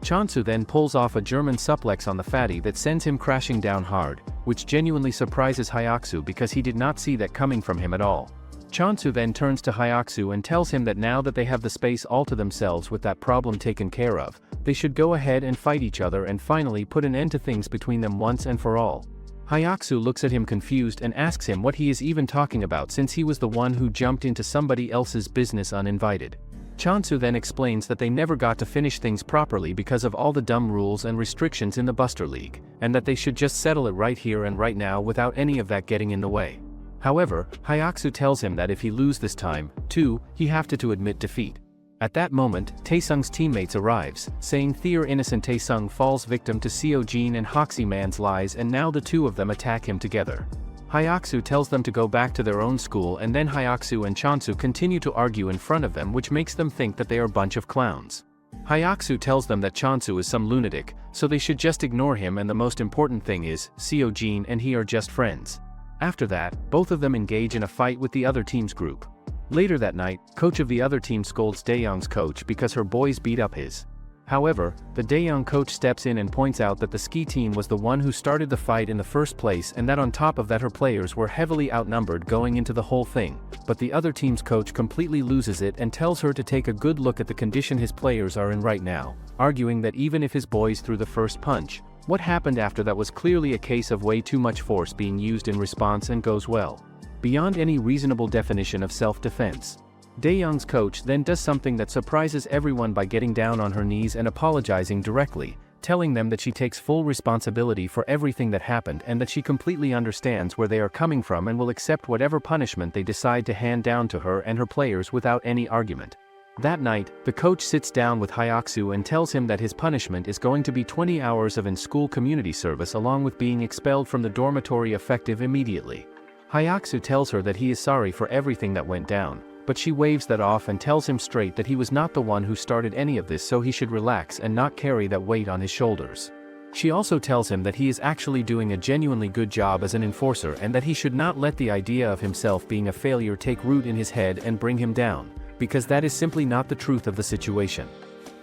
Chansu then pulls off a German suplex on the fatty that sends him crashing down hard, which genuinely surprises Hayaku because he did not see that coming from him at all. Chansu then turns to Hayaku and tells him that now that they have the space all to themselves with that problem taken care of, they should go ahead and fight each other and finally put an end to things between them once and for all. Hayaku looks at him confused and asks him what he is even talking about since he was the one who jumped into somebody else's business uninvited. Chansu then explains that they never got to finish things properly because of all the dumb rules and restrictions in the Buster League, and that they should just settle it right here and right now without any of that getting in the way. However, Hayaku tells him that if he loses this time, too, he have to admit defeat. At that moment, Taesung's teammates arrives, saying their innocent Taesung falls victim to Sio Gene and Hockey Man's lies and now the two of them attack him together. Hayaku tells them to go back to their own school, and then Hayaku and Chansu continue to argue in front of them, which makes them think that they are a bunch of clowns. Hayaku tells them that Chansu is some lunatic, so they should just ignore him, and the most important thing is, Sio Gene and he are just friends. After that, both of them engage in a fight with the other team's group. Later that night, coach of the other team scolds Daeyoung's coach because her boys beat up his. However, the Daeyoung coach steps in and points out that the ski team was the one who started the fight in the first place, and that on top of that her players were heavily outnumbered going into the whole thing. But the other team's coach completely loses it and tells her to take a good look at the condition his players are in right now, arguing that even if his boys threw the first punch, what happened after that was clearly a case of way too much force being used in response and goes well beyond any reasonable definition of self-defense. Daeyoung's coach then does something that surprises everyone by getting down on her knees and apologizing directly, telling them that she takes full responsibility for everything that happened and that she completely understands where they are coming from and will accept whatever punishment they decide to hand down to her and her players without any argument. That night, the coach sits down with Hayaku and tells him that his punishment is going to be 20 hours of in-school community service along with being expelled from the dormitory effective immediately. Hayaku tells her that he is sorry for everything that went down, but she waves that off and tells him straight that he was not the one who started any of this, so he should relax and not carry that weight on his shoulders. She also tells him that he is actually doing a genuinely good job as an enforcer and that he should not let the idea of himself being a failure take root in his head and bring him down, because that is simply not the truth of the situation.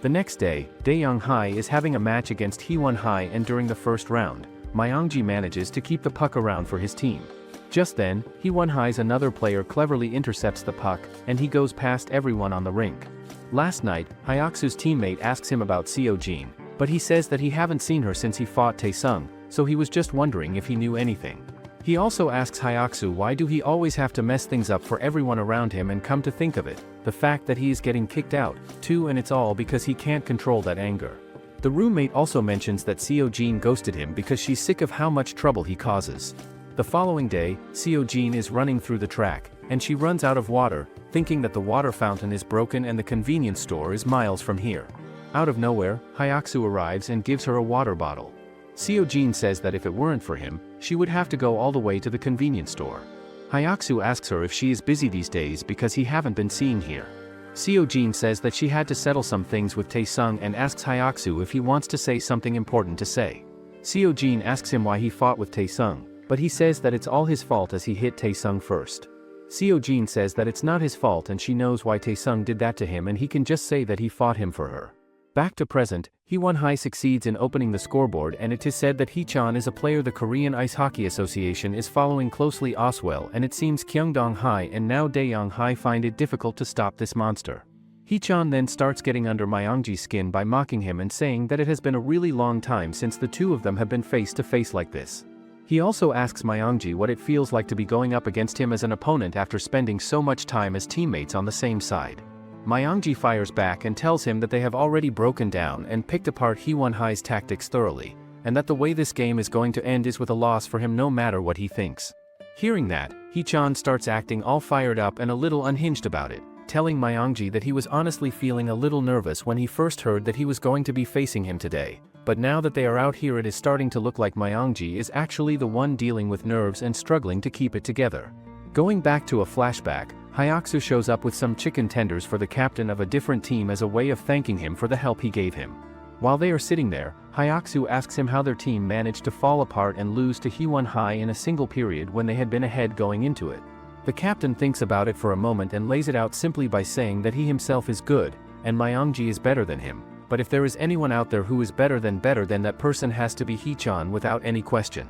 The next day, Daeyoung Hai is having a match against Hwon Hai, and during the first round, Myongji manages to keep the puck around for his team. Just then, Hwon Hai's another player cleverly intercepts the puck, and he goes past everyone on the rink. Last night, Hayaku's teammate asks him about Sio Gene, but he says that he haven't seen her since he fought Taesung, so he was just wondering if he knew anything. He also asks Hayaku why do he always have to mess things up for everyone around him, and come to think of it, the fact that he is getting kicked out, too, and it's all because he can't control that anger. The roommate also mentions that Sio Gene ghosted him because she's sick of how much trouble he causes. The following day, Sio Gene is running through the track, and she runs out of water, thinking that the water fountain is broken and the convenience store is miles from here. Out of nowhere, Hayaku arrives and gives her a water bottle. Sio Gene says that if it weren't for him, she would have to go all the way to the convenience store. Hayaku asks her if she is busy these days because he haven't been seen here. Sio Gene says that she had to settle some things with Taesung and asks Hayaku if he wants to say something important to say. Sio Gene asks him why he fought with Taesung, but he says that it's all his fault as he hit Taesung first. Sio Gene says that it's not his fault and she knows why Taesung did that to him, and he can just say that he fought him for her. Back to present, Hwon Hai succeeds in opening the scoreboard, and it is said that Hee-chan is a player the Korean Ice Hockey Association is following closely as well, and it seems Kyungdong Hai and now Daeyoung Hai find it difficult to stop this monster. Hee-chan then starts getting under Myongji's skin by mocking him and saying that it has been a really long time since the two of them have been face to face like this. He also asks Myongji what it feels like to be going up against him as an opponent after spending so much time as teammates on the same side. Myongji fires back and tells him that they have already broken down and picked apart Hwon Hai's tactics thoroughly, and that the way this game is going to end is with a loss for him no matter what he thinks. Hearing that, Hee-chan starts acting all fired up and a little unhinged about it, telling Myongji that he was honestly feeling a little nervous when he first heard that he was going to be facing him today, but now that they are out here it is starting to look like Myongji is actually the one dealing with nerves and struggling to keep it together. Going back to a flashback, Hayaku shows up with some chicken tenders for the captain of a different team as a way of thanking him for the help he gave him. While they are sitting there, Hayaku asks him how their team managed to fall apart and lose to Hwon Hai in a single period when they had been ahead going into it. The captain thinks about it for a moment and lays it out simply by saying that he himself is good, and Myongji is better than him, but if there is anyone out there who is better, then that person has to be Hee-chan without any question.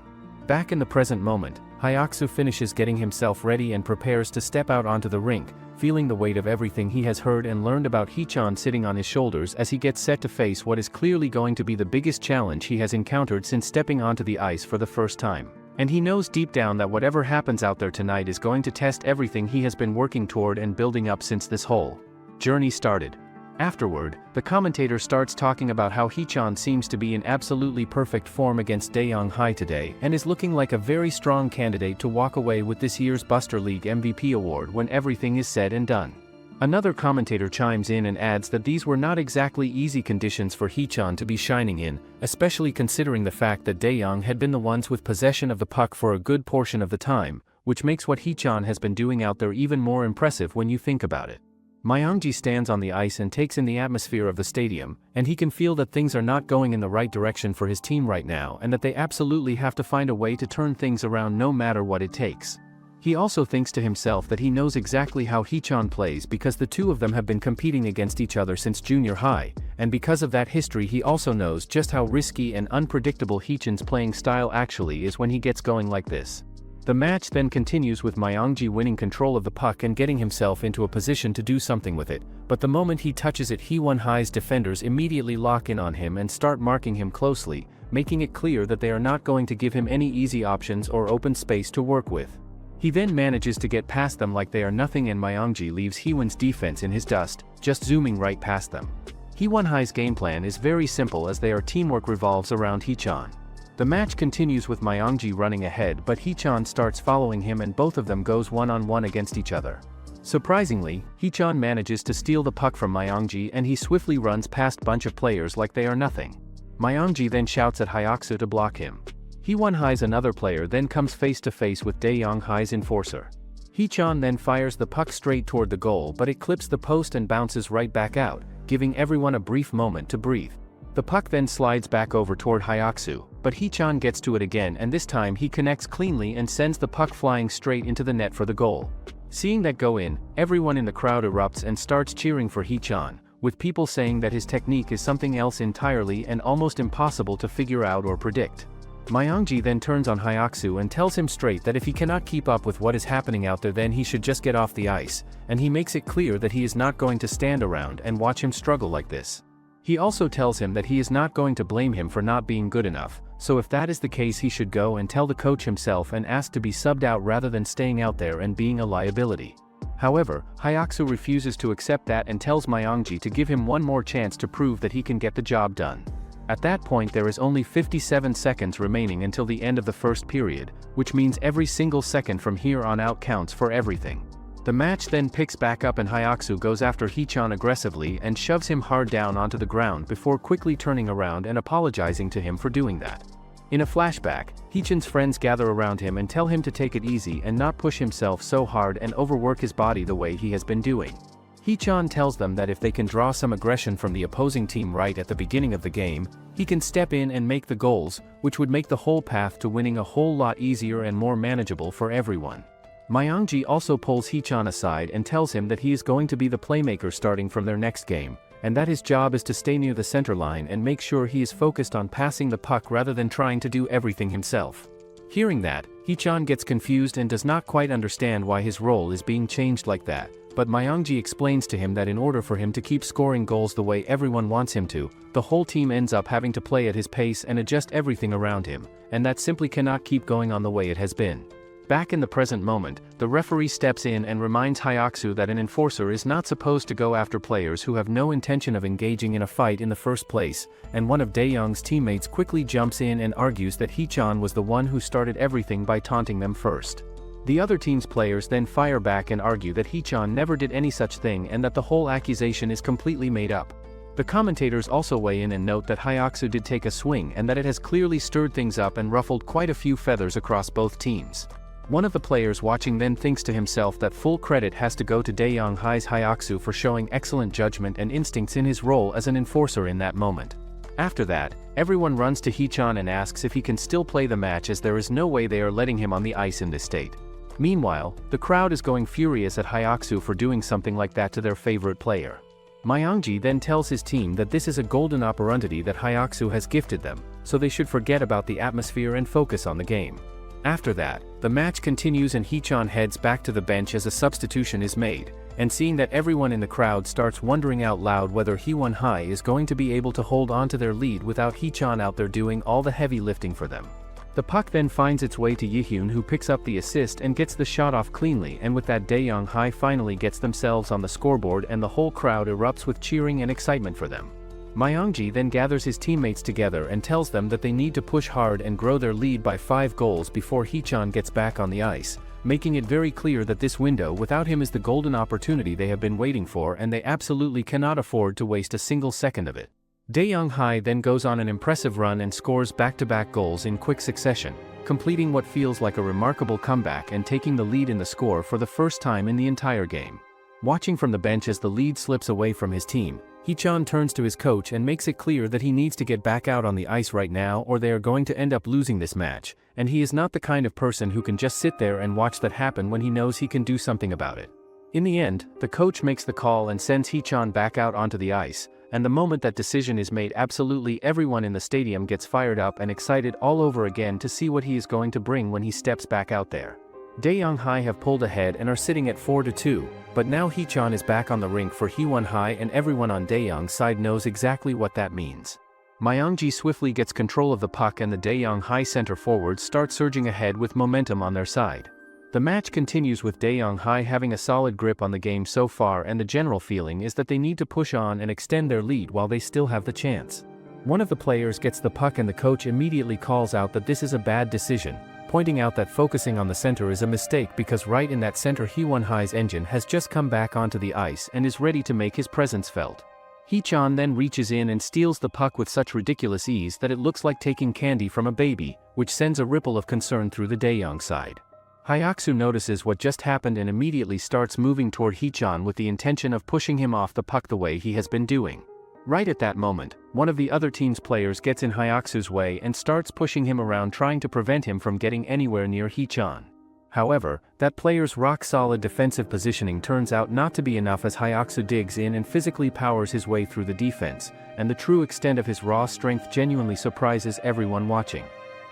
Back in the present moment, Hayaku finishes getting himself ready and prepares to step out onto the rink, feeling the weight of everything he has heard and learned about Hee-chan sitting on his shoulders as he gets set to face what is clearly going to be the biggest challenge he has encountered since stepping onto the ice for the first time. And he knows deep down that whatever happens out there tonight is going to test everything he has been working toward and building up since this whole journey started. Afterward, the commentator starts talking about how Hee-chan seems to be in absolutely perfect form against Daeyoung Hai today and is looking like a very strong candidate to walk away with this year's Buster League MVP award when everything is said and done. Another commentator chimes in and adds that these were not exactly easy conditions for Hee-chan to be shining in, especially considering the fact that Dae-young had been the ones with possession of the puck for a good portion of the time, which makes what Hee-chan has been doing out there even more impressive when you think about it. Myongji stands on the ice and takes in the atmosphere of the stadium, and he can feel that things are not going in the right direction for his team right now and that they absolutely have to find a way to turn things around no matter what it takes. He also thinks to himself that he knows exactly how Hee-chan plays because the two of them have been competing against each other since junior high, and because of that history he also knows just how risky and unpredictable Hee-chan's playing style actually is when he gets going like this. The match then continues with Myongji winning control of the puck and getting himself into a position to do something with it, but the moment he touches it Hee-won High's defenders immediately lock in on him and start marking him closely, making it clear that they are not going to give him any easy options or open space to work with. He then manages to get past them like they are nothing and Myongji leaves Hee-won's defense in his dust, just zooming right past them. Hee-won High's game plan is very simple as their teamwork revolves around Hee-chan. The match continues with Myongji running ahead but Hee-chan starts following him and both of them goes one-on-one against each other. Surprisingly, Hee-chan manages to steal the puck from Myongji and he swiftly runs past bunch of players like they are nothing. Myongji then shouts at Hayaku to block him. Hee-won High's another player then comes face to face with Dae-young High's enforcer. Hee-chan then fires the puck straight toward the goal but it clips the post and bounces right back out, giving everyone a brief moment to breathe. The puck then slides back over toward Hayaku, but Hee-chan gets to it again and this time he connects cleanly and sends the puck flying straight into the net for the goal. Seeing that go in, everyone in the crowd erupts and starts cheering for Hee-chan, with people saying that his technique is something else entirely and almost impossible to figure out or predict. Myongji then turns on Hayaku and tells him straight that if he cannot keep up with what is happening out there then he should just get off the ice, and he makes it clear that he is not going to stand around and watch him struggle like this. He also tells him that he is not going to blame him for not being good enough, so if that is the case he should go and tell the coach himself and ask to be subbed out rather than staying out there and being a liability. However, Hayaku refuses to accept that and tells Myongji to give him one more chance to prove that he can get the job done. At that point there is only 57 seconds remaining until the end of the first period, which means every single second from here on out counts for everything. The match then picks back up and Hayaku goes after Hee-chan aggressively and shoves him hard down onto the ground before quickly turning around and apologizing to him for doing that. In a flashback, Hee-chan's friends gather around him and tell him to take it easy and not push himself so hard and overwork his body the way he has been doing. Hee-chan tells them that if they can draw some aggression from the opposing team right at the beginning of the game, he can step in and make the goals, which would make the whole path to winning a whole lot easier and more manageable for everyone. Myongji also pulls Hee-chan aside and tells him that he is going to be the playmaker starting from their next game, and that his job is to stay near the center line and make sure he is focused on passing the puck rather than trying to do everything himself. Hearing that, Hee-chan gets confused and does not quite understand why his role is being changed like that, but Myongji explains to him that in order for him to keep scoring goals the way everyone wants him to, the whole team ends up having to play at his pace and adjust everything around him, and that simply cannot keep going on the way it has been. Back in the present moment, the referee steps in and reminds Hayaku that an enforcer is not supposed to go after players who have no intention of engaging in a fight in the first place, and one of Dae-young's teammates quickly jumps in and argues that Hee-chan was the one who started everything by taunting them first. The other team's players then fire back and argue that Hee-chan never did any such thing and that the whole accusation is completely made up. The commentators also weigh in and note that Hayaku did take a swing and that it has clearly stirred things up and ruffled quite a few feathers across both teams. One of the players watching then thinks to himself that full credit has to go to Dae-young High's Hayaku for showing excellent judgment and instincts in his role as an enforcer in that moment. After that, everyone runs to Hee-chan and asks if he can still play the match as there is no way they are letting him on the ice in this state. Meanwhile, the crowd is going furious at Hayaku for doing something like that to their favorite player. Myongji then tells his team that this is a golden opportunity that Hayaku has gifted them, so they should forget about the atmosphere and focus on the game. After that, the match continues and Hee-chan heads back to the bench as a substitution is made, and seeing that everyone in the crowd starts wondering out loud whether Hee-won High is going to be able to hold on to their lead without Hee-chan out there doing all the heavy lifting for them. The puck then finds its way to Yi-hyun, who picks up the assist and gets the shot off cleanly, and with that Dae-young High finally gets themselves on the scoreboard and the whole crowd erupts with cheering and excitement for them. Myongji then gathers his teammates together and tells them that they need to push hard and grow their lead by 5 goals before Hee-chan gets back on the ice, making it very clear that this window without him is the golden opportunity they have been waiting for and they absolutely cannot afford to waste a single second of it. Dae-young-hae then goes on an impressive run and scores back-to-back goals in quick succession, completing what feels like a remarkable comeback and taking the lead in the score for the first time in the entire game. Watching from the bench as the lead slips away from his team, Hee-chan turns to his coach and makes it clear that he needs to get back out on the ice right now or they are going to end up losing this match, and he is not the kind of person who can just sit there and watch that happen when he knows he can do something about it. In the end, the coach makes the call and sends Hee-chan back out onto the ice, and the moment that decision is made, absolutely everyone in the stadium gets fired up and excited all over again to see what he is going to bring when he steps back out there. Dae-young-hae have pulled ahead and are sitting at 4-2, but now Hee-chan is back on the rink for Hee-won-hae and everyone on Dae-young's side knows exactly what that means. Myung-ji swiftly gets control of the puck and the Dae-young-hae center forwards start surging ahead with momentum on their side. The match continues with Dae-young-hae having a solid grip on the game so far, and the general feeling is that they need to push on and extend their lead while they still have the chance. One of the players gets the puck and the coach immediately calls out that this is a bad decision, pointing out that focusing on the center is a mistake because right in that center Hee-won-hae's engine has just come back onto the ice and is ready to make his presence felt. Hee-chan then reaches in and steals the puck with such ridiculous ease that it looks like taking candy from a baby, which sends a ripple of concern through the Dae-young side. Hayaku notices what just happened and immediately starts moving toward Hee-chan with the intention of pushing him off the puck the way he has been doing. Right at that moment, one of the other team's players gets in Hayaku's way and starts pushing him around trying to prevent him from getting anywhere near Hee-chan. However, that player's rock-solid defensive positioning turns out not to be enough as Hayaku digs in and physically powers his way through the defense, and the true extent of his raw strength genuinely surprises everyone watching.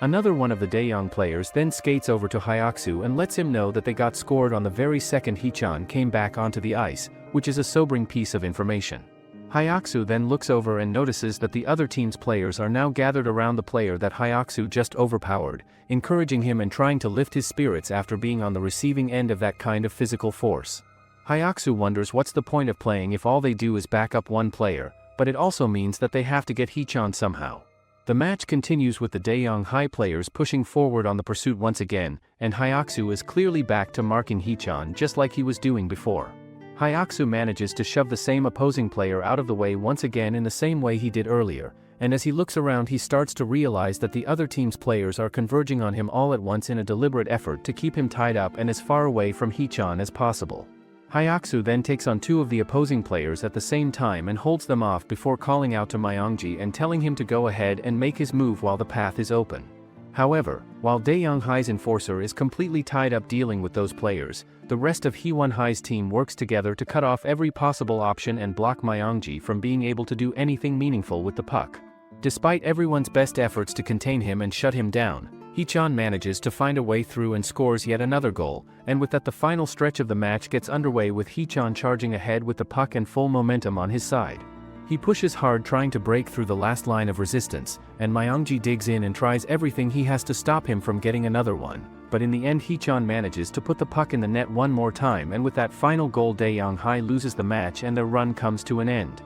Another one of the Dae-young players then skates over to Hayaku and lets him know that they got scored on the very second Hee-chan came back onto the ice, which is a sobering piece of information. Hayaku then looks over and notices that the other team's players are now gathered around the player that Hayaku just overpowered, encouraging him and trying to lift his spirits after being on the receiving end of that kind of physical force. Hayaku wonders what's the point of playing if all they do is back up one player, but it also means that they have to get Hee-chan somehow. The match continues with the Dae-young-hae players pushing forward on the pursuit once again, and Hayaku is clearly back to marking Hee-chan just like he was doing before. Hayaku manages to shove the same opposing player out of the way once again in the same way he did earlier, and as he looks around he starts to realize that the other team's players are converging on him all at once in a deliberate effort to keep him tied up and as far away from Hee-chan as possible. Hayaku then takes on two of the opposing players at the same time and holds them off before calling out to Myung-ji and telling him to go ahead and make his move while the path is open. However, while Dae-young-hae's enforcer is completely tied up dealing with those players, the rest of Hee-won-hae's team works together to cut off every possible option and block Myung-ji from being able to do anything meaningful with the puck. Despite everyone's best efforts to contain him and shut him down, Hee-chan manages to find a way through and scores yet another goal, and with that the final stretch of the match gets underway with Hee-chan charging ahead with the puck and full momentum on his side. He pushes hard trying to break through the last line of resistance, and Myung-ji digs in and tries everything he has to stop him from getting another one, but in the end Hee-chan manages to put the puck in the net one more time, and with that final goal Dae-young-hae loses the match and their run comes to an end.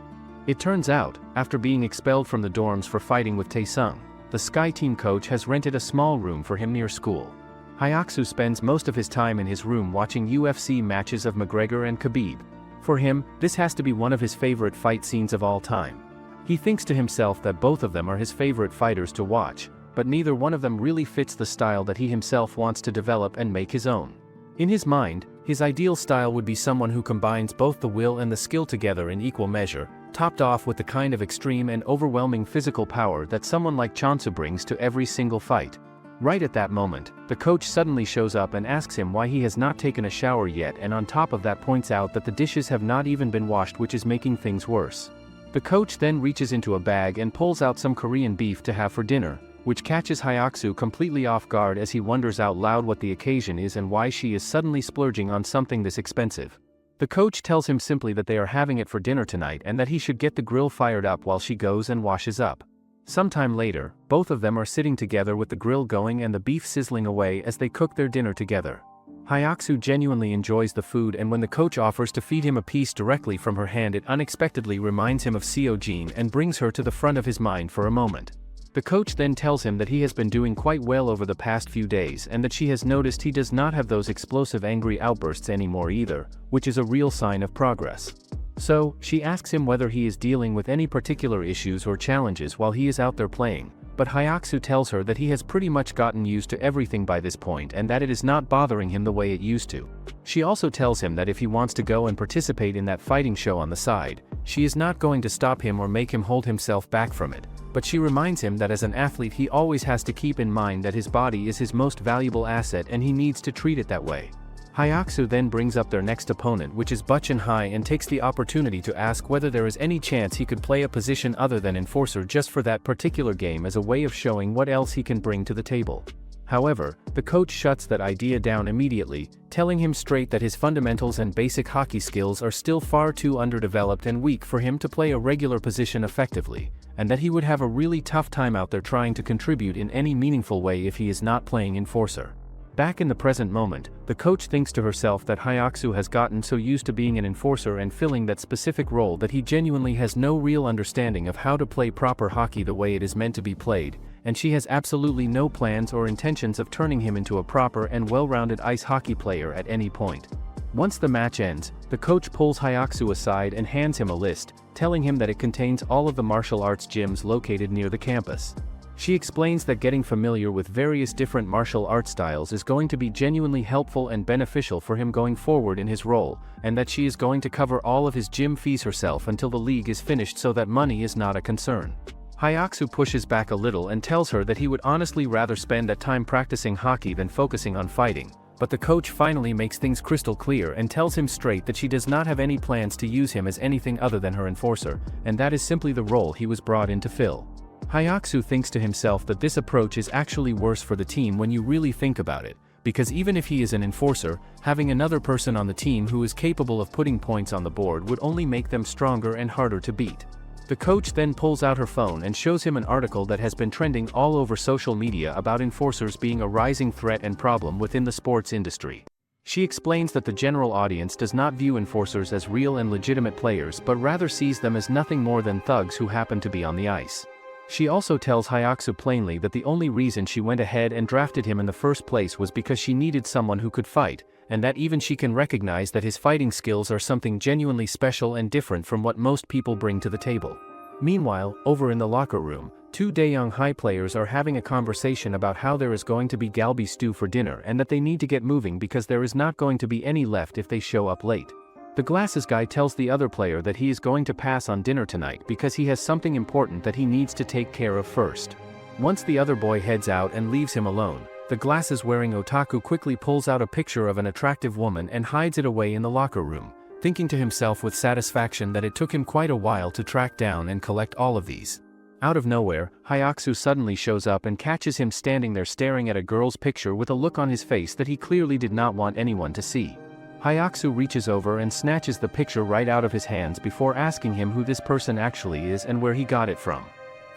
It turns out, after being expelled from the dorms for fighting with Taesung, the Sky Team coach has rented a small room for him near school. Hayaku spends most of his time in his room watching UFC matches of McGregor and Khabib. For him, this has to be one of his favorite fight scenes of all time. He thinks to himself that both of them are his favorite fighters to watch, but neither one of them really fits the style that he himself wants to develop and make his own. In his mind, his ideal style would be someone who combines both the will and the skill together in equal measure, topped off with the kind of extreme and overwhelming physical power that someone like Chonsu brings to every single fight. Right at that moment, the coach suddenly shows up and asks him why he has not taken a shower yet, and on top of that points out that the dishes have not even been washed, which is making things worse. The coach then reaches into a bag and pulls out some Korean beef to have for dinner, which catches Hayaku completely off guard as he wonders out loud what the occasion is and why she is suddenly splurging on something this expensive. The coach tells him simply that they are having it for dinner tonight and that he should get the grill fired up while she goes and washes up. Sometime later, both of them are sitting together with the grill going and the beef sizzling away as they cook their dinner together. Hayaku genuinely enjoys the food, and when the coach offers to feed him a piece directly from her hand, it unexpectedly reminds him of Sio Gene and brings her to the front of his mind for a moment. The coach then tells him that he has been doing quite well over the past few days and that she has noticed he does not have those explosive angry outbursts anymore either, which is a real sign of progress. So, she asks him whether he is dealing with any particular issues or challenges while he is out there playing, but Hayaku tells her that he has pretty much gotten used to everything by this point and that it is not bothering him the way it used to. She also tells him that if he wants to go and participate in that fighting show on the side, she is not going to stop him or make him hold himself back from it, but she reminds him that as an athlete he always has to keep in mind that his body is his most valuable asset and he needs to treat it that way. Hayaku then brings up their next opponent, which is Buchan High, and takes the opportunity to ask whether there is any chance he could play a position other than enforcer just for that particular game as a way of showing what else he can bring to the table. However, the coach shuts that idea down immediately, telling him straight that his fundamentals and basic hockey skills are still far too underdeveloped and weak for him to play a regular position effectively, and that he would have a really tough time out there trying to contribute in any meaningful way if he is not playing enforcer. Back in the present moment, the coach thinks to herself that Hayaku has gotten so used to being an enforcer and filling that specific role that he genuinely has no real understanding of how to play proper hockey the way it is meant to be played, and she has absolutely no plans or intentions of turning him into a proper and well-rounded ice hockey player at any point. Once the match ends, the coach pulls Hayaku aside and hands him a list, telling him that it contains all of the martial arts gyms located near the campus. She explains that getting familiar with various different martial art styles is going to be genuinely helpful and beneficial for him going forward in his role, and that she is going to cover all of his gym fees herself until the league is finished so that money is not a concern. Hayaku pushes back a little and tells her that he would honestly rather spend that time practicing hockey than focusing on fighting, but the coach finally makes things crystal clear and tells him straight that she does not have any plans to use him as anything other than her enforcer, and that is simply the role he was brought in to fill. Hayaku thinks to himself that this approach is actually worse for the team when you really think about it, because even if he is an enforcer, having another person on the team who is capable of putting points on the board would only make them stronger and harder to beat. The coach then pulls out her phone and shows him an article that has been trending all over social media about enforcers being a rising threat and problem within the sports industry. She explains that the general audience does not view enforcers as real and legitimate players but rather sees them as nothing more than thugs who happen to be on the ice. She also tells Hayaku plainly that the only reason she went ahead and drafted him in the first place was because she needed someone who could fight, and that even she can recognize that his fighting skills are something genuinely special and different from what most people bring to the table. Meanwhile, over in the locker room, two Daeyoung High players are having a conversation about how there is going to be galbi stew for dinner and that they need to get moving because there is not going to be any left if they show up late. The glasses guy tells the other player that he is going to pass on dinner tonight because he has something important that he needs to take care of first. Once the other boy heads out and leaves him alone, the glasses-wearing otaku quickly pulls out a picture of an attractive woman and hides it away in the locker room, thinking to himself with satisfaction that it took him quite a while to track down and collect all of these. Out of nowhere, Hayaku suddenly shows up and catches him standing there staring at a girl's picture with a look on his face that he clearly did not want anyone to see. Hayaku reaches over and snatches the picture right out of his hands before asking him who this person actually is and where he got it from.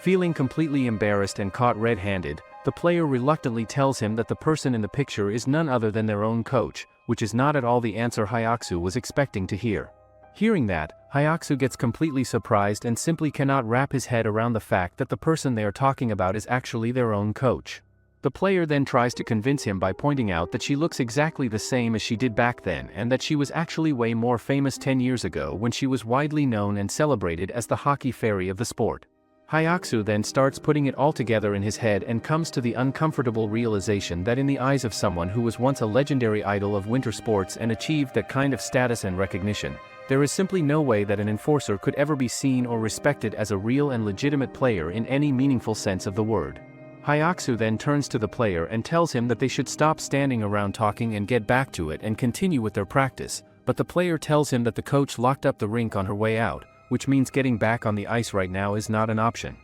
Feeling completely embarrassed and caught red-handed, the player reluctantly tells him that the person in the picture is none other than their own coach, which is not at all the answer Hayaku was expecting to hear. Hearing that, Hayaku gets completely surprised and simply cannot wrap his head around the fact that the person they are talking about is actually their own coach. The player then tries to convince him by pointing out that she looks exactly the same as she did back then and that she was actually way more famous 10 years ago when she was widely known and celebrated as the hockey fairy of the sport. Hayaku then starts putting it all together in his head and comes to the uncomfortable realization that in the eyes of someone who was once a legendary idol of winter sports and achieved that kind of status and recognition, there is simply no way that an enforcer could ever be seen or respected as a real and legitimate player in any meaningful sense of the word. Hayaku then turns to the player and tells him that they should stop standing around talking and get back to it and continue with their practice, but the player tells him that the coach locked up the rink on her way out, which means getting back on the ice right now is not an option.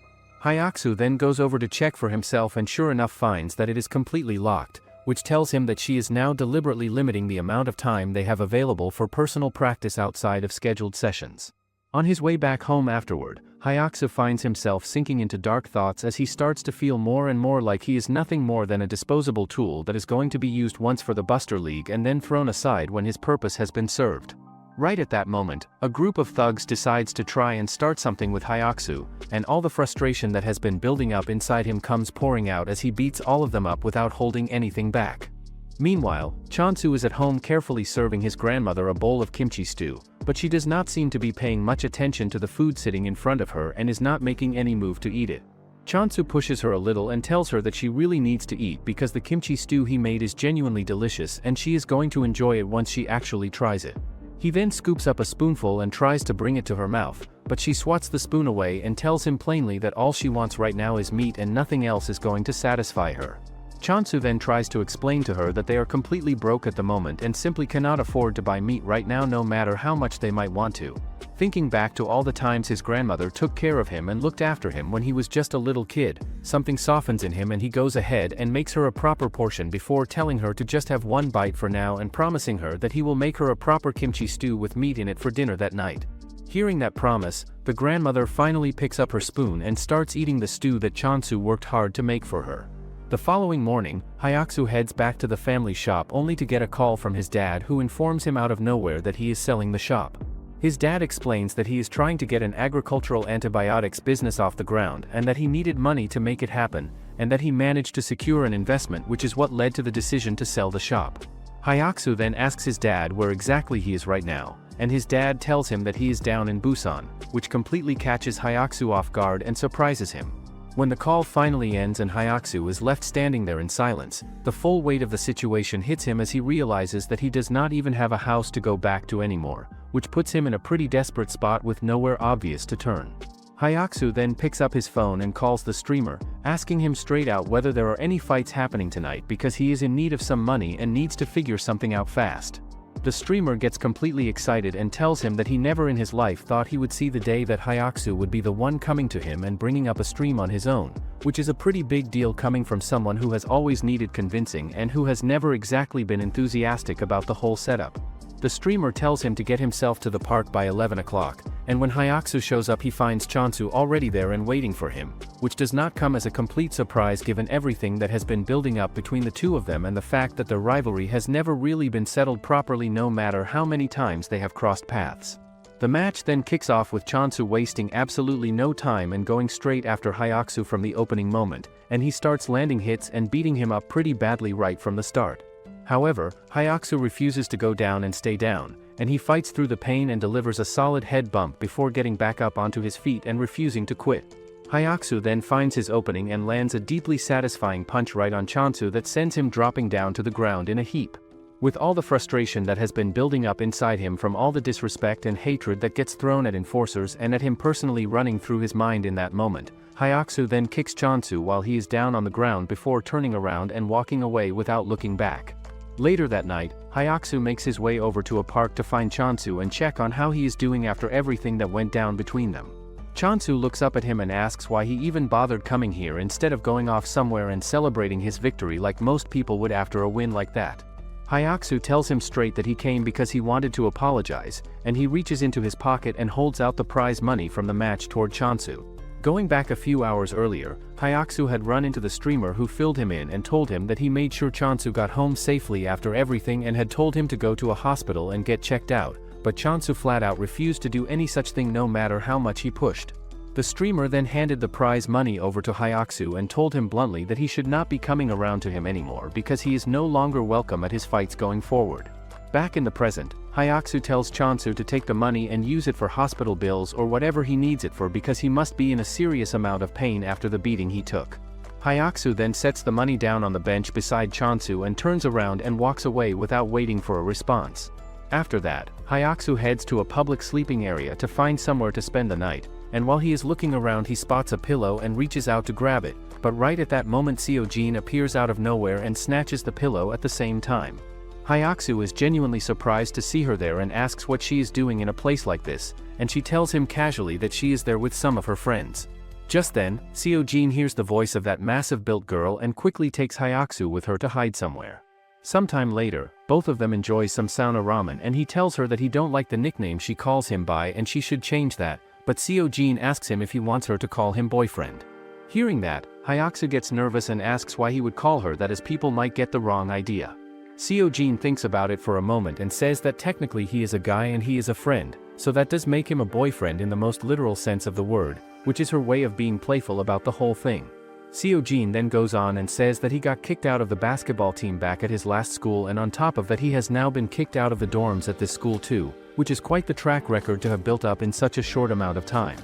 Hayaku then goes over to check for himself and sure enough finds that it is completely locked, which tells him that she is now deliberately limiting the amount of time they have available for personal practice outside of scheduled sessions. On his way back home afterward, Hayaku finds himself sinking into dark thoughts as he starts to feel more and more like he is nothing more than a disposable tool that is going to be used once for the Buster League and then thrown aside when his purpose has been served. Right at that moment, a group of thugs decides to try and start something with Hayaku, and all the frustration that has been building up inside him comes pouring out as he beats all of them up without holding anything back. Meanwhile, Chansu is at home carefully serving his grandmother a bowl of kimchi stew, but she does not seem to be paying much attention to the food sitting in front of her and is not making any move to eat it. Chansu pushes her a little and tells her that she really needs to eat because the kimchi stew he made is genuinely delicious and she is going to enjoy it once she actually tries it. He then scoops up a spoonful and tries to bring it to her mouth, but she swats the spoon away and tells him plainly that all she wants right now is meat and nothing else is going to satisfy her. Chansu then tries to explain to her that they are completely broke at the moment and simply cannot afford to buy meat right now no matter how much they might want to. Thinking back to all the times his grandmother took care of him and looked after him when he was just a little kid, something softens in him and he goes ahead and makes her a proper portion before telling her to just have one bite for now and promising her that he will make her a proper kimchi stew with meat in it for dinner that night. Hearing that promise, the grandmother finally picks up her spoon and starts eating the stew that Chansu worked hard to make for her. The following morning, Hayaku heads back to the family shop only to get a call from his dad who informs him out of nowhere that he is selling the shop. His dad explains that he is trying to get an agricultural antibiotics business off the ground and that he needed money to make it happen, and that he managed to secure an investment which is what led to the decision to sell the shop. Hayaku then asks his dad where exactly he is right now, and his dad tells him that he is down in Busan, which completely catches Hayaku off guard and surprises him. When the call finally ends and Hayaku is left standing there in silence, the full weight of the situation hits him as he realizes that he does not even have a house to go back to anymore, which puts him in a pretty desperate spot with nowhere obvious to turn. Hayaku then picks up his phone and calls the streamer, asking him straight out whether there are any fights happening tonight because he is in need of some money and needs to figure something out fast. The streamer gets completely excited and tells him that he never in his life thought he would see the day that Hayaku would be the one coming to him and bringing up a stream on his own, which is a pretty big deal coming from someone who has always needed convincing and who has never exactly been enthusiastic about the whole setup. The streamer tells him to get himself to the park by 11 o'clock, and when Hayaku shows up he finds Chansu already there and waiting for him, which does not come as a complete surprise given everything that has been building up between the two of them and the fact that their rivalry has never really been settled properly no matter how many times they have crossed paths. The match then kicks off with Chansu wasting absolutely no time and going straight after Hayaku from the opening moment, and he starts landing hits and beating him up pretty badly right from the start. However, Hayaku refuses to go down and stay down, and he fights through the pain and delivers a solid head bump before getting back up onto his feet and refusing to quit. Hayaku then finds his opening and lands a deeply satisfying punch right on Chansu that sends him dropping down to the ground in a heap. With all the frustration that has been building up inside him from all the disrespect and hatred that gets thrown at enforcers and at him personally running through his mind in that moment, Hayaku then kicks Chansu while he is down on the ground before turning around and walking away without looking back. Later that night, Hayaku makes his way over to a park to find Chansu and check on how he is doing after everything that went down between them. Chansu looks up at him and asks why he even bothered coming here instead of going off somewhere and celebrating his victory like most people would after a win like that. Hayaku tells him straight that he came because he wanted to apologize, and he reaches into his pocket and holds out the prize money from the match toward Chansu. Going back a few hours earlier, Hayaku had run into the streamer who filled him in and told him that he made sure Chansu got home safely after everything and had told him to go to a hospital and get checked out, but Chansu flat out refused to do any such thing no matter how much he pushed. The streamer then handed the prize money over to Hayaku and told him bluntly that he should not be coming around to him anymore because he is no longer welcome at his fights going forward. Back in the present, Hayaku tells Chansu to take the money and use it for hospital bills or whatever he needs it for because he must be in a serious amount of pain after the beating he took. Hayaku then sets the money down on the bench beside Chansu and turns around and walks away without waiting for a response. After that, Hayaku heads to a public sleeping area to find somewhere to spend the night, and while he is looking around he spots a pillow and reaches out to grab it, but right at that moment Sio Gene appears out of nowhere and snatches the pillow at the same time. Hayaku is genuinely surprised to see her there and asks what she is doing in a place like this, and she tells him casually that she is there with some of her friends. Just then, Sio Gene hears the voice of that massive built girl and quickly takes Hayaku with her to hide somewhere. Sometime later, both of them enjoy some sauna ramen and he tells her that he don't like the nickname she calls him by and she should change that, but Sio Gene asks him if he wants her to call him boyfriend. Hearing that, Hayaku gets nervous and asks why he would call her that as people might get the wrong idea. Sio Gene thinks about it for a moment and says that technically he is a guy and he is a friend, so that does make him a boyfriend in the most literal sense of the word, which is her way of being playful about the whole thing. Sio Gene then goes on and says that he got kicked out of the basketball team back at his last school, and on top of that he has now been kicked out of the dorms at this school too, which is quite the track record to have built up in such a short amount of time.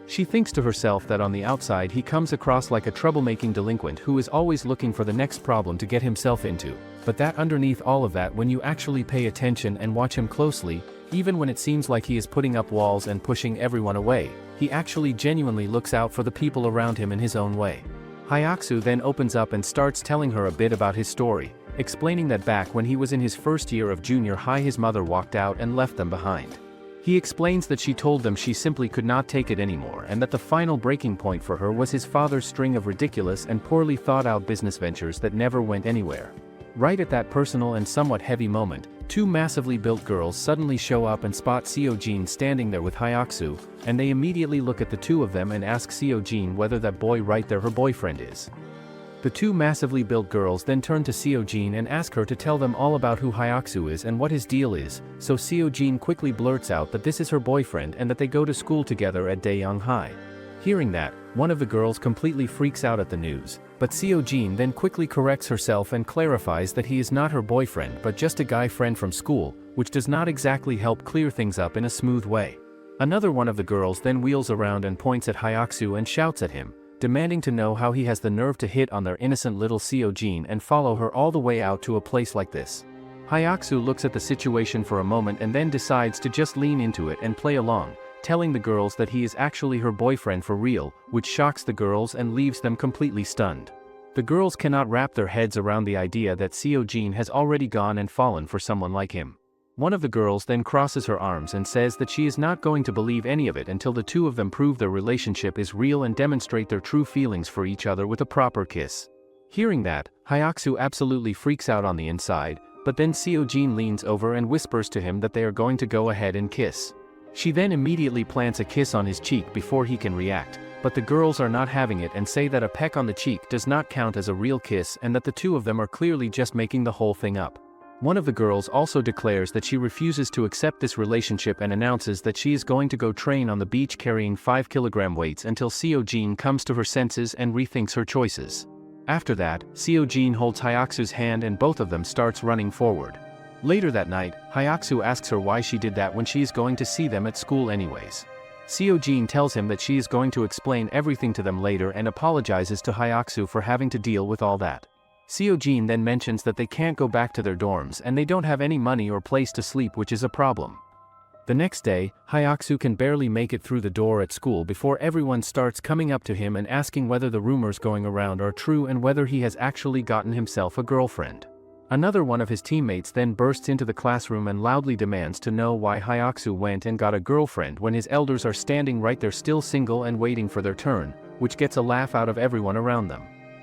She thinks to herself that on the outside he comes across like a troublemaking delinquent who is always looking for the next problem to get himself into, but that underneath all of that, when you actually pay attention and watch him closely, even when it seems like he is putting up walls and pushing everyone away, he actually genuinely looks out for the people around him in his own way. Hayaku then opens up and starts telling her a bit about his story, explaining that back when he was in his first year of junior high his mother walked out and left them behind. He explains that she told them she simply could not take it anymore and that the final breaking point for her was his father's string of ridiculous and poorly thought out business ventures that never went anywhere. Right at that personal and somewhat heavy moment, two massively built girls suddenly show up and spot Sio Gene standing there with Hayaku, and they immediately look at the two of them and ask Sio Gene whether that boy right there her boyfriend is. The two massively built girls then turn to Sio Gene and ask her to tell them all about who Hayaku is and what his deal is, so Sio Gene quickly blurts out that this is her boyfriend and that they go to school together at Daeyoung High. Hearing that, one of the girls completely freaks out at the news, but Sio Gene then quickly corrects herself and clarifies that he is not her boyfriend but just a guy friend from school, which does not exactly help clear things up in a smooth way. Another one of the girls then wheels around and points at Hayaku and shouts at him, demanding to know how he has the nerve to hit on their innocent little Sio Gene and follow her all the way out to a place like this. Hayaku looks at the situation for a moment and then decides to just lean into it and play along, telling the girls that he is actually her boyfriend for real, which shocks the girls and leaves them completely stunned. The girls cannot wrap their heads around the idea that Sio Gene has already gone and fallen for someone like him. One of the girls then crosses her arms and says that she is not going to believe any of it until the two of them prove their relationship is real and demonstrate their true feelings for each other with a proper kiss. Hearing that, Hayaku absolutely freaks out on the inside, but then Sio Gene leans over and whispers to him that they are going to go ahead and kiss. She then immediately plants a kiss on his cheek before he can react, but the girls are not having it and say that a peck on the cheek does not count as a real kiss and that the two of them are clearly just making the whole thing up. One of the girls also declares that she refuses to accept this relationship and announces that she is going to go train on the beach carrying 5-kilogram weights until Sio Gene comes to her senses and rethinks her choices. After that, Sio Gene holds Hayaku's hand and both of them starts running forward. Later that night, Hayaku asks her why she did that when she is going to see them at school anyways. Sio Gene tells him that she is going to explain everything to them later and apologizes to Hayaku for having to deal with all that. Sio Gene then mentions that they can't go back to their dorms and they don't have any money or place to sleep, which is a problem. The next day, Hayaku can barely make it through the door at school before everyone starts coming up to him and asking whether the rumors going around are true and whether he has actually gotten himself a girlfriend. Another one of his teammates then bursts into the classroom and loudly demands to know why Hayaku went and got a girlfriend when his elders are standing right there still single and waiting for their turn, which gets a laugh out of everyone around them.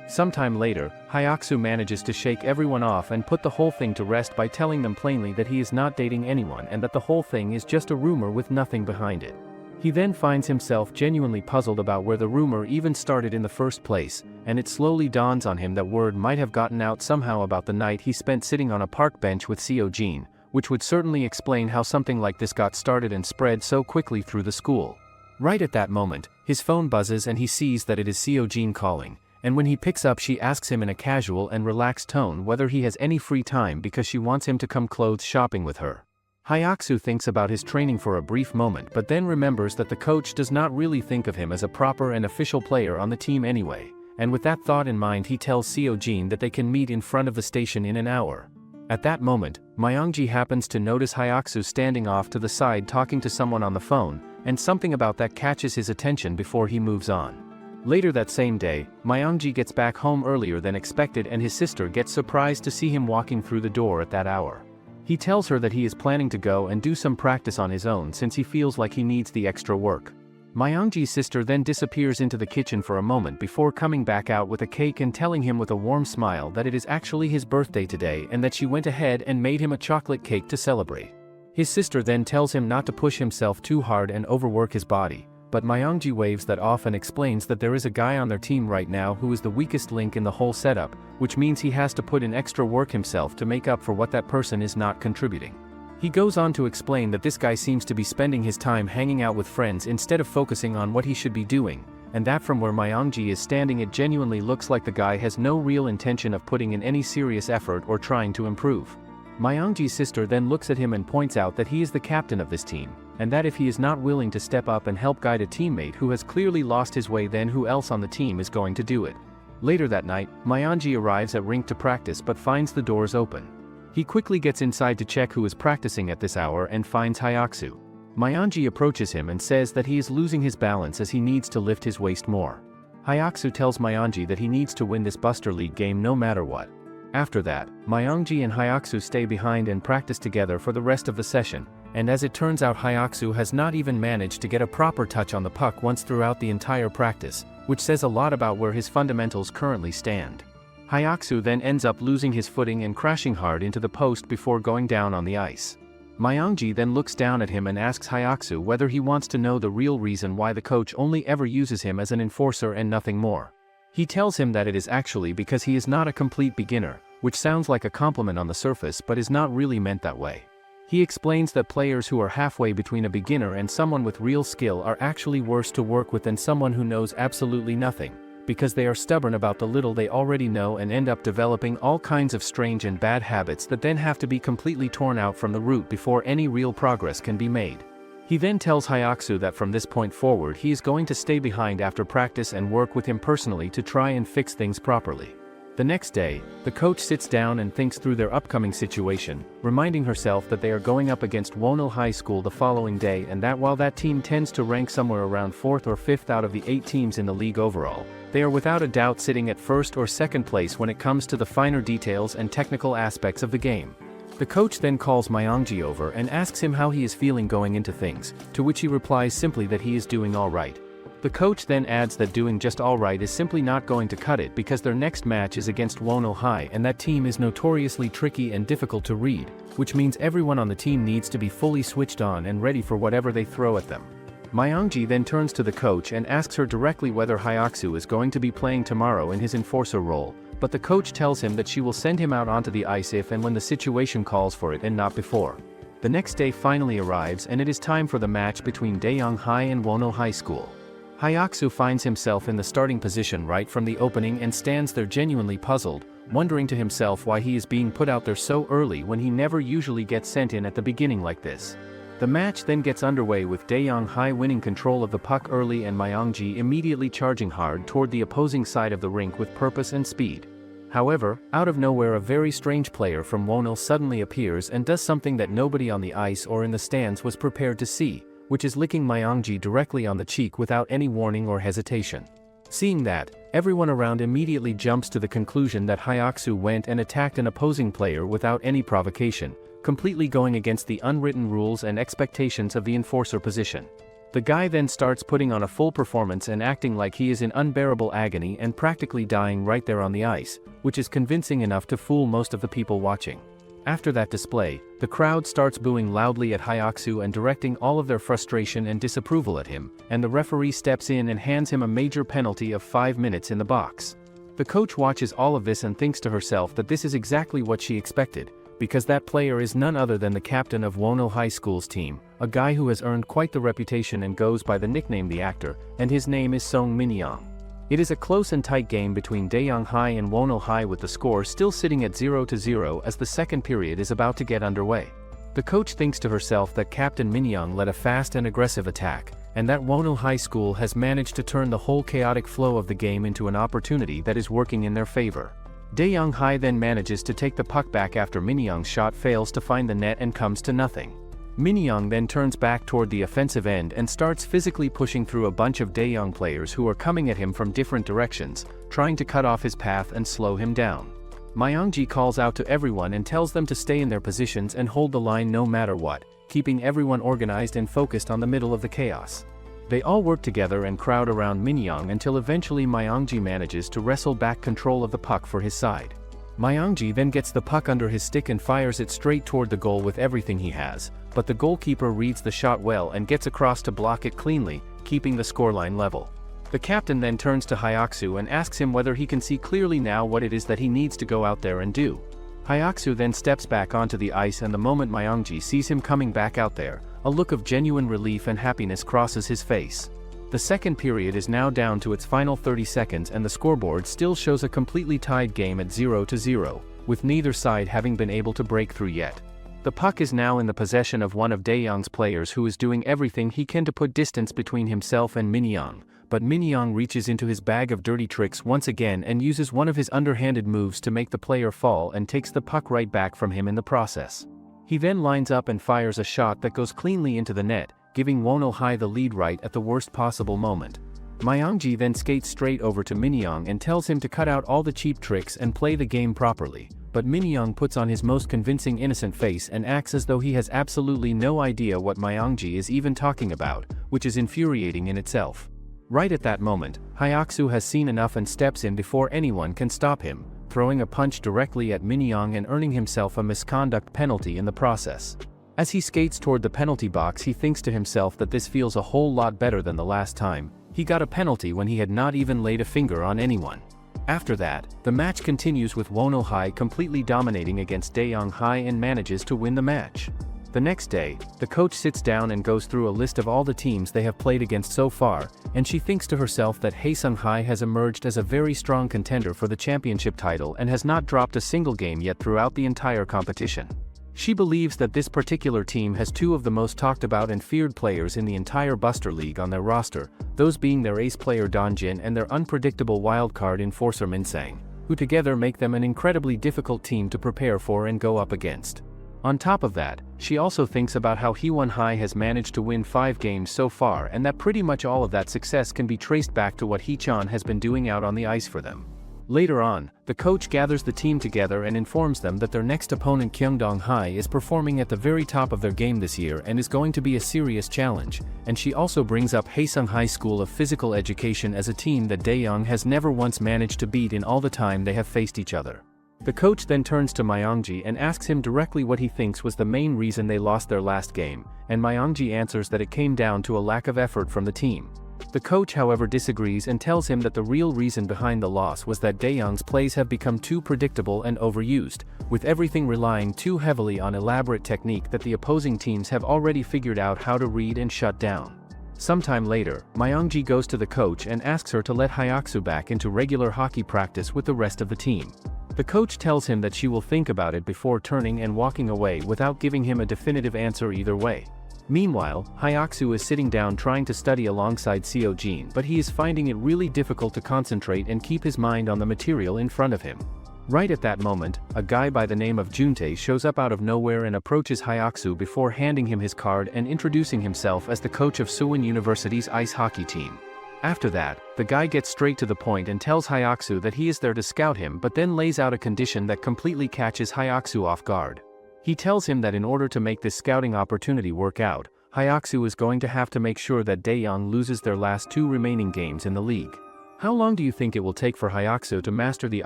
Sometime later, Hayaku manages to shake everyone off and put the whole thing to rest by telling them plainly that he is not dating anyone and that the whole thing is just a rumor with nothing behind it. He then finds himself genuinely puzzled about where the rumor even started in the first place, and it slowly dawns on him that word might have gotten out somehow about the night he spent sitting on a park bench with Sio Gene, which would certainly explain how something like this got started and spread so quickly through the school. Right at that moment, his phone buzzes and he sees that it is Sio Gene calling, and when he picks up she asks him in a casual and relaxed tone whether he has any free time because she wants him to come clothes shopping with her. Hayaku thinks about his training for a brief moment but then remembers that the coach does not really think of him as a proper and official player on the team anyway, and with that thought in mind he tells Sio Gene that they can meet in front of the station in an hour. At that moment, Myongji happens to notice Hayaku standing off to the side talking to someone on the phone, and something about that catches his attention before he moves on. Later that same day, Myongji gets back home earlier than expected and his sister gets surprised to see him walking through the door at that hour. He tells her that he is planning to go and do some practice on his own since he feels like he needs the extra work. Myongji's sister then disappears into the kitchen for a moment before coming back out with a cake and telling him with a warm smile that it is actually his birthday today and that she went ahead and made him a chocolate cake to celebrate. His sister then tells him not to push himself too hard and overwork his body, but Myongji waves that off and explains that there is a guy on their team right now who is the weakest link in the whole setup, which means he has to put in extra work himself to make up for what that person is not contributing. He goes on to explain that this guy seems to be spending his time hanging out with friends instead of focusing on what he should be doing, and that from where Myongji is standing it genuinely looks like the guy has no real intention of putting in any serious effort or trying to improve. Myongji's sister then looks at him and points out that he is the captain of this team, and that if he is not willing to step up and help guide a teammate who has clearly lost his way, then who else on the team is going to do it? Later that night, Myongji arrives at rink to practice but finds the doors open. He quickly gets inside to check who is practicing at this hour and finds Hayaku. Myongji approaches him and says that he is losing his balance as he needs to lift his waist more. Hayaku tells Myongji that he needs to win this Buster League game no matter what. After that, Myongji and Hayaku stay behind and practice together for the rest of the session, and as it turns out Hayaku has not even managed to get a proper touch on the puck once throughout the entire practice, which says a lot about where his fundamentals currently stand. Hayaku then ends up losing his footing and crashing hard into the post before going down on the ice. Myongji then looks down at him and asks Hayaku whether he wants to know the real reason why the coach only ever uses him as an enforcer and nothing more. He tells him that it is actually because he is not a complete beginner, which sounds like a compliment on the surface but is not really meant that way. He explains that players who are halfway between a beginner and someone with real skill are actually worse to work with than someone who knows absolutely nothing, because they are stubborn about the little they already know and end up developing all kinds of strange and bad habits that then have to be completely torn out from the root before any real progress can be made. He then tells Hayaku that from this point forward he is going to stay behind after practice and work with him personally to try and fix things properly. The next day, the coach sits down and thinks through their upcoming situation, reminding herself that they are going up against Wonil High School the following day and that while that team tends to rank somewhere around 4th or 5th out of the 8 teams in the league overall, they are without a doubt sitting at 1st or 2nd place when it comes to the finer details and technical aspects of the game. The coach then calls Myongji over and asks him how he is feeling going into things, to which he replies simply that he is doing alright. The coach then adds that doing just alright is simply not going to cut it because their next match is against Wonil High and that team is notoriously tricky and difficult to read, which means everyone on the team needs to be fully switched on and ready for whatever they throw at them. Myongji then turns to the coach and asks her directly whether Hayaku is going to be playing tomorrow in his enforcer role, but the coach tells him that she will send him out onto the ice if and when the situation calls for it and not before. The next day finally arrives and it is time for the match between Daeyoung High and Wonil High School. Hayaku finds himself in the starting position right from the opening and stands there genuinely puzzled, wondering to himself why he is being put out there so early when he never usually gets sent in at the beginning like this. The match then gets underway with Daeyoung High winning control of the puck early and Myongji immediately charging hard toward the opposing side of the rink with purpose and speed. However, out of nowhere a very strange player from Wonil suddenly appears and does something that nobody on the ice or in the stands was prepared to see, which is licking Myongji directly on the cheek without any warning or hesitation. Seeing that, everyone around immediately jumps to the conclusion that Hayaku went and attacked an opposing player without any provocation, completely going against the unwritten rules and expectations of the enforcer position. The guy then starts putting on a full performance and acting like he is in unbearable agony and practically dying right there on the ice, which is convincing enough to fool most of the people watching. After that display, the crowd starts booing loudly at Hayaku and directing all of their frustration and disapproval at him, and the referee steps in and hands him a major penalty of 5 minutes in the box. The coach watches all of this and thinks to herself that this is exactly what she expected, because that player is none other than the captain of Wonil High School's team, a guy who has earned quite the reputation and goes by the nickname The Actor, and his name is Song Min-young. It is a close and tight game between Daeyoung High and Wonil High with the score still sitting at 0-0 as the second period is about to get underway. The coach thinks to herself that Captain Min-young led a fast and aggressive attack, and that Wonil High School has managed to turn the whole chaotic flow of the game into an opportunity that is working in their favor. Daeyoung High then manages to take the puck back after Min-young's shot fails to find the net and comes to nothing. Min-young then turns back toward the offensive end and starts physically pushing through a bunch of Daeyoung players who are coming at him from different directions, trying to cut off his path and slow him down. Myongji calls out to everyone and tells them to stay in their positions and hold the line no matter what, keeping everyone organized and focused on the middle of the chaos. They all work together and crowd around Min-young until eventually Myongji manages to wrestle back control of the puck for his side. Myongji then gets the puck under his stick and fires it straight toward the goal with everything he has, but the goalkeeper reads the shot well and gets across to block it cleanly, keeping the scoreline level. The captain then turns to Hayaku and asks him whether he can see clearly now what it is that he needs to go out there and do. Hayaku then steps back onto the ice, and the moment Myongji sees him coming back out there, a look of genuine relief and happiness crosses his face. The second period is now down to its final 30 seconds, and the scoreboard still shows a completely tied game at 0-0, with neither side having been able to break through yet. The puck is now in the possession of one of Daeyoung's players, who is doing everything he can to put distance between himself and Minyoung, but Minyoung reaches into his bag of dirty tricks once again and uses one of his underhanded moves to make the player fall and takes the puck right back from him in the process. He then lines up and fires a shot that goes cleanly into the net, giving Wono-hai the lead right at the worst possible moment. Myongji then skates straight over to Minyoung and tells him to cut out all the cheap tricks and play the game properly, but Minyoung puts on his most convincing innocent face and acts as though he has absolutely no idea what Myongji is even talking about, which is infuriating in itself. Right at that moment, Hayaku has seen enough and steps in before anyone can stop him, throwing a punch directly at Minyoung and earning himself a misconduct penalty in the process. As he skates toward the penalty box, he thinks to himself that this feels a whole lot better than the last time he got a penalty when he had not even laid a finger on anyone. After that, the match continues with Wono-hai completely dominating against Daeyoung-hai and manages to win the match. The next day, the coach sits down and goes through a list of all the teams they have played against so far, and she thinks to herself that Haesung-hai has emerged as a very strong contender for the championship title and has not dropped a single game yet throughout the entire competition. She believes that this particular team has two of the most talked about and feared players in the entire Buster League on their roster, those being their ace player Donjin and their unpredictable wildcard enforcer Minsang, who together make them an incredibly difficult team to prepare for and go up against. On top of that, she also thinks about how Hee-won-hai has managed to win 5 games so far, and that pretty much all of that success can be traced back to what Hee-chan has been doing out on the ice for them. Later on, the coach gathers the team together and informs them that their next opponent Kyungdong-hai is performing at the very top of their game this year and is going to be a serious challenge, and she also brings up Haesung High School of Physical Education as a team that Daeyoung has never once managed to beat in all the time they have faced each other. The coach then turns to Myongji and asks him directly what he thinks was the main reason they lost their last game, and Myongji answers that it came down to a lack of effort from the team. The coach, however, disagrees and tells him that the real reason behind the loss was that Daeyoung's plays have become too predictable and overused, with everything relying too heavily on elaborate technique that the opposing teams have already figured out how to read and shut down. Sometime later, Myongji goes to the coach and asks her to let Hayaku back into regular hockey practice with the rest of the team. The coach tells him that she will think about it before turning and walking away without giving him a definitive answer either way. Meanwhile, Hayaku is sitting down trying to study alongside Sio Gene, but he is finding it really difficult to concentrate and keep his mind on the material in front of him. Right at that moment, a guy by the name of Juntae shows up out of nowhere and approaches Hayaku before handing him his card and introducing himself as the coach of Suwon University's ice hockey team. After that, the guy gets straight to the point and tells Hayaku that he is there to scout him, but then lays out a condition that completely catches Hayaku off guard. He tells him that in order to make this scouting opportunity work out, Hayaku is going to have to make sure that Daeyoung loses their last 2 remaining games in the league. How long do you think it will take for Hayaku to master the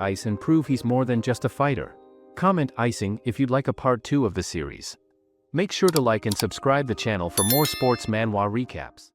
ice and prove he's more than just a fighter? Comment icing if you'd like a part 2 of the series. Make sure to like and subscribe the channel for more sports manhwa recaps.